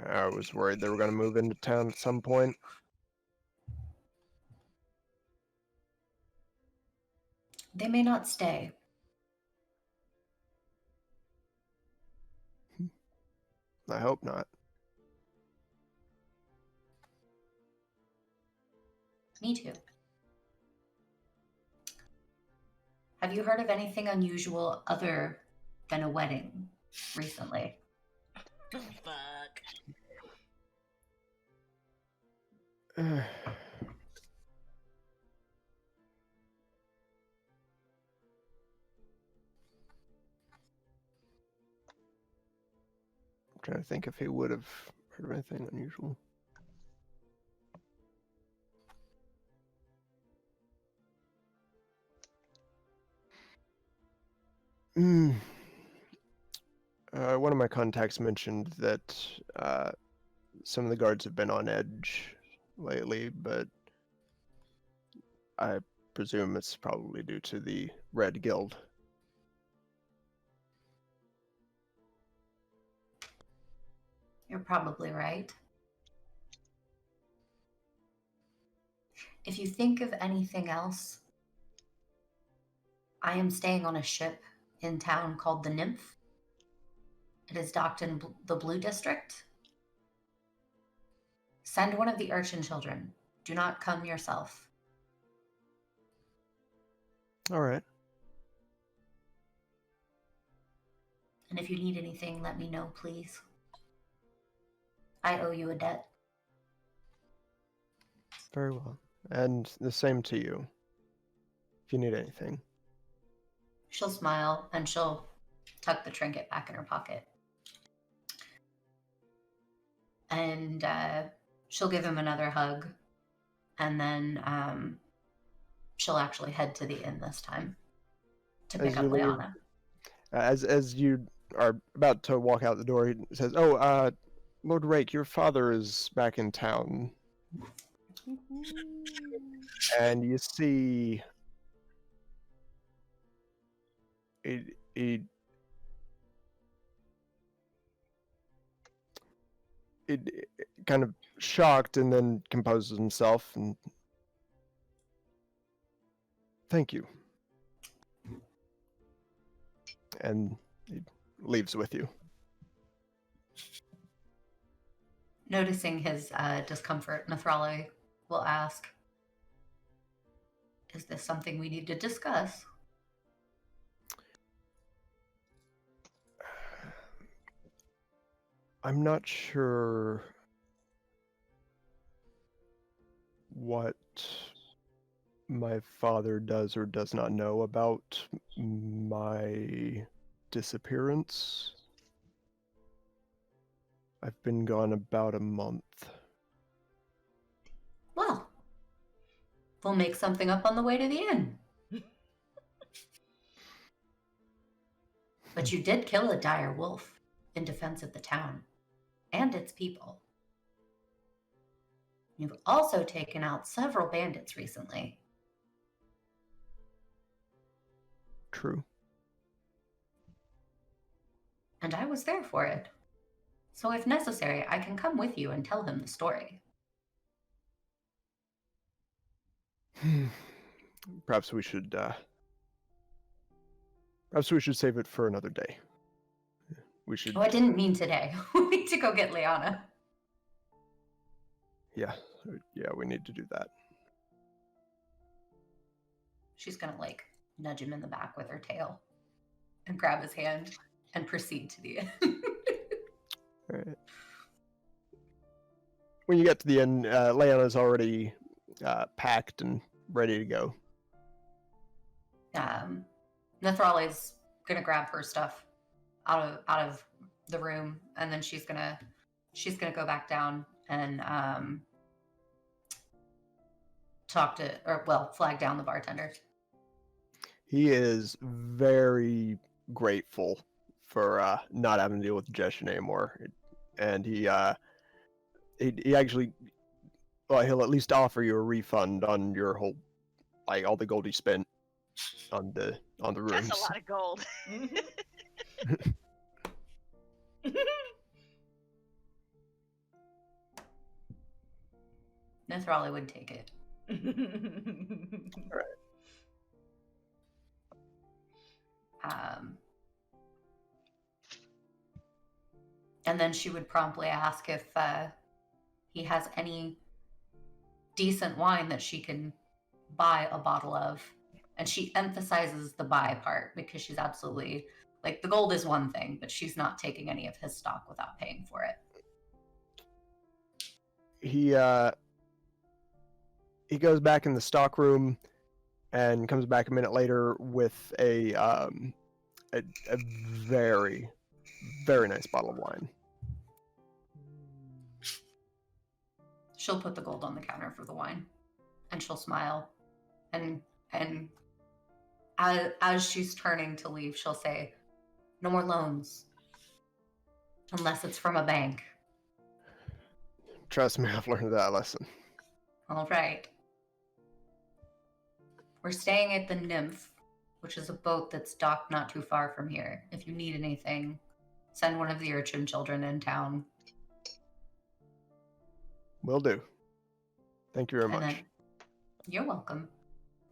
I was worried they were going to move into town at some point. They may not stay. I hope not. Me too. Have you heard of anything unusual other than a wedding recently? Fuck. I'm trying to think if he would have heard of anything unusual. One of my contacts mentioned that some of the guards have been on edge lately, but I presume it's probably due to the Red Guild. You're probably right. If you think of anything else, I am staying on a ship in town called the Nymph. It is docked in the Blue District. Send one of the urchin children. Do not come yourself. All right. And if you need anything, let me know, please. I owe you a debt. Very well. And the same to you. If you need anything. She'll smile and she'll tuck the trinket back in her pocket. And she'll give him another hug. And then she'll actually head to the inn this time to pick As up you leave, Liana. As you are about to walk out the door, he says, "Oh, Lord Rake, your father is back in town." And you see he kind of shocked and then composes himself and thank you. And he leaves with you. Noticing his discomfort, Mithrali will ask, "Is this something we need to discuss?" I'm not sure what my father does or does not know about my disappearance. I've been gone about a month. Well, we'll make something up on the way to the inn. But you did kill a dire wolf in defense of the town and its people. You've also taken out several bandits recently. True. And I was there for it. So if necessary, I can come with you and tell him the story. Perhaps we should save it for another day. We should. Oh, I didn't mean today. We need to go get Liana. Yeah, we need to do that. she's gonna like nudge him in the back with her tail and grab his hand and proceed to the end. All right. When you get to the end, Leanna's already packed and ready to go. Nathrali's gonna grab her stuff out of the room, and then she's gonna go back down and flag down the bartender. He is very grateful for not having to deal with Jeshin anymore, and he actually, well, he'll at least offer you a refund on your whole, like, all the gold he spent on the rooms. That's a lot of gold. Nathrali would take it. All right. And then she would promptly ask if he has any decent wine that she can buy a bottle of. And she emphasizes the buy part because she's absolutely, like, the gold is one thing, but she's not taking any of his stock without paying for it. He goes back in the stock room and comes back a minute later with a very, very nice bottle of wine. She'll put the gold on the counter for the wine, and she'll smile, and as she's turning to leave, she'll say, "No more loans, unless it's from a bank." Trust me, I've learned that lesson. All right. We're staying at the Nymph, which is a boat that's docked not too far from here. If you need anything, send one of the urchin children in town. Will do. Thank you very much. Then, you're welcome.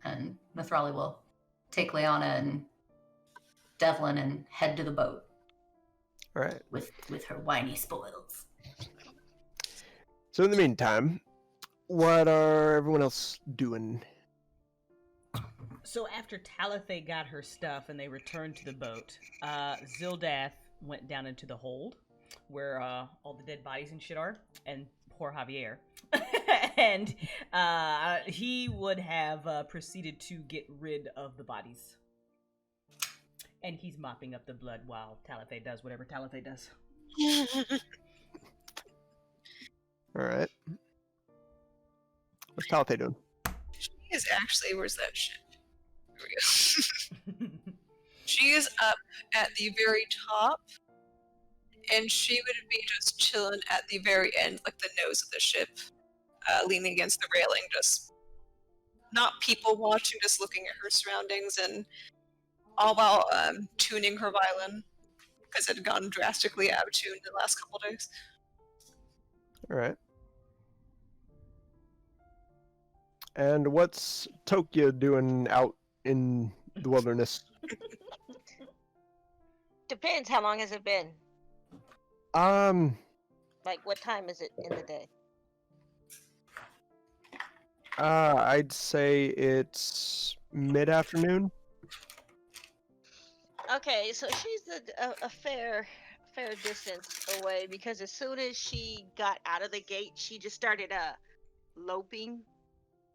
And Nathrali will take Leanna and Devlin and head to the boat. All right. With her whiny spoils. So in the meantime, what are everyone else doing? So after Talathe got her stuff and they returned to the boat, Zildath went down into the hold where all the dead bodies and shit are, and poor Javier. And he would have proceeded to get rid of the bodies. And he's mopping up the blood while Talathe does whatever Talathe does. All right. What's Talathe doing? She is actually, where's that shit? There we go. She is up at the very top, and she would be just chilling at the very end, like the nose of the ship, leaning against the railing, just not people watching, just looking at her surroundings, and all while tuning her violin, because it had gotten drastically out of tune in the last couple days. All right. And what's Tokyo doing out in the wilderness? Depends. How long has it been? Like, what time is it in the day? I'd say it's mid-afternoon. Okay, so she's a fair distance away, because as soon as she got out of the gate, she just started loping.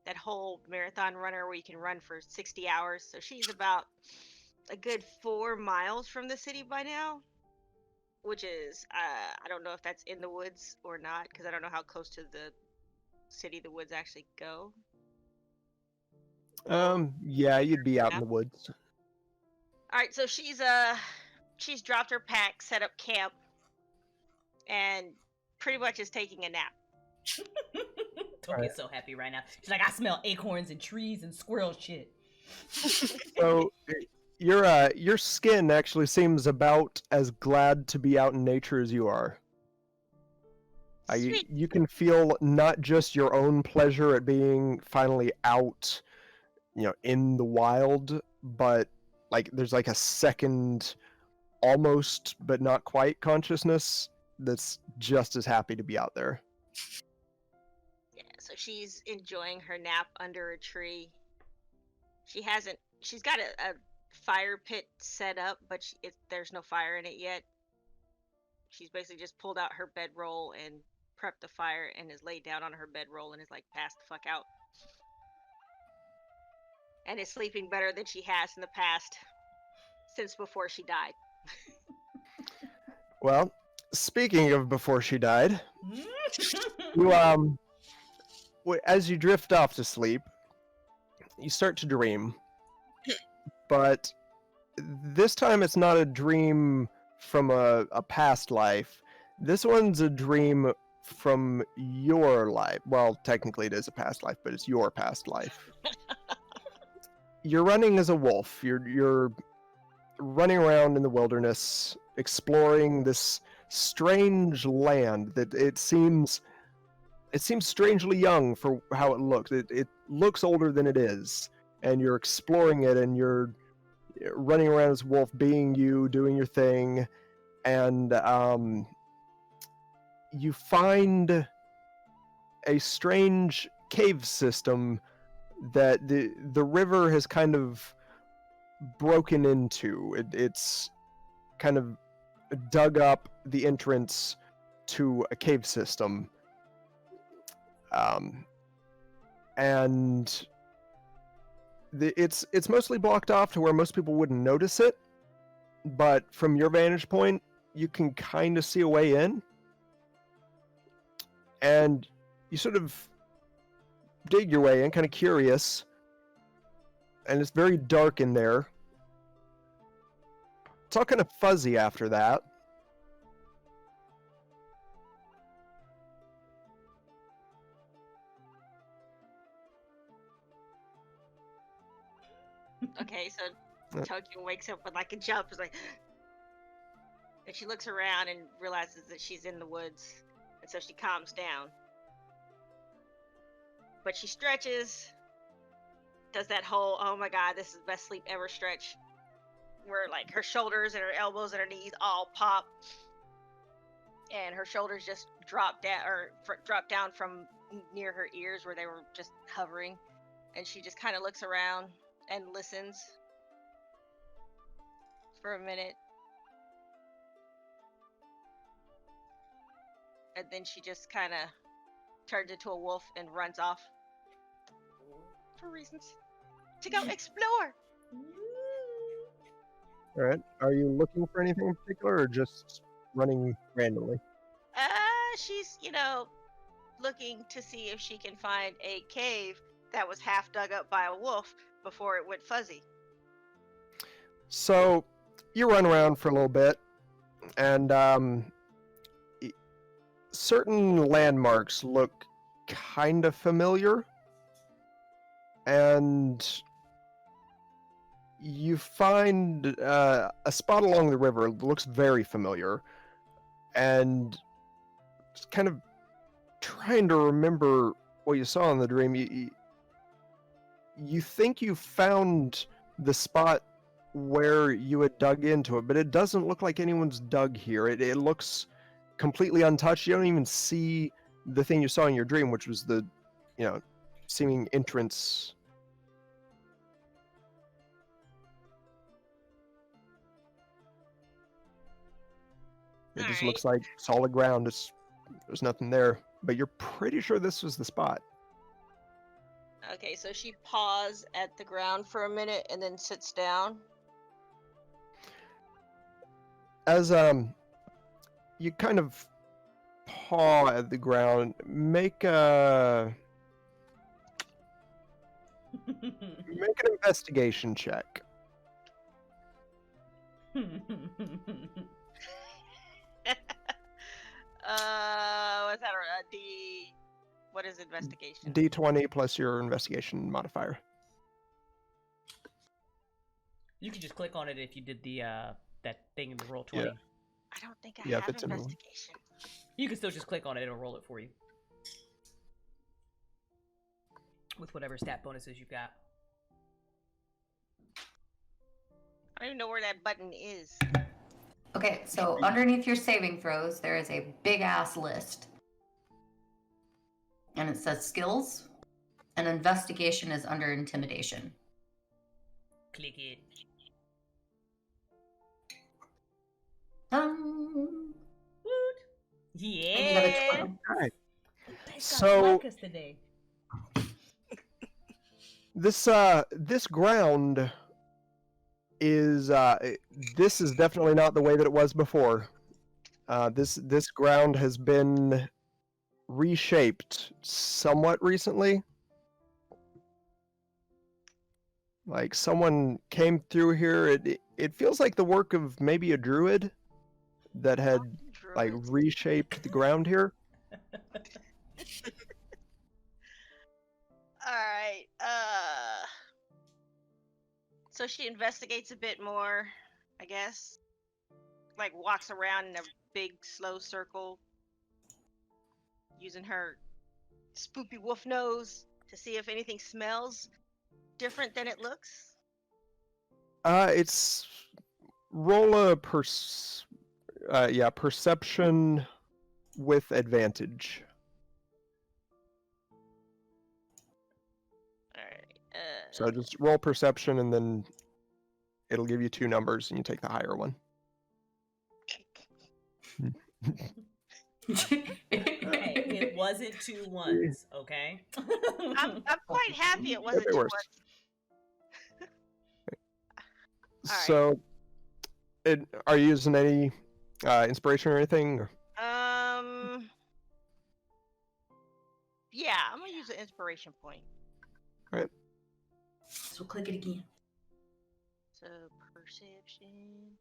That whole marathon runner where you can run for 60 hours. So she's about a good 4 miles from the city by now, which is, I don't know if that's in the woods or not, because I don't know how close to the city the woods actually go. Yeah, you'd be out in the woods. All right, so she's dropped her pack, set up camp, and pretty much is taking a nap. Tokyo's so happy right now. She's like, I smell acorns and trees and squirrel shit. So your skin actually seems about as glad to be out in nature as you are. You can feel not just your own pleasure at being finally out, in the wild, but like there's like a second almost but not quite consciousness that's just as happy to be out there. Yeah, so she's enjoying her nap under a tree. She hasn't. She's got a fire pit set up, but there's no fire in it yet. She's basically just pulled out her bedroll and prepped the fire and is laid down on her bedroll and is like passed the fuck out. And is sleeping better than she has in the past since before she died. Well, speaking of before she died, you as you drift off to sleep, you start to dream. But this time it's not a dream from a past life. This one's a dream from your life. Well, technically it is a past life, but it's your past life. You're running as a wolf. You're running around in the wilderness, exploring this strange land that it seems strangely young for how it looks. It looks older than it is, and you're exploring it, and you're running around as a wolf, being you, doing your thing, and you find a strange cave system that the river has kind of broken into. It's kind of dug up the entrance to a cave system, and it's mostly blocked off to where most people wouldn't notice it, but from your vantage point you can kind of see a way in, and you sort of dig your way in, kind of curious, and it's very dark in there. It's all kind of fuzzy after that. Okay, so Tokyo wakes up with like a jump. Is like, and she looks around and realizes that she's in the woods, and so she calms down. But she stretches, does that whole "oh my god, this is the best sleep ever" stretch, where like her shoulders and her elbows and her knees all pop, and her shoulders just drop down from near her ears where they were just hovering, and she just kind of looks around and listens for a minute, and then she just kind of turns into a wolf and runs off for reasons to go explore. All right. Are you looking for anything in particular, or just running randomly? She's looking to see if she can find a cave that was half dug up by a wolf before it went fuzzy. So you run around for a little bit, and certain landmarks look kind of familiar, and you find a spot along the river. It looks very familiar, and just kind of trying to remember what you saw in the dream. You think you found the spot where you had dug into it, but it doesn't look like anyone's dug here. It looks completely untouched. You don't even see the thing you saw in your dream, which was the, seeming entrance. It just looks like solid ground. There's nothing there, but you're pretty sure this was the spot. Okay, so she paws at the ground for a minute and then sits down. As you kind of paw at the ground, make an investigation check. What's that? What is investigation? D20 plus your investigation modifier. You can just click on it if you did the that thing in the roll 20. Yeah. I don't think I Yeah, have if it's in the roll. investigation. You can still just click on it; it'll roll it for you with whatever stat bonuses you've got. I don't even know where that button is. Okay, so underneath your saving throws, there is a big ass list. And it says skills, and investigation is under intimidation. Click it. Woot! Yeah. And you got a 12. Alright. Dice So- got us today. This ground is this is definitely not the way that it was before. This ground has been reshaped somewhat recently. Like someone came through here. It feels like the work of maybe a druid that had like Druids. reshaped the ground here. All right. So she investigates a bit more, I guess. Like walks around in a big, slow circle, using her spoopy wolf nose to see if anything smells different than it looks. It's roll a perception with advantage. All right. So just roll perception and then it'll give you 2 numbers and you take the higher one. Hey, it wasn't 2 1s, okay? I'm quite happy it wasn't Could be too worse. much. Alright. So, are you using any inspiration or anything? Or- Yeah, I'm gonna use an inspiration point. So click it again. So perception.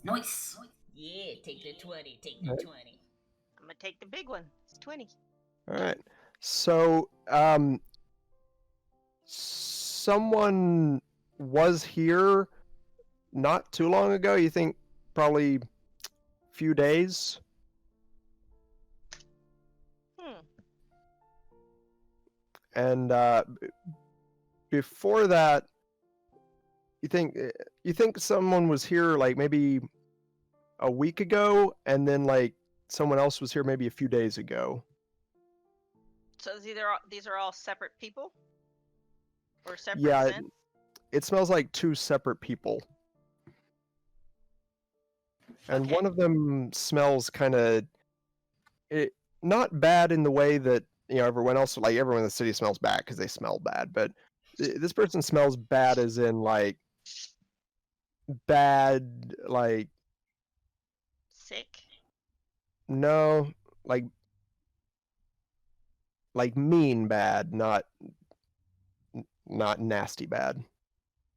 Nice. Yeah, take the 20, take the 20. I'm gonna take the big one. It's 20. All right. So, someone was here not too long ago. You think probably few days. And before that, you think someone was here like maybe a week ago, and then like someone else was here maybe a few days ago. So these are all separate people, or separate Yeah, scents? it smells like 2 separate people, and Okay. one of them smells kind of not bad in the way that everyone else, like everyone in the city smells bad because they smell bad, but this person smells bad as in like bad, like Sick. no, like mean bad, not nasty bad.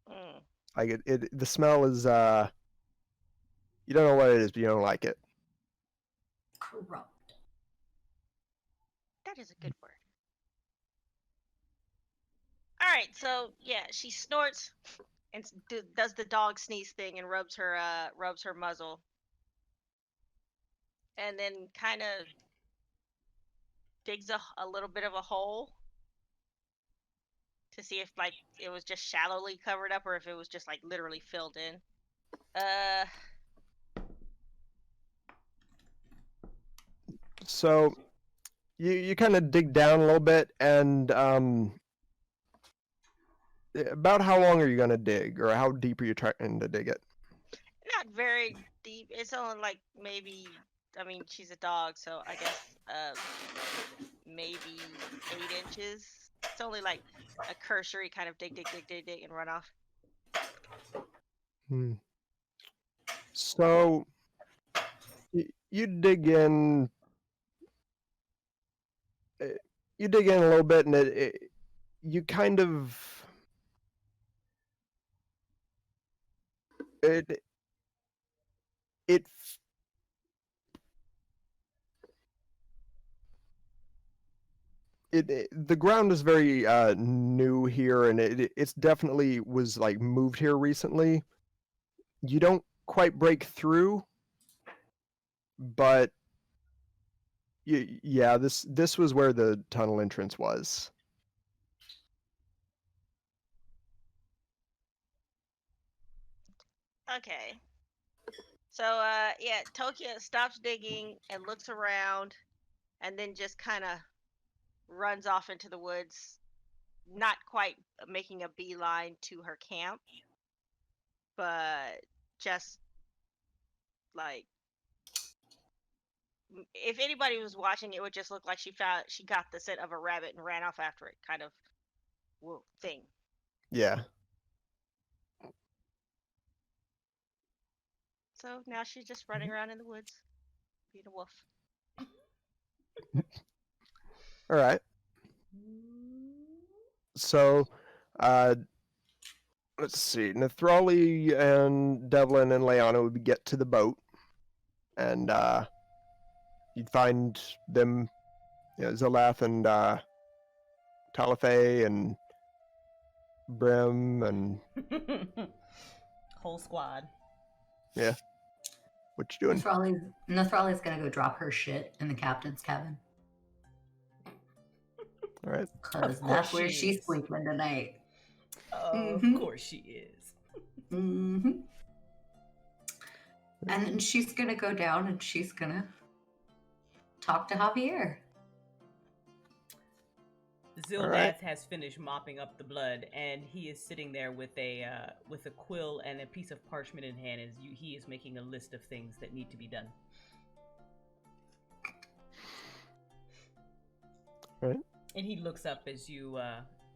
Mm. Like the smell is you don't know what it is, but you don't like it. Corrupt. That is a good word. All right, so yeah, she snorts and does the dog sneeze thing and rubs her muzzle, and then kind of digs a little bit of a hole to see if like it was just shallowly covered up or if it was just like literally filled in. So you kind of dig down a little bit, and about how long are you gonna dig, or how deep are you trying to dig it? Not very deep. It's only like maybe. I mean, she's a dog, so I guess maybe 8 inches. It's only like a cursory kind of dig, and run off. So you dig in. You dig in a little bit, and you kind of it the ground is very new here, and it's definitely was like moved here recently. You don't quite break through, but yeah, this was where the tunnel entrance was. Okay. So yeah, Tokia stops digging and looks around, and then just kind of runs off into the woods, not quite making a beeline to her camp, but just like if anybody was watching, it would just look like she got the scent of a rabbit and ran off after it, kind of thing. Yeah. So now she's just running around in the woods, being a wolf. All right. So, let's see. Nathrali and Devlin and Leanna would get to the boat, and you'd find them, Zalath and Talafe and Brim and Whole squad. yeah. What you doing? Nathrali's gonna go drop her shit in the captain's cabin. All right. Because Of that's course where she she's is. sleeping tonight. Of Mhm. course she is. hmm And then she's gonna go down and she's gonna talk to Javier. Zildath has finished mopping up the blood, and he is sitting there with a quill and a piece of parchment in hand. He is making a list of things that need to be done. Right. And he looks up as you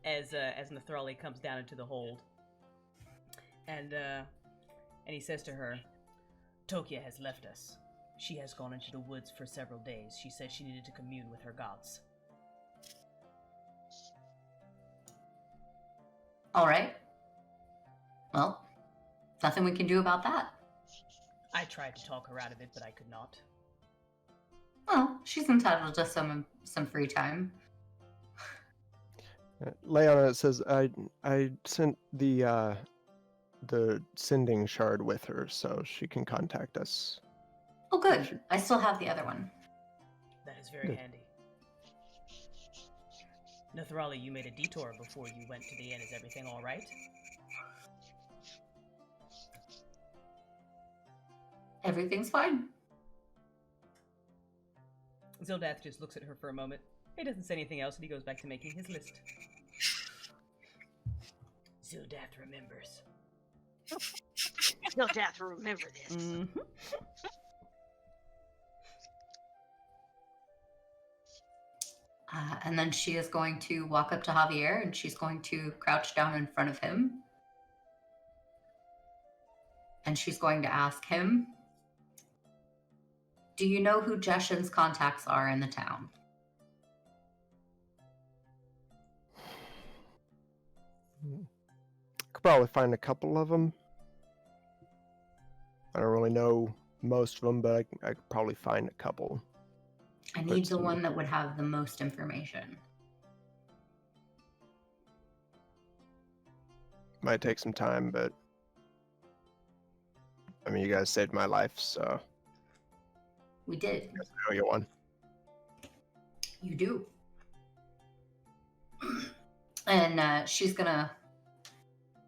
as Nathrali comes down into the hold, and he says to her, "Tokia has left us. She has gone into the woods for several days. She said she needed to commune with her gods." All right. Well, nothing we can do about that. I tried to talk her out of it, but I could not. Well, she's entitled to some free time. Leanna says, I sent the sending shard with her, so she can contact us. Oh, good. I still have the other one. That is very Good. handy. Nathrali, you made a detour before you went to the inn. Is everything all right? Everything's fine. Zildath just looks at her for a moment. He doesn't say anything else, and he goes back to making his list. Zildath remembers. You'll have to remember this. Mm-hmm. And then she is going to walk up to Javier and she's going to crouch down in front of him. And she's going to ask him, "Do you know who Jeshen's contacts are in the town?" Could probably find a couple of them. I don't really know most of them, but I could probably find a couple. I need the one that would have the most information. Might take some time, but I mean, you guys saved my life, so We did. I'll get one. You do. And she's gonna,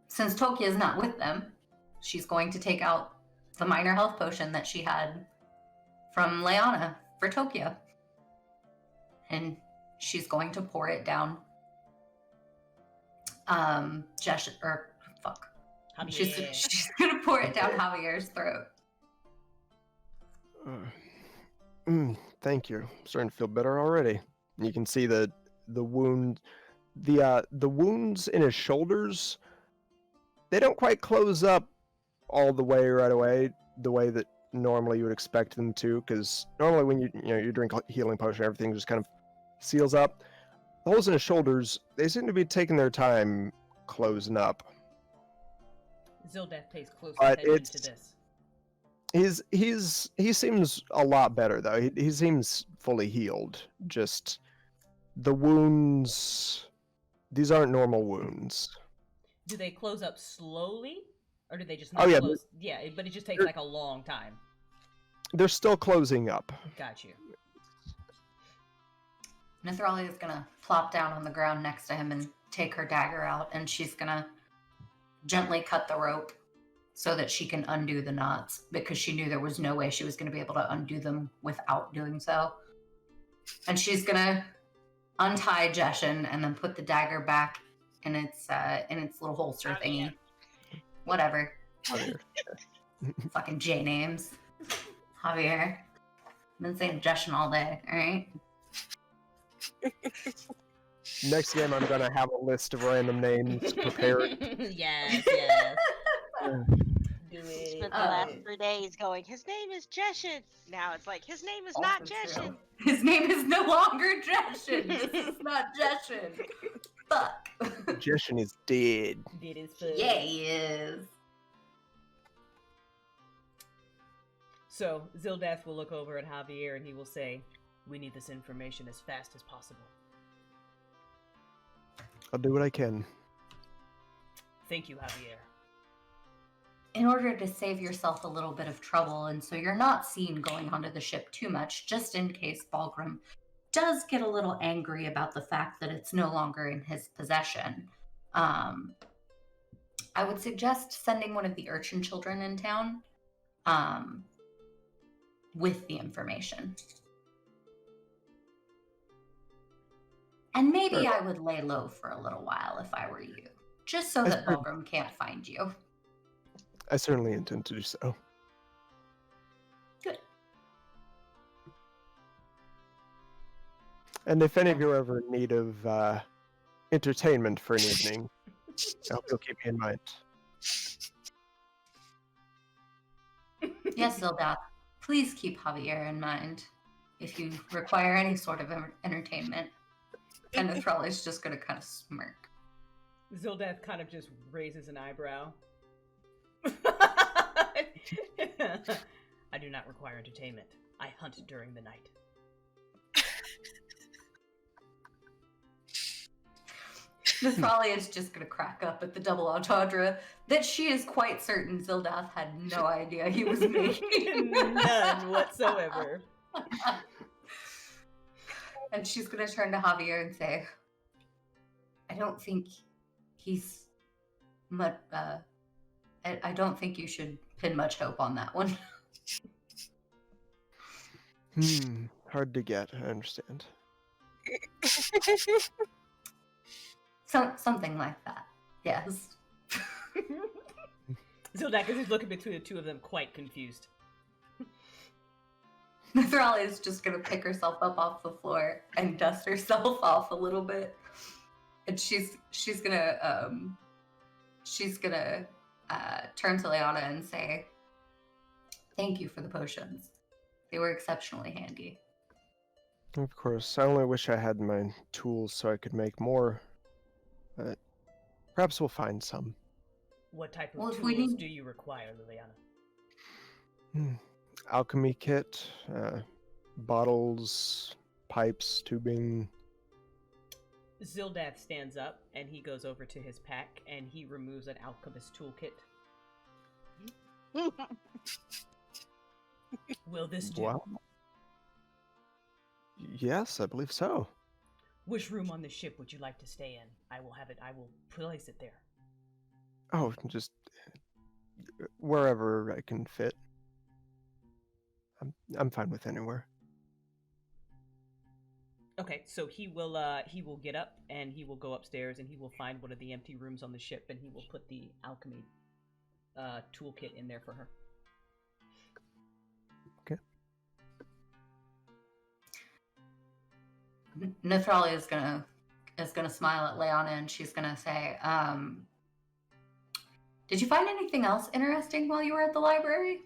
since Tokia is not with them, she's going to take out the minor health potion that she had from Leanna for Tokia. And she's going to pour it down She's gonna pour it down Javier's throat. Thank you. I'm starting to feel better already. You can see the wound, the wounds in his shoulders. They don't quite close up all the way right away, the way that normally you would expect them to, because normally when you drink healing potion, everything just kind of seals up. The holes in his shoulders, they seem to be taking their time closing up. Zildath pays close But attention to this. He seems a lot better though. He seems fully healed. Just the wounds, these aren't normal wounds. Do they close up slowly, or do they just Oh, not yeah, close? Yeah, but it just takes like a long time. They're still closing up. Got you. Nathrali is gonna plop down on the ground next to him and take her dagger out, and she's gonna gently cut the rope so that she can undo the knots, because she knew there was no way she was going to be able to undo them without doing so. And she's going to untie Jeshen and then put the dagger back in its little holster Oh, yeah. thingy. Whatever. Javier. Fucking J names. Javier. I've been saying Justin all day, alright? Next game, I'm gonna have a list of random names prepared. Yes. Do it. Spent the last 3 days going, his name is Jeshin. Now it's like, his name is not Also Jeshin. true. His name is no longer Jeshin. This is not Jeshin. Fuck. Jeshin is dead. Did his foot. Yeah, he is. So Zildath will look over at Javier and he will say, "We need this information as fast as possible." I'll do what I can. Thank you, Javier. In order to save yourself a little bit of trouble, and so you're not seen going onto the ship too much, just in case Balgrim does get a little angry about the fact that it's no longer in his possession, I would suggest sending one of the urchin children in town with the information. And maybe Sure. I would lay low for a little while if I were you, just so That's that good. Balgrim can't find you. I certainly intend to do so. Good. And if any of you are ever in need of entertainment for an evening, I hope you'll keep me in mind. Yes, Zildath, please keep Javier in mind if you require any sort of entertainment. And Nathrali's just going to kind of smirk. Zildath kind of just raises an eyebrow. I do not require entertainment. I hunt during the night. Nathrali is just going to crack up at the double entendre that she is quite certain Zildath had no idea he was making. None whatsoever. And she's going to turn to Javier and say, I don't think he's much, I don't think you should pin much hope on that one. Hard to get, I understand. Something like that. Yes. Zildath is looking between the two of them, quite confused. Nathrali is just gonna pick herself up off the floor and dust herself off a little bit, and she's gonna turn to Leona and say, "Thank you for the potions. They were exceptionally handy." Of course, I only wish I had my tools so I could make more. But perhaps we'll find some. What type of Well, if we tools need- do you require, Liliana? Alchemy kit, bottles, pipes, tubing. Zildath stands up and he goes over to his pack and he removes an alchemist toolkit. Will this do? Wow. Yes, I believe so. Which room on the ship would you like to stay in? I will place it there. Oh, just wherever I can fit. I'm fine with anywhere. Okay, so he will get up and he will go upstairs and he will find one of the empty rooms on the ship and he will put the alchemy toolkit in there for her. Okay. Nathrali is gonna smile at Leona and she's gonna say, "Did you find anything else interesting while you were at the library?"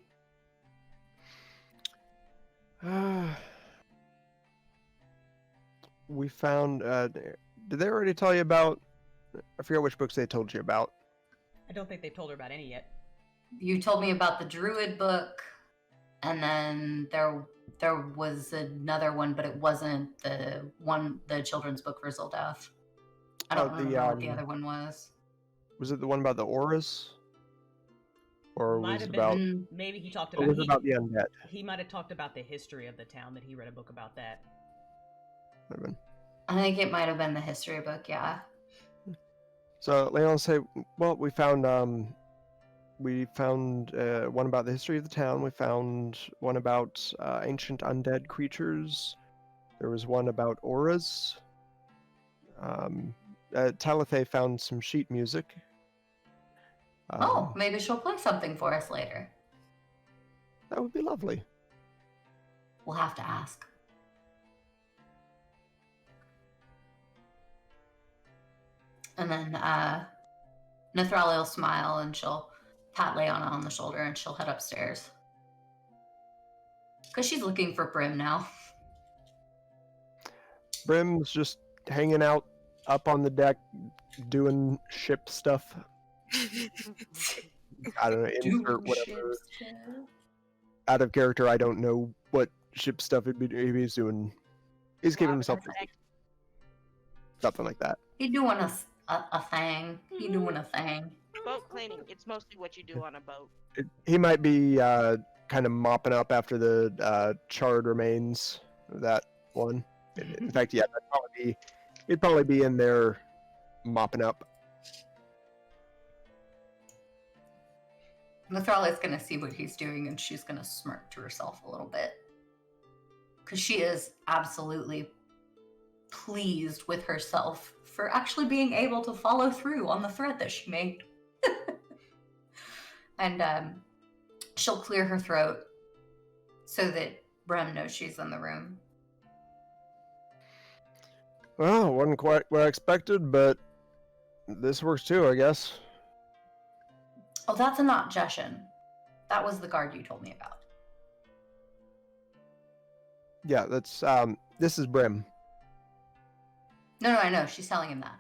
We found. Did they already tell you about? I forget which books they told you about. I don't think they've told her about any yet. You told me about the druid book, and then there was another one, but it wasn't the children's book for Zildath. I don't remember what the other one was. Was it the one about the auras? Or Might was have it been. about? Maybe he talked Or about. was it about the undead? He might have talked about the history of the town. That he read a book about that. Might have been. I think it might have been the history book, yeah. So Leon say, well, we found one about the history of the town. We found one about ancient undead creatures. There was one about auras. Talitha found some sheet music. Oh, maybe she'll play something for us later. That would be lovely. We'll have to ask. And then Nathrali will smile and she'll pat Leona on the shoulder and she'll head upstairs. Because she's looking for Brim now. Brim's just hanging out up on the deck, doing ship stuff. I don't know, insert whatever. Out of character, I don't know what ship stuff he's doing. He's keeping himself busy. Something like that. He doing a thing. He doing a thing. Boat cleaning. It's mostly what you do on a boat. He might be kind of mopping up after the charred remains of that one. In fact, yeah, he'd probably be in there mopping up. Nathrali's gonna see what he's doing and she's gonna smirk to herself a little bit. Because she is absolutely pleased with herself for actually being able to follow through on the thread that she made. And she'll clear her throat so that Brim knows she's in the room. Well, wasn't quite what I expected, but this works too, I guess. Oh, that's not Jeshin. That was the guard you told me about. Yeah, that's this is Brim. No, I know. She's telling him that.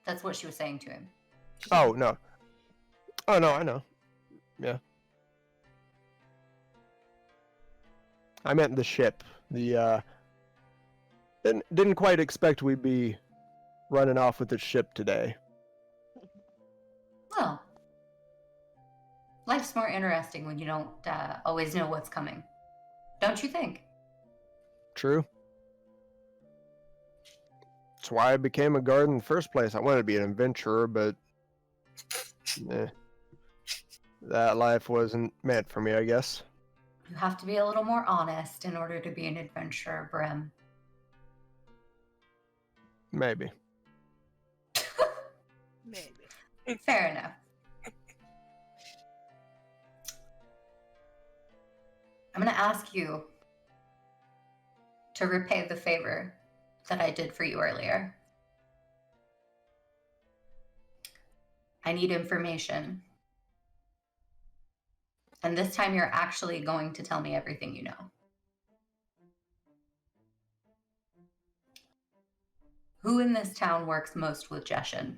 That's what she was saying to him. Oh no. Oh no, I know. Yeah. I meant the ship. The didn't quite expect we'd be running off with the ship today. Well, life's more interesting when you don't always know what's coming. Don't you think? True. That's why I became a guard in the first place. I wanted to be an adventurer, but that life wasn't meant for me, I guess. You have to be a little more honest in order to be an adventurer, Brim. Maybe. Maybe. Fair enough. I'm going to ask you to repay the favor that I did for you earlier. I need information. And this time you're actually going to tell me everything you know. Who in this town works most with Jeshin?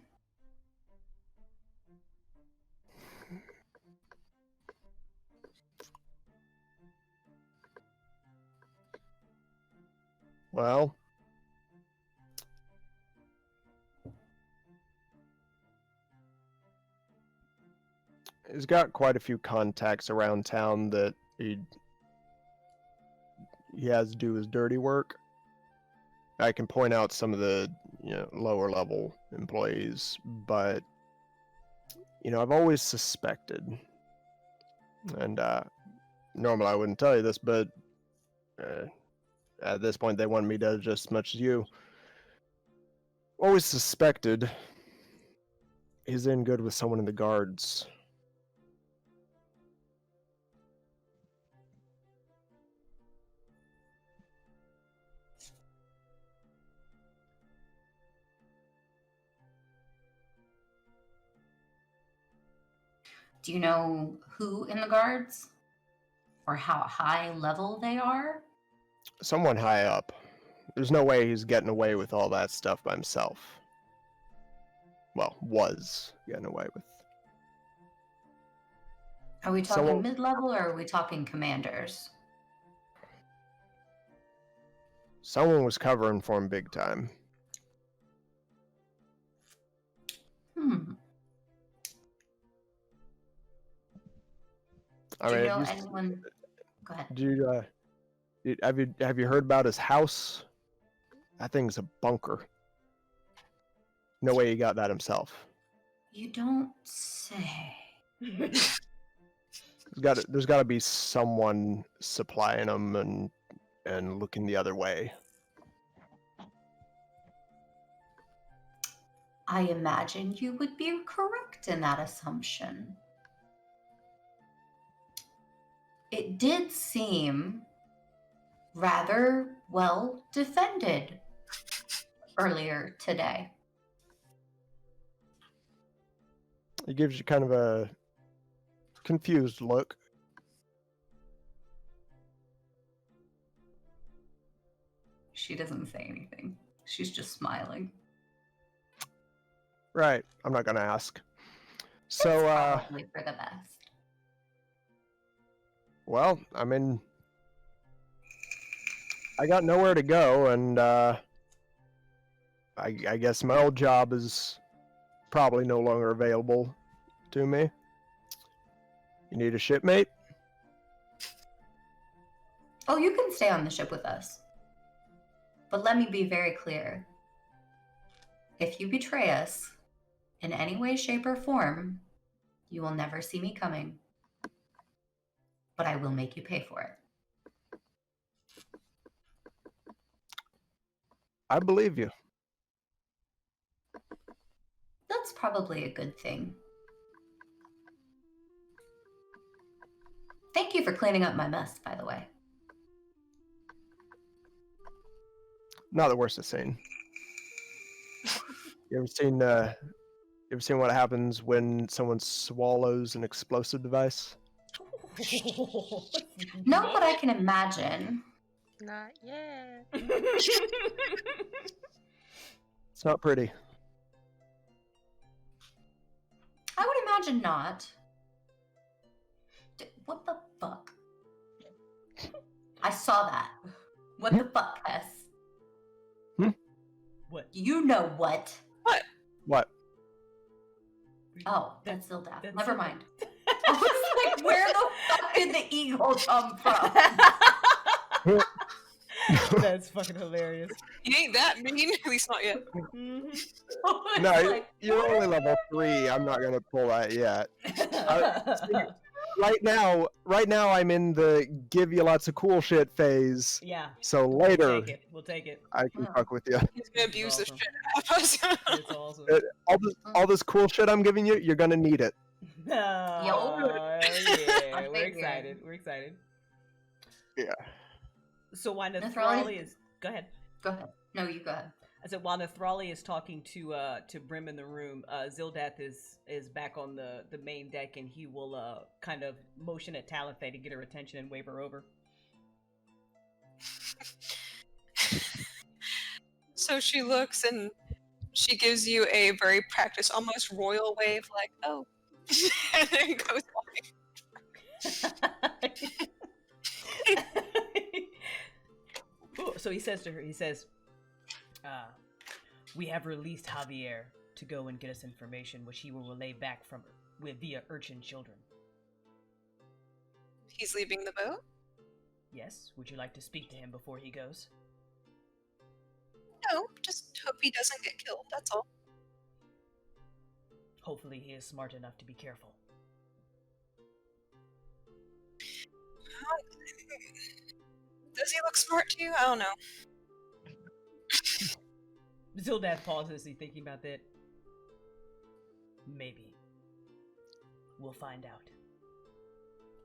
Well, he's got quite a few contacts around town that he has to do his dirty work. I can point out some of the lower level employees, but I've always suspected, and normally I wouldn't tell you this, but at this point they want me to just as much as you. Always suspected he's in good with someone in the guards. Do you know who in the guards? Or how high level they are? Someone high up. There's no way he's getting away with all that stuff by himself. Well, was getting away with. Are we talking Someone- mid-level or are we talking commanders? Someone was covering for him big time. Do you know anyone? Go ahead. Have you heard about his house? That thing's a bunker. No way he got that himself. You don't say. There's got to be someone supplying him and looking the other way. I imagine you would be correct in that assumption. It did seem rather well defended earlier today. He gives you kind of a confused look. She doesn't say anything. She's just smiling. Right. I'm not gonna ask. So, Probably for the best. well, I mean, I got nowhere to go, and I guess my old job is probably no longer available to me. You need a shipmate? Oh, you can stay on the ship with us. But let me be very clear. If you betray us in any way, shape, or form, you will never see me coming. But I will make you pay for it. I believe you. That's probably a good thing. Thank you for cleaning up my mess, by the way. Not the worst I've seen. You ever seen what happens when someone swallows an explosive device? Not what I can imagine. Not yet. It's not pretty. I would imagine not. What the fuck? I saw that. What the fuck, Hess? What? You know what? What? Oh, that's Zildaf. that's Never Zildaf. mind. I was like, where the fuck did the eagle come from? That's fucking hilarious. You ain't that mean, at least not yet. Mhm. It's No, like, you're only level 3. I'm not gonna pull that yet. Right now I'm in the give you lots of cool shit phase. Yeah. So later We'll take it. I can Wow. fuck with you. He's gonna abuse the awesome. shit out of us. It's awesome. All this cool shit I'm giving you, you're gonna need it. Yeah, I we're figured. excited. We're excited. Yeah. So while Nathrali- Nathrali is, go ahead. Go ahead. No, you go ahead. I said while Nathrali is talking to Brim in the room, Zildath is back on the main deck, and he will kind of motion at Talenthay to get her attention and wave her over. So she looks and she gives you a very practiced, almost royal wave, like, oh. And then goes Ooh, so he says to her, we have released Javier to go and get us information, which he will relay back from via urchin children. He's leaving the boat? Yes, would you like to speak to him before he goes? No, just hope he doesn't get killed, that's all. Hopefully he is smart enough to be careful. Does he look smart to you? I don't know. Zildath pauses, he's thinking about that. Maybe. We'll find out.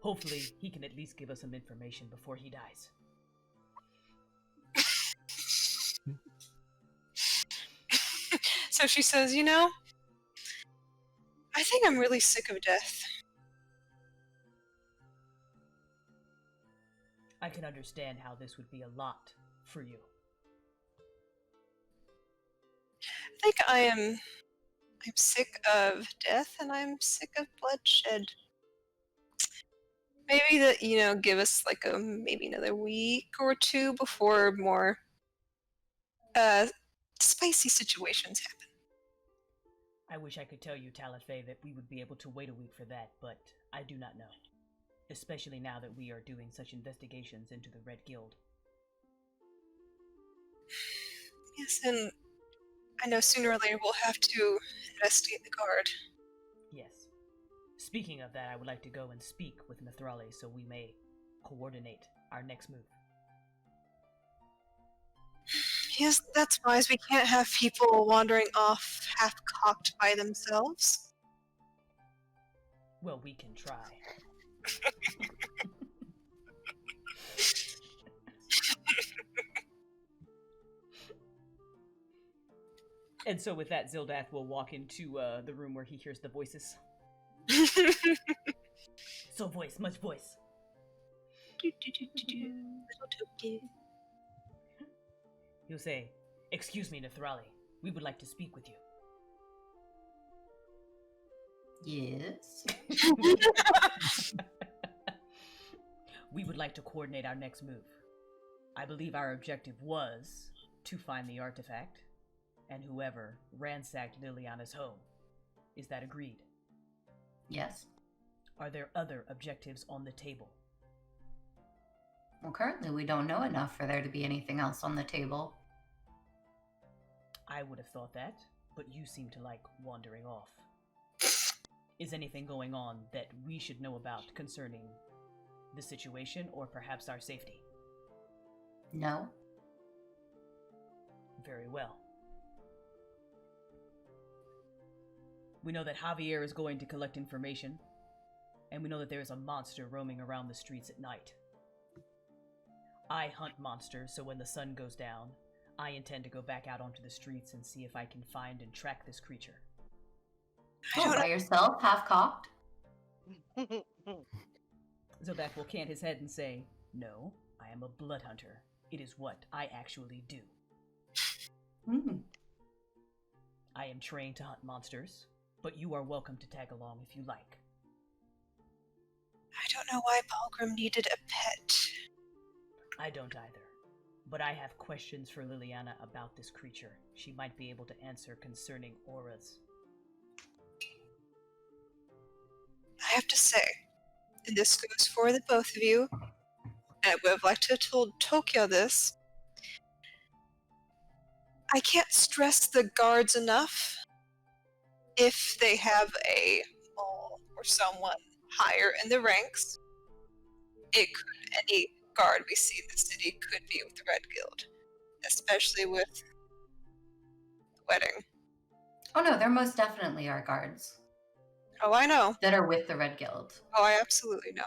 Hopefully, he can at least give us some information before he dies. So she says, you know, I think I'm really sick of death. I can understand how this would be a lot for you. I think I'm sick of death and I'm sick of bloodshed. Maybe that, you know, give us like maybe another week or two before more spicy situations happen. I wish I could tell you, Talenthay, that we would be able to wait a week for that, but I do not know. Especially now that we are doing such investigations into the Red Guild. Yes, and I know sooner or later we'll have to investigate the guard. Yes. Speaking of that, I would like to go and speak with Nathrali so we may coordinate our next move. Yes, that's wise. We can't have people wandering off half-cocked by themselves. Well, we can try. And so with that, Zildath will walk into the room where he hears the voices. So voice, much voice. He'll say, "Excuse me, Nethrali. We would like to speak with you." Yes. We would like to coordinate our next move. I believe our objective was to find the artifact and whoever ransacked Liliana's home. Is that agreed? Yes. Are there other objectives on the table? Well, currently we don't know enough for there to be anything else on the table. I would have thought that, but you seem to like wandering off. Is anything going on that we should know about concerning the situation or perhaps our safety? No. Very well. We know that Javier is going to collect information, and we know that there is a monster roaming around the streets at night. I hunt monsters, so when the sun goes down, I intend to go back out onto the streets and see if I can find and track this creature. Oh, by yourself, half-cocked? Zildath will cant his head and say, "No, I am a blood hunter. It is what I actually do. I am trained to hunt monsters, but you are welcome to tag along if you like." I don't know why Balgrim needed a pet. I don't either, but I have questions for Liliana about this creature. She might be able to answer concerning auras. I have to say, and this goes for the both of you, and I would have liked to have told Tokyo this, I can't stress the guards enough. If they have a mole or someone higher in the ranks, any guard we see in the city could be with the Red Guild, especially with the wedding. Oh no, there most definitely are guards Oh, I know. that are with the Red Guild. Oh, I absolutely know.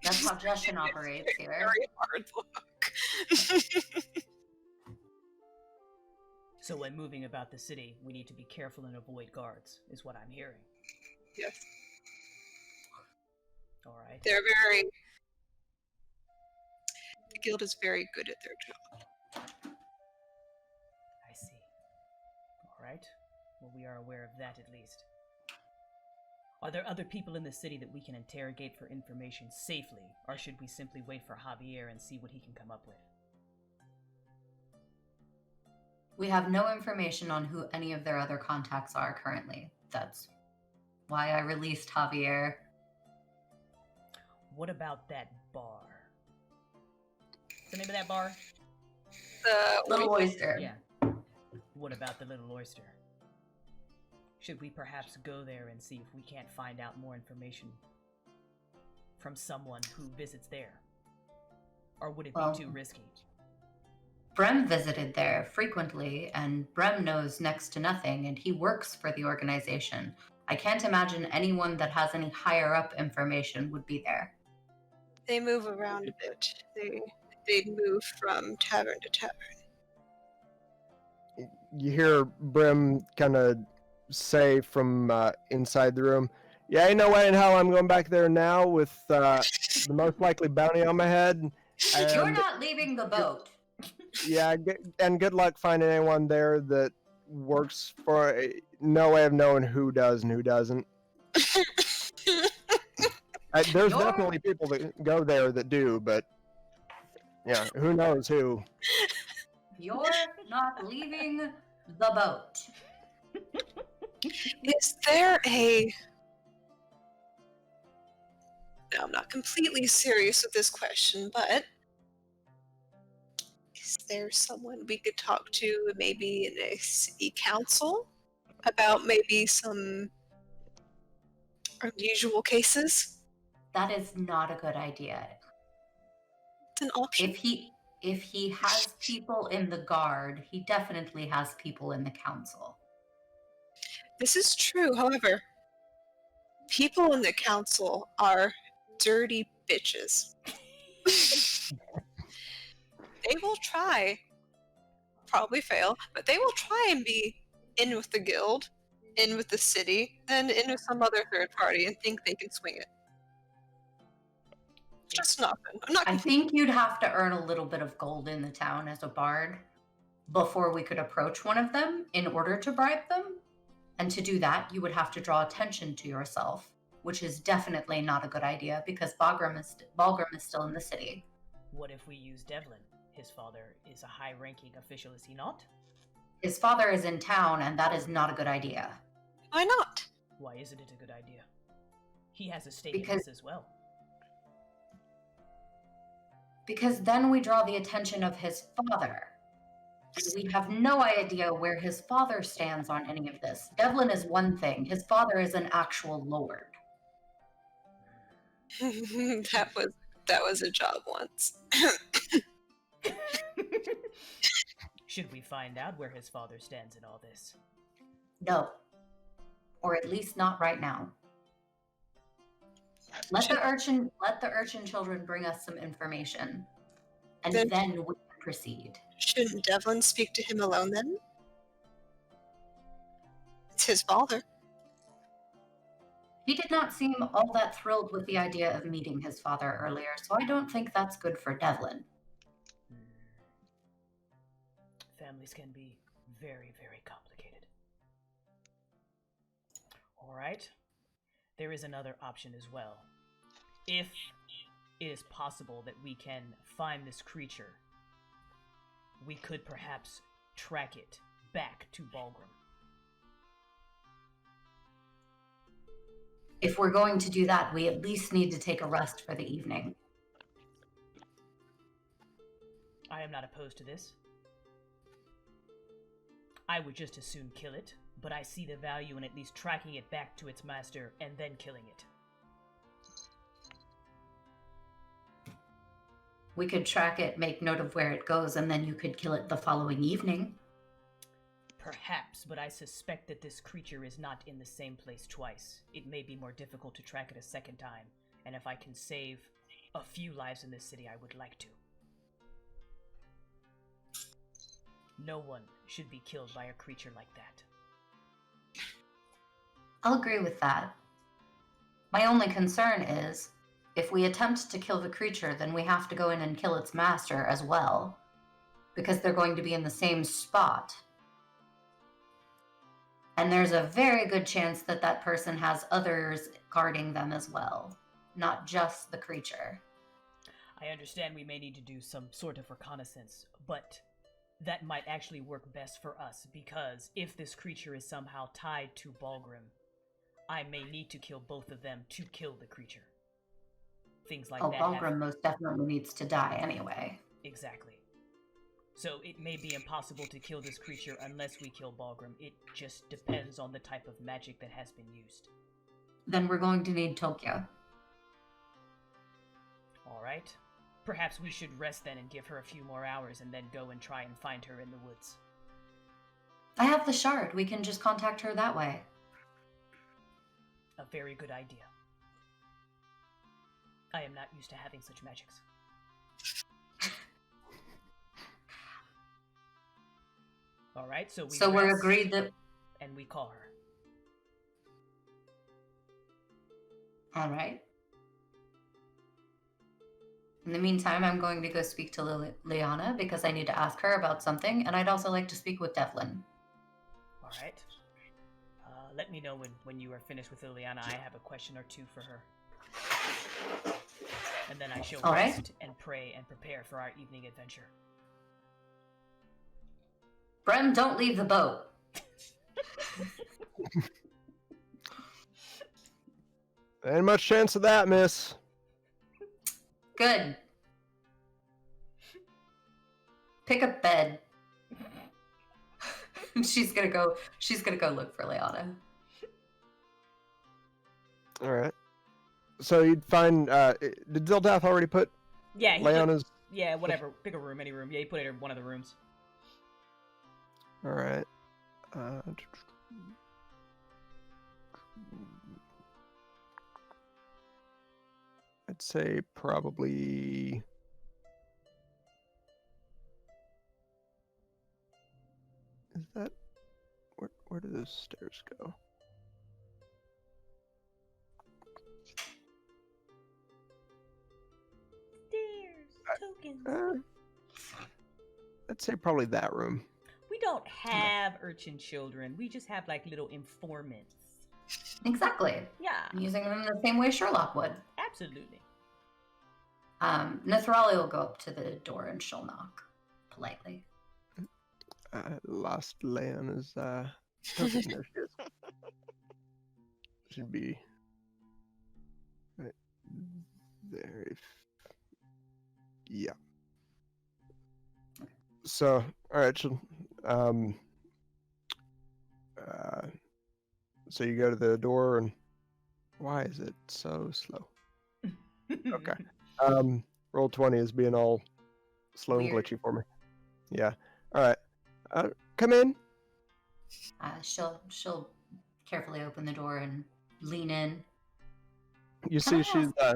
That's how Justin operates here. Very hard look. So when moving about the city, we need to be careful and avoid guards, is what I'm hearing. Yes. Alright. The guild is very good at their job. I see. Alright. Well, we are aware of that at least. Are there other people in the city that we can interrogate for information safely, or should we simply wait for Javier and see what he can come up with? We have no information on who any of their other contacts are currently. That's why I released Javier. What about that bar? What's the name of that bar? The Little Oyster. Yeah. What about the Little Oyster? Should we perhaps go there and see if we can't find out more information from someone who visits there? Or would it be too risky? Brem visited there frequently, and Brem knows next to nothing, and he works for the organization. I can't imagine anyone that has any higher up information would be there. They move around a bit. They'd move from tavern to tavern. You hear Brim kind of say from inside the room, "Yeah, ain't no way in hell I'm going back there now with the most likely bounty on my head." You're not leaving the boat. Yeah, and good luck finding anyone there that works for. No way of knowing who does and who doesn't. There's definitely people that go there that do, but yeah, who knows who. You're not leaving the boat. Is there a... Now, I'm not completely serious with this question, but is there someone we could talk to maybe in a city council about maybe some unusual cases? That is not a good idea. It's an option. If he has people in the guard, he definitely has people in the council. This is true, however, people in the council are dirty bitches. They will try, probably fail, but they will try and be in with the guild, in with the city, then in with some other third party and think they can swing it. Just nothing. I think you'd have to earn a little bit of gold in the town as a bard before we could approach one of them in order to bribe them. And to do that, you would have to draw attention to yourself, which is definitely not a good idea because Balgrim is still in the city. What if we use Devlin? His father is a high-ranking official, is he not? His father is in town, and that is not a good idea. Why not? Why isn't it a good idea? He has a stake in this as well. Because then we draw the attention of his father. We have no idea where his father stands on any of this. Devlin is one thing. His father is an actual lord. that was a job once. Should we find out where his father stands in all this? No. Or at least not right now. Let the urchin children bring us some information. And then we can proceed. Shouldn't Devlin speak to him alone then? It's his father. He did not seem all that thrilled with the idea of meeting his father earlier, so I don't think that's good for Devlin. Families can be very, very complicated. Alright. There is another option as well. If it is possible that we can find this creature, we could perhaps track it back to Balgrim. If we're going to do that, we at least need to take a rest for the evening. I am not opposed to this. I would just as soon kill it, but I see the value in at least tracking it back to its master and then killing it. We could track it, make note of where it goes, and then you could kill it the following evening. Perhaps, but I suspect that this creature is not in the same place twice. It may be more difficult to track it a second time, and if I can save a few lives in this city, I would like to. No one should be killed by a creature like that. I'll agree with that. My only concern is, if we attempt to kill the creature, then we have to go in and kill its master as well, because they're going to be in the same spot. And there's a very good chance that that person has others guarding them as well, not just the creature. I understand we may need to do some sort of reconnaissance, but that might actually work best for us, because if this creature is somehow tied to Balgrim, I may need to kill both of them to kill the creature. Things like that. Balgrim most definitely needs to die anyway. Exactly. So it may be impossible to kill this creature unless we kill Balgrim. It just depends on the type of magic that has been used. Then we're going to need Tokyo. Alright. Perhaps we should rest then and give her a few more hours and then go and try and find her in the woods. I have the shard. We can just contact her that way. A very good idea. I am not used to having such magics. Alright, so we're agreed that... And we call her. Alright. In the meantime, I'm going to go speak to Liana because I need to ask her about something, and I'd also like to speak with Devlin. Alright. Let me know when you are finished with Liliana. I have a question or two for her. And then I shall rest and pray and prepare for our evening adventure. Brem, don't leave the boat. Ain't much chance of that, miss. Good. Pick a bed. She's gonna go look for Liana. Alright. So you'd find did Zildath already put Leona's Yeah, whatever. Pick a room, any room. Yeah, you put it in one of the rooms. All right. I'd say probably. Is that where do those stairs go? Stairs, tokens. I'd say probably that room. We don't have urchin children. We just have like little informants. Exactly. Yeah, Using them the same way Sherlock would. absolutely. Nathrali will go up to the door and she'll knock politely. Lost Leanna's token. There she is. Should be right there. Yeah. So, all right. So you go to the door, and why is it so slow? Okay. Roll 20 is being all slow and Weird. glitchy for me. Yeah. All right. Come in. She'll carefully open the door and lean in. You Can see, I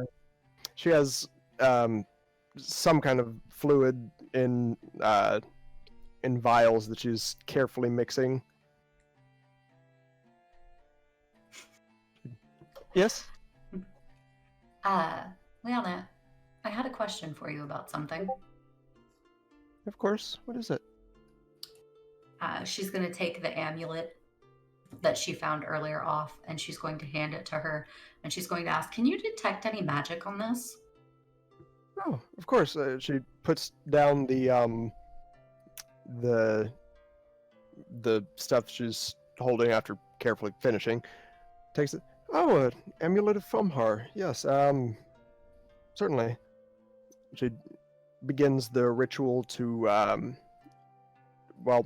she has some kind of fluid in vials that she's carefully mixing. Yes. Leanna, I had a question for you about something. Of course. What is it? She's going to take the amulet that she found earlier off, and she's going to hand it to her, and she's going to ask, can you detect any magic on this? Oh, of course. She puts down the stuff she's holding after carefully finishing. Takes it. Oh, an amulet of Fumhar. Yes. Certainly. She begins the ritual to well,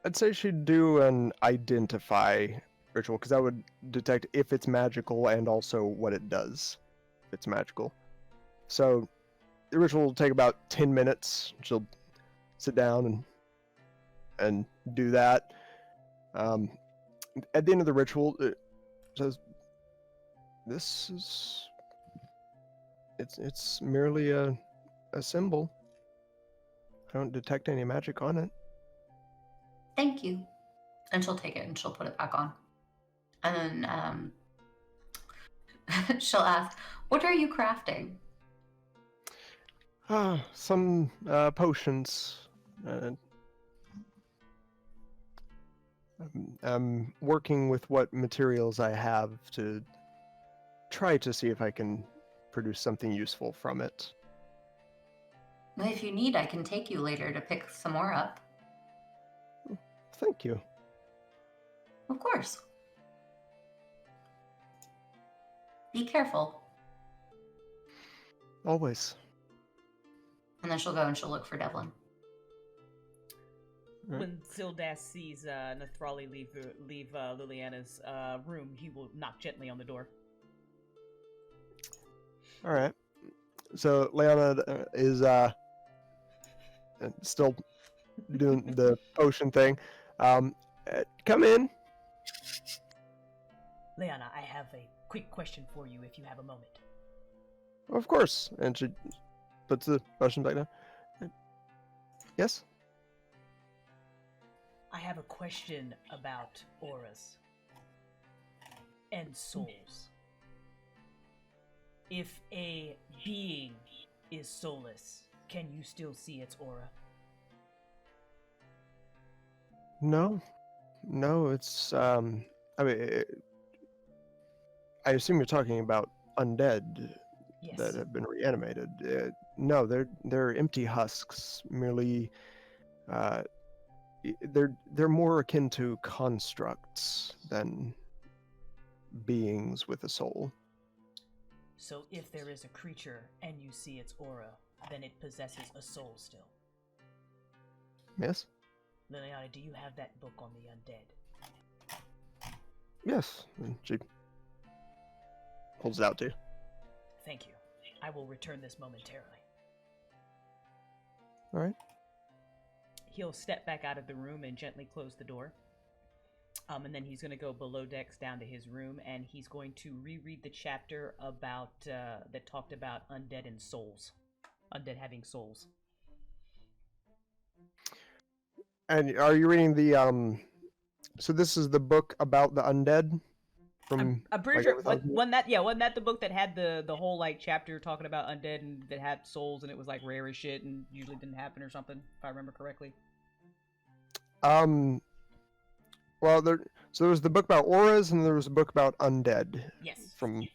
I'd say she'd do an identify ritual, because that would detect if it's magical and also what it does if it's magical. So the ritual will take about 10 minutes. She'll sit down and do that. At the end of the ritual, it says, "This is it's merely a symbol. I don't detect any magic on it." Thank you. And she'll take it and she'll put it back on. And then she'll ask, what are you crafting? Some potions. I'm working with what materials I have to try to see if I can produce something useful from it. Well, if you need, I can take you later to pick some more up. Thank you. Of course. Be careful. Always. And then she'll go and she'll look for Devlin. Right. When Sildas sees Nathrali leave Liliana's room, he will knock gently on the door. All right. So Leona is still doing the potion thing. Come in. Leanna, I have a quick question for you if you have a moment. Of course. And she puts the potion back down. Yes? I have a question about auras and souls. If a being is soulless, can you still see its aura? No. No, it's I mean, I assume you're talking about undead Yes. that have been reanimated. No, they're empty husks. Merely, they're more akin to constructs than beings with a soul. So if there is a creature and you see its aura, then it possesses a soul still. Yes. Liliana, do you have that book on the undead? Yes. And she holds it out to you. Thank you. I will return this momentarily. All right. He'll step back out of the room and gently close the door. And then he's going to go below decks down to his room, and he's going to reread the chapter about that talked about undead and souls, undead having souls. And are you reading the So this is the book about the undead from I'm pretty like, sure every thousand- wasn't that the book that had the whole like chapter talking about undead and that had souls and it was like rare as shit and usually didn't happen or something, if I remember correctly. Well, there was the book about auras and there was a book about undead. Yes. All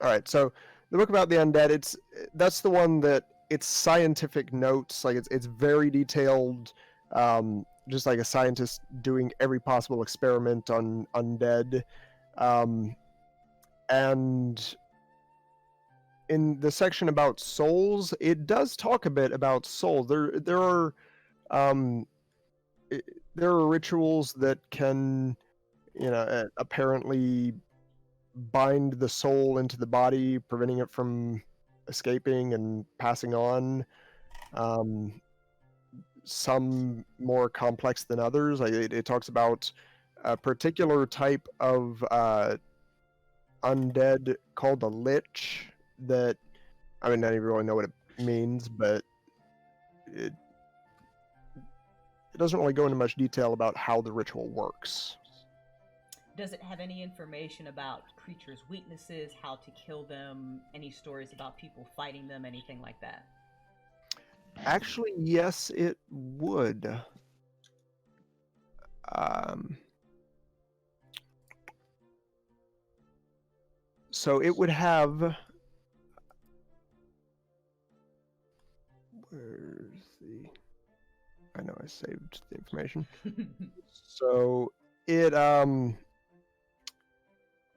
right, so the book about the undead, that's the one that it's scientific notes, like it's very detailed, just like a scientist doing every possible experiment on undead, and in the section about souls, it does talk a bit about souls. There are rituals that can, apparently bind the soul into the body, preventing it from escaping and passing on. Some more complex than others. Like it talks about a particular type of undead called a lich that, I mean, I don't even really know what it means, but it doesn't really go into much detail about how the ritual works. Does it have any information about creatures' weaknesses, how to kill them, any stories about people fighting them, anything like that? Actually, yes, it would. So it would have. Where's the? I know I saved the information. So it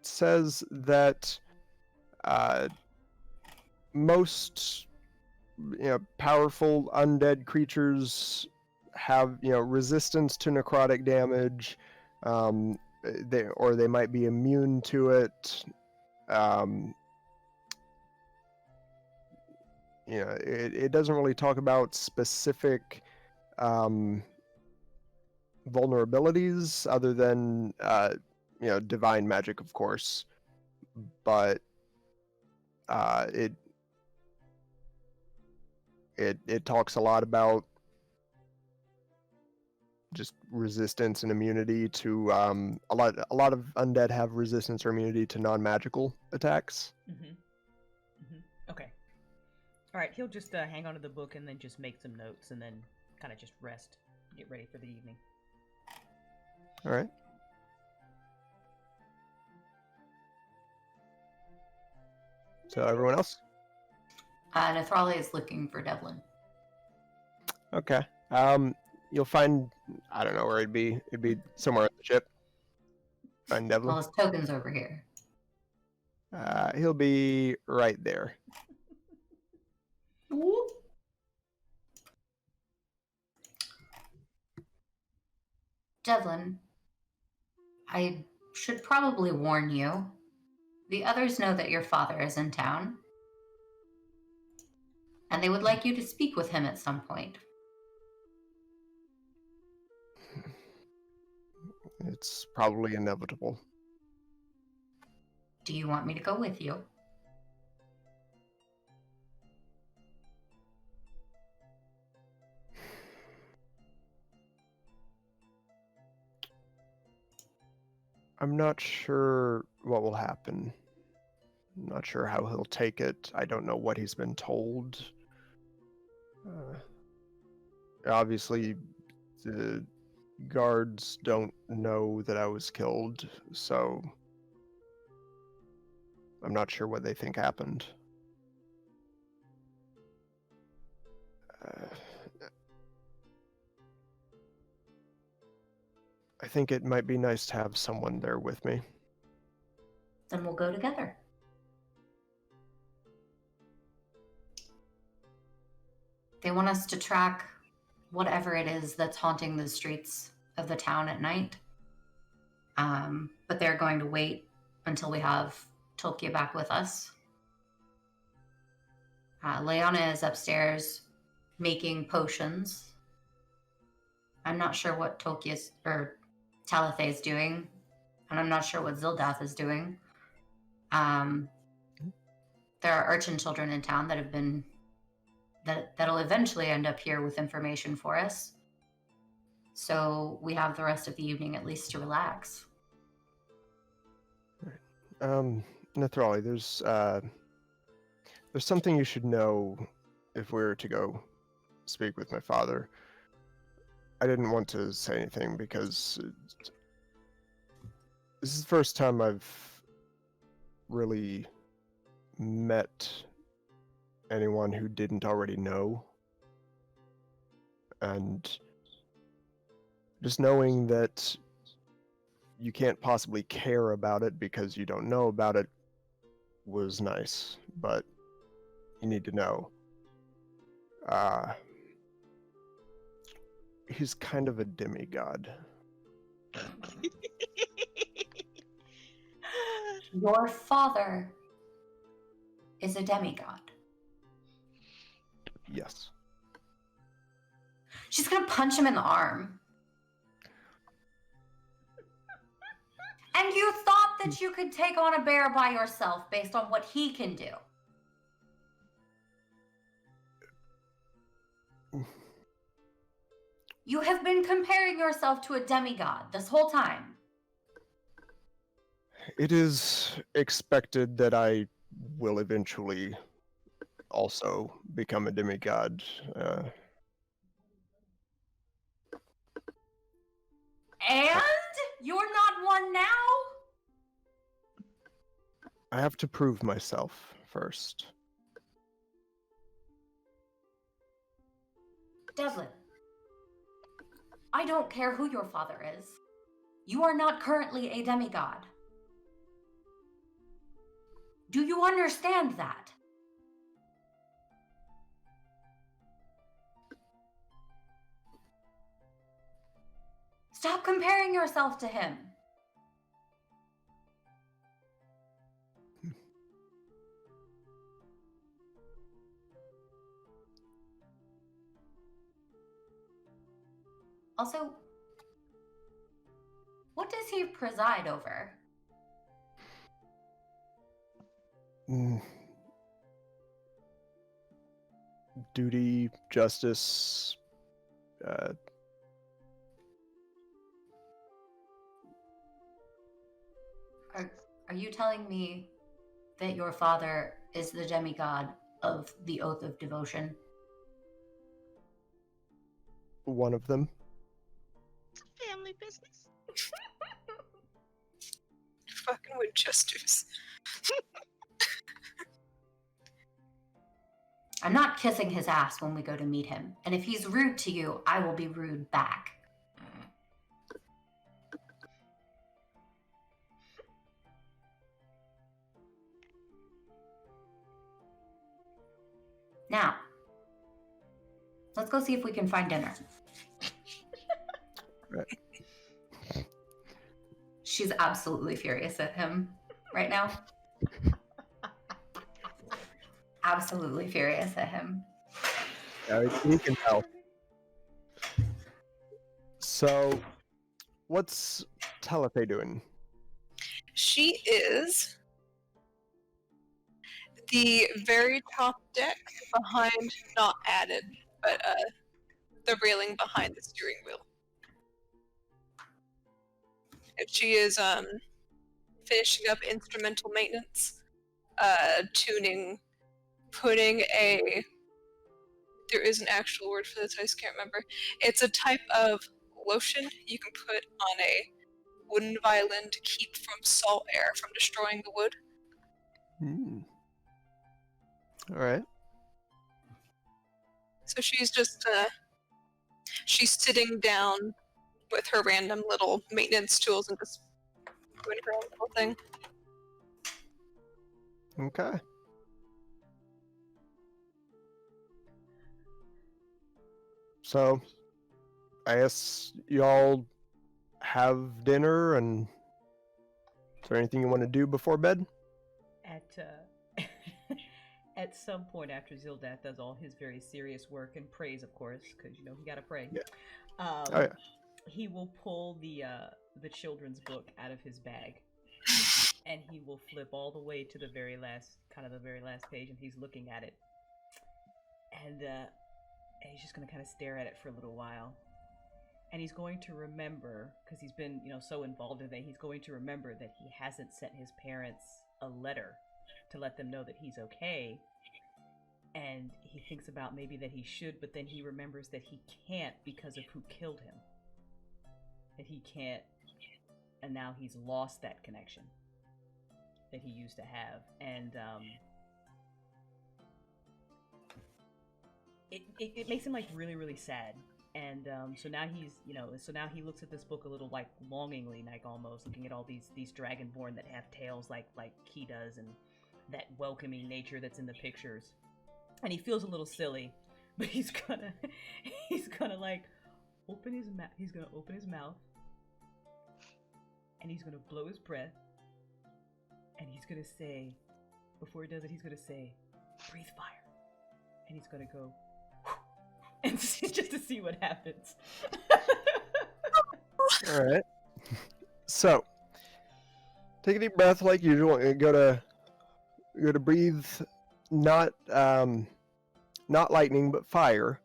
says that most powerful undead creatures have resistance to necrotic damage. They might be immune to it. It doesn't really talk about specific vulnerabilities other than divine magic, of course, but it talks a lot about just resistance and immunity to a lot of undead have resistance or immunity to non-magical attacks. Okay. All right, he'll just hang on to the book and then just make some notes and then kind of just rest, get ready for the evening. All right. So everyone else? Nathrali is looking for Devlin. Okay. You'll find, I don't know where it'd be. It'd be somewhere on the ship. Find Devlin. Well, his token's over here. He'll be right there. Whoop. Devlin, I should probably warn you. The others know that your father is in town, and they would like you to speak with him at some point. It's probably inevitable. Do you want me to go with you? I'm not sure what will happen. I'm not sure how he'll take it. I don't know what he's been told. Obviously, the guards don't know that I was killed, so I'm not sure what they think happened. I think it might be nice to have someone there with me. Then we'll go together. They want us to track whatever it is that's haunting the streets of the town at night. But they're going to wait until we have Tolkia back with us. Leona is upstairs making potions. I'm not sure what Tolkia's or Talathe is doing, and I'm not sure what Zildath is doing. There are urchin children in town that'll eventually end up here with information for us. So we have the rest of the evening at least to relax. Nathrali, there's something you should know if we were to go speak with my father. I didn't want to say anything because this is the first time I've really met anyone who didn't already know. And just knowing that you can't possibly care about it because you don't know about it was nice, but you need to know. He's kind of a demigod. Your father is a demigod. Yes. She's gonna punch him in the arm. And you thought that you could take on a bear by yourself based on what he can do. You have been comparing yourself to a demigod this whole time. It is expected that I will eventually also become a demigod. And you're not one now? I have to prove myself first. Devlin, I don't care who your father is. You are not currently a demigod. Do you understand that? Stop comparing yourself to him. Also, what does he preside over? Duty, justice, Are you telling me that your father is the demigod of the Oath of Devotion? one of them. Family business. Fucking with justice. I'm not kissing his ass when we go to meet him. And if he's rude to you, I will be rude back. Now, let's go see if we can find dinner. Right. She's absolutely furious at him right now. Absolutely furious at him. Yeah, he can tell. So, what's Talathe doing? She is the very top deck behind, not added, but the railing behind the steering wheel. And she is finishing up instrumental maintenance, tuning, putting a... There is an actual word for this, I just can't remember. It's a type of lotion you can put on a wooden violin to keep from salt air from destroying the wood. All right. So she's just, she's sitting down with her random little maintenance tools and just doing her own little thing. Okay. So, I guess y'all have dinner, and is there anything you want to do before bed? at some point after Zildath does all his very serious work and prays, of course, because you know he gotta pray. Yeah. Oh yeah. He will pull the children's book out of his bag, and he will flip all the way to the very last page, and he's looking at it, and he's just gonna kind of stare at it for a little while, and he's going to remember, because he's been so involved in it, he's going to remember that he hasn't sent his parents a letter to let them know that he's okay. And he thinks about maybe that he should, but then he remembers that he can't because of who killed him. That he can't, and now he's lost that connection that he used to have. And it makes him like really, really sad. And so now he looks at this book a little like longingly, like almost looking at all these dragonborn that have tails like he does, and that welcoming nature that's in the pictures. And he feels a little silly, but he's gonna like open his mouth. He's gonna open his mouth, and he's gonna blow his breath, and he's gonna say, before he does it, he's gonna say, "Breathe fire," and he's gonna go, and just to see what happens. All right. So, take a deep breath like usual. And go to breathe, not lightning, but fire.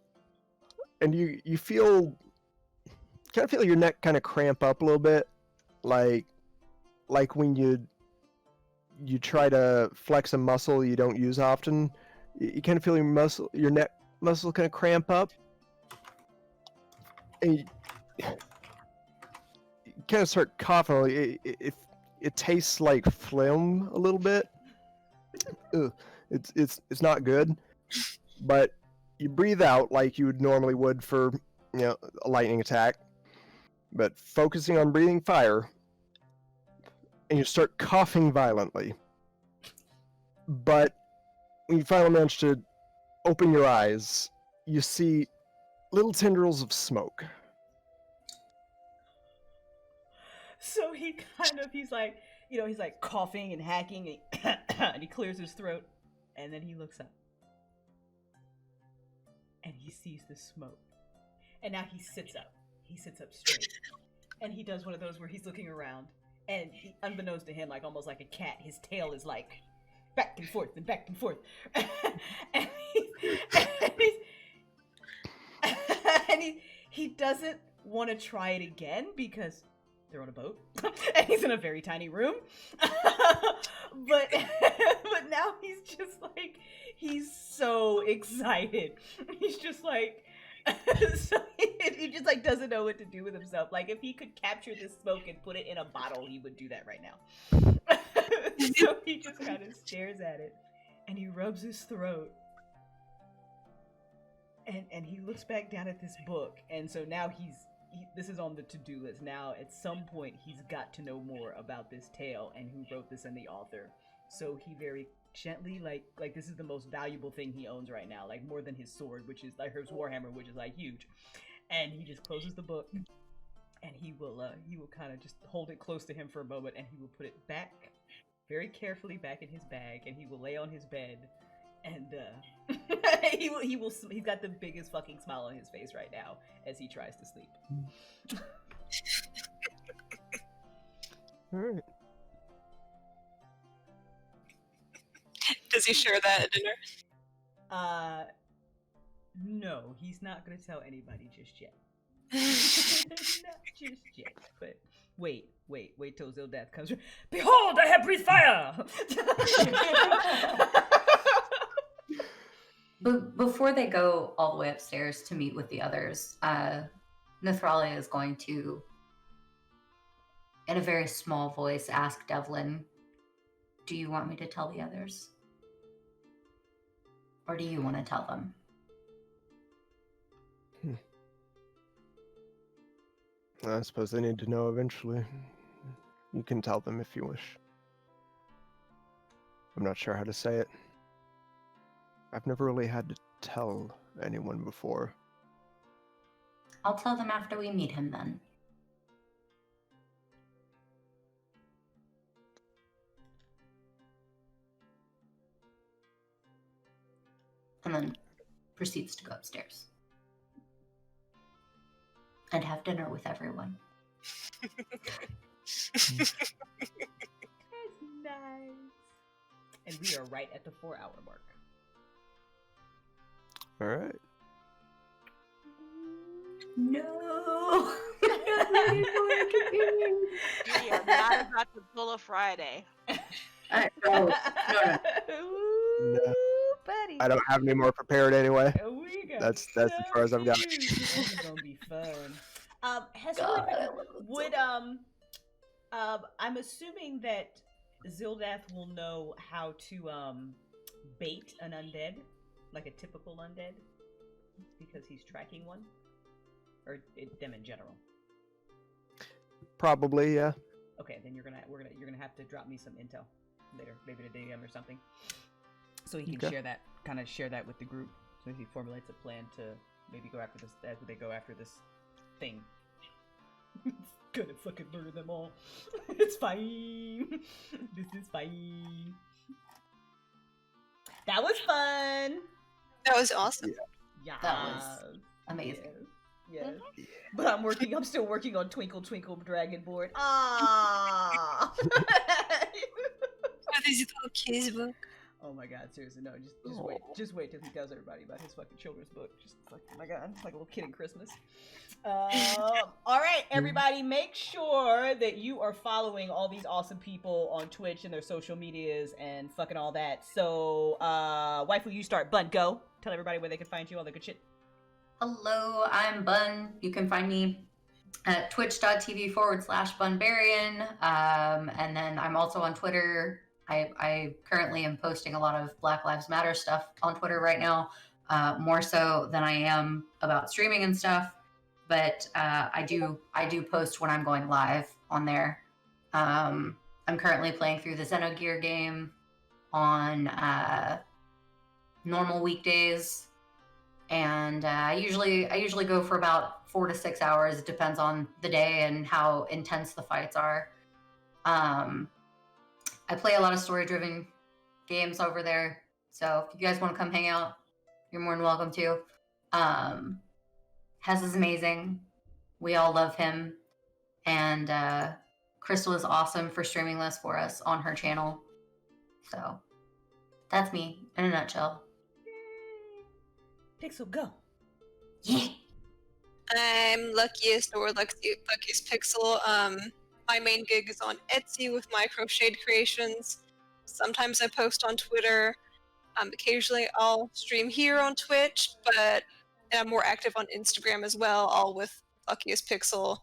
And you kind of feel your neck kind of cramp up a little bit, like when you try to flex a muscle you don't use often. You kind of feel your neck muscle kind of cramp up, and you kind of start coughing. It tastes like phlegm a little bit. Ugh. It's not good, but you breathe out like you normally would for a lightning attack, but focusing on breathing fire, and you start coughing violently. But when you finally manage to open your eyes, you see little tendrils of smoke. So he's like coughing and hacking, and he clears his throat, and then he looks up, and he sees the smoke, and now he sits up straight, and he does one of those where he's looking around, and unbeknownst to him, like almost like a cat, his tail is like back and forth and back and forth, and he doesn't want to try it again because they're on a boat and he's in a very tiny room. but now he's just like, he's so excited. He's just like, so he just like doesn't know what to do with himself. Like if he could capture this smoke and put it in a bottle, he would do that right now. So he just kind of stares at it, and he rubs his throat, and he looks back down at this book. And so now this is on the to-do list. Now at some point he's got to know more about this tale and who wrote this and the author. So he very gently, like this is the most valuable thing he owns right now, like more than his sword, which is like his warhammer, which is like huge. And he just closes the book, and he will kind of just hold it close to him for a moment, and he will put it back very carefully back in his bag, and he will lay on his bed, and he's got the biggest fucking smile on his face right now as he tries to sleep. All right. Does he share that at dinner? No, he's not gonna tell anybody just yet. Not just yet, but wait till Zildath comes. Behold, I have breathed fire! But before they go all the way upstairs to meet with the others, Nithralia is going to, in a very small voice, ask Devlin, "Do you want me to tell the others? Or do you want to tell them?" I suppose they need to know eventually. You can tell them if you wish. I'm not sure how to say it. I've never really had to tell anyone before. I'll tell them after we meet him then. and then proceeds to go upstairs and have dinner with everyone. That's nice. And we are right at the 4-hour mark. All right. No. We are not about to pull a Friday. No. No. Buddy. I don't have any more prepared anyway. We got That's as far as I've got. This is gonna be fun. Hesulan, God, I love it would so I'm assuming that Zildath will know how to bait an undead, like a typical undead, because he's tracking one, or them in general. Probably, yeah. Okay, then you're gonna have to drop me some intel later, maybe to DM or something, so he can Okay. share that with the group, so he formulates a plan to maybe go after this as they go after this thing. Gonna fucking murder them all. It's fine. This is fine. That was fun. That was awesome. Yeah. That was amazing. Yes. But I'm still working on Twinkle Twinkle Dragonborn. Ah. What is it little kids book? Oh my god, seriously, no, just wait till he tells everybody about his fucking children's book. Just fucking, oh my god, it's like a little kid at Christmas. Alright, everybody, make sure that you are following all these awesome people on Twitch and their social medias and fucking all that. So, waifu, you start. Bun, go. Tell everybody where they can find you, all the good shit. Hello, I'm Bun. You can find me at twitch.tv/Bunbarian. And then I'm also on Twitter. I currently am posting a lot of Black Lives Matter stuff on Twitter right now, more so than I am about streaming and stuff. But I do post when I'm going live on there. I'm currently playing through the Xenogear game on normal weekdays, and I usually go for about 4 to 6 hours. It depends on the day and how intense the fights are. I play a lot of story-driven games over there, so if you guys want to come hang out, you're more than welcome to. Hes is amazing. We all love him. And Crystal is awesome for streaming this for us on her channel. So, that's me in a nutshell. Pixel, go. Yeah. I'm Luckiest or Luckiest Pixel. My main gig is on Etsy with my crocheted creations. Sometimes I post on Twitter. Occasionally I'll stream here on Twitch, but I'm more active on Instagram as well, all with Luckiest Pixel.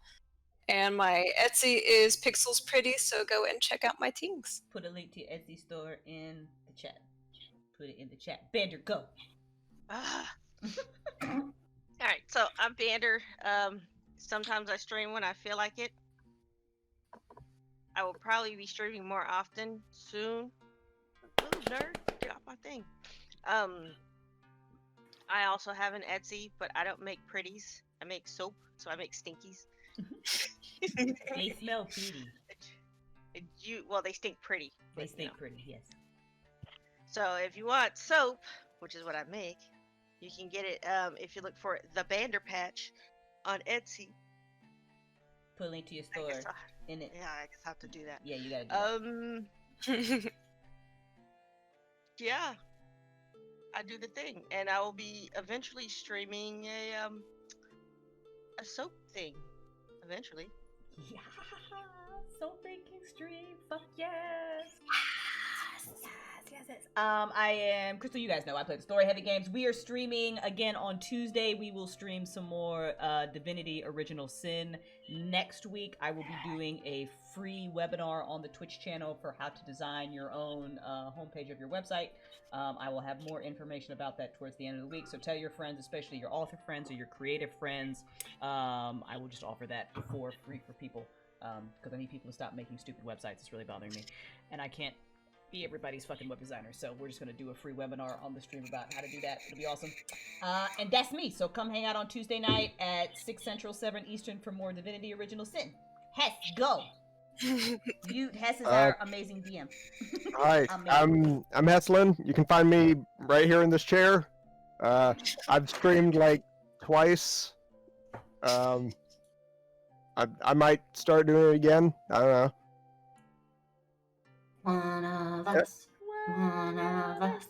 And my Etsy is Pixels Pretty, so go and check out my things. Put a link to your Etsy store in the chat. Put it in the chat. Bander, go. Alright, so I'm Bander. Sometimes I stream when I feel like it. I will probably be streaming more often soon. Ooh, nerd, get off my thing. I also have an Etsy, but I don't make pretties. I make soap, so I make stinkies. They smell pretty. Well, they stink pretty. They but, stink pretty, yes. So if you want soap, which is what I make, you can get it if you look for the Bander Patch on Etsy. Put a link to your I store guess in it. yeah, I guess I have to do that. Yeah, you gotta do that. Yeah, I do the thing, and I will be eventually streaming a soap thing. Eventually. Yeah, so making stream. Fuck yes. Yes. I am Crystal. You guys know I play the story heavy games. We are streaming again on Tuesday. We will stream some more Divinity Original Sin. Next week, I will be doing a free webinar on the Twitch channel for how to design your own homepage of your website. I will have more information about that towards the end of the week. So tell your friends, especially your author friends or your creative friends. I will just offer that for free for people because I need people to stop making stupid websites. It's really bothering me, and I can't be everybody's fucking web designer. So we're just gonna do a free webinar on the stream about how to do that. It'll be awesome. And that's me. So come hang out on Tuesday night at 6 Central, 7 Eastern for more Divinity Original Sin. Hess, go. Hess is our amazing DM. All right, I'm Hesulan. You can find me right here in this chair. I've streamed like twice. I might start doing it again. I don't know. One of us. One of us.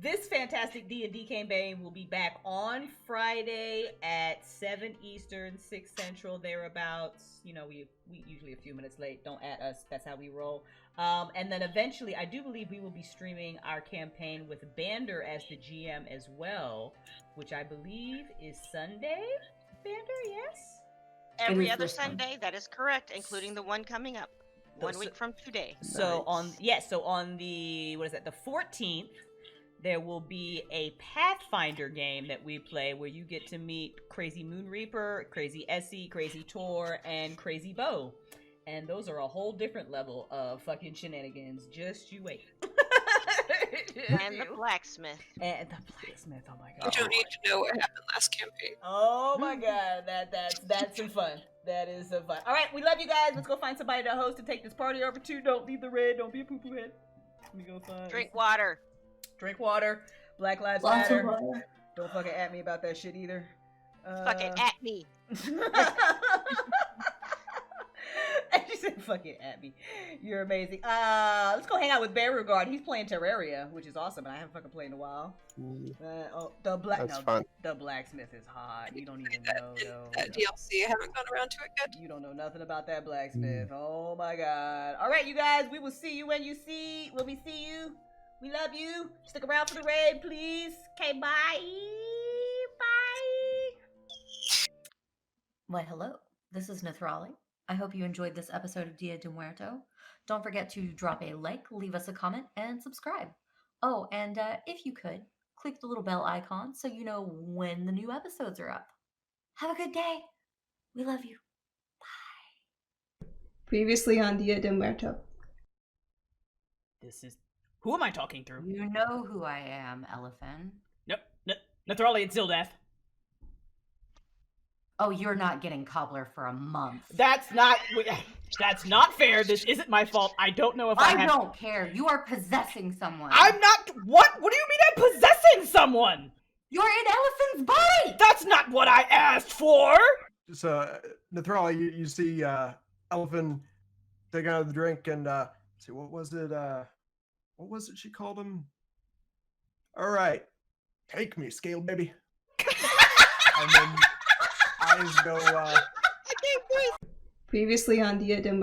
This fantastic D&D campaign will be back on Friday at 7 Eastern, 6 Central, thereabouts. You know, we usually a few minutes late. Don't at us. That's how we roll. And then eventually, I do believe we will be streaming our campaign with Bander as the GM as well, which I believe is Sunday. Bander, yes? Every is other this one. Sunday, that is correct, including the one coming up. 1 week from today. So Nice. on the, what is that, the 14th, there will be a Pathfinder game that we play where you get to meet Crazy Moon Reaper, Crazy Essie, Crazy Tor, and Crazy Bo. And those are a whole different level of fucking shenanigans. Just you wait. And the blacksmith. And the blacksmith, oh my You god. don't need to know what happened last campaign. Oh my god, that's some fun. That is some fun. Alright, we love you guys. Let's go find somebody to host and take this party over to. Don't leave the red, don't be a poo-poo head. Let me go find Drink water. Drink water. Black Lives Lots of Matter. water. Don't fucking at me about that shit either. Fucking at me. She said fucking at me. You're amazing. Let's go hang out with Bear Regard. He's playing Terraria, which is awesome, and I haven't fucking played in a while. That's fun. The blacksmith is hot. You don't even know though. That DLC, I haven't gone around to it yet. You don't know nothing about that blacksmith. Oh my god. Alright, you guys, we will see you when we see you. We love you. Stick around for the raid, please. Okay, bye. Bye. Why, hello. This is Nathrali. I hope you enjoyed this episode of Dia Di Muerto. Don't forget to drop a like, leave us a comment, and subscribe. Oh, and if you could, click the little bell icon so you know when the new episodes are up. Have a good day. We love you. Previously on Dia Di Muerto. This is. Who am I talking through? You know who I am, Elephant. Nope. Nathrali and Zildath. Oh, you're not getting cobbler for a month. That's not fair. This isn't my fault. I don't know if I don't care. You are possessing someone. I'm not. What? What do you mean I'm possessing someone? You're in Elephant's body! That's not what I asked for. So, Nathrali, you see Elephant taking out the drink and see what was it she called him? All right, take me, scale baby. And then eyes go Previously on Dia Di Muerto.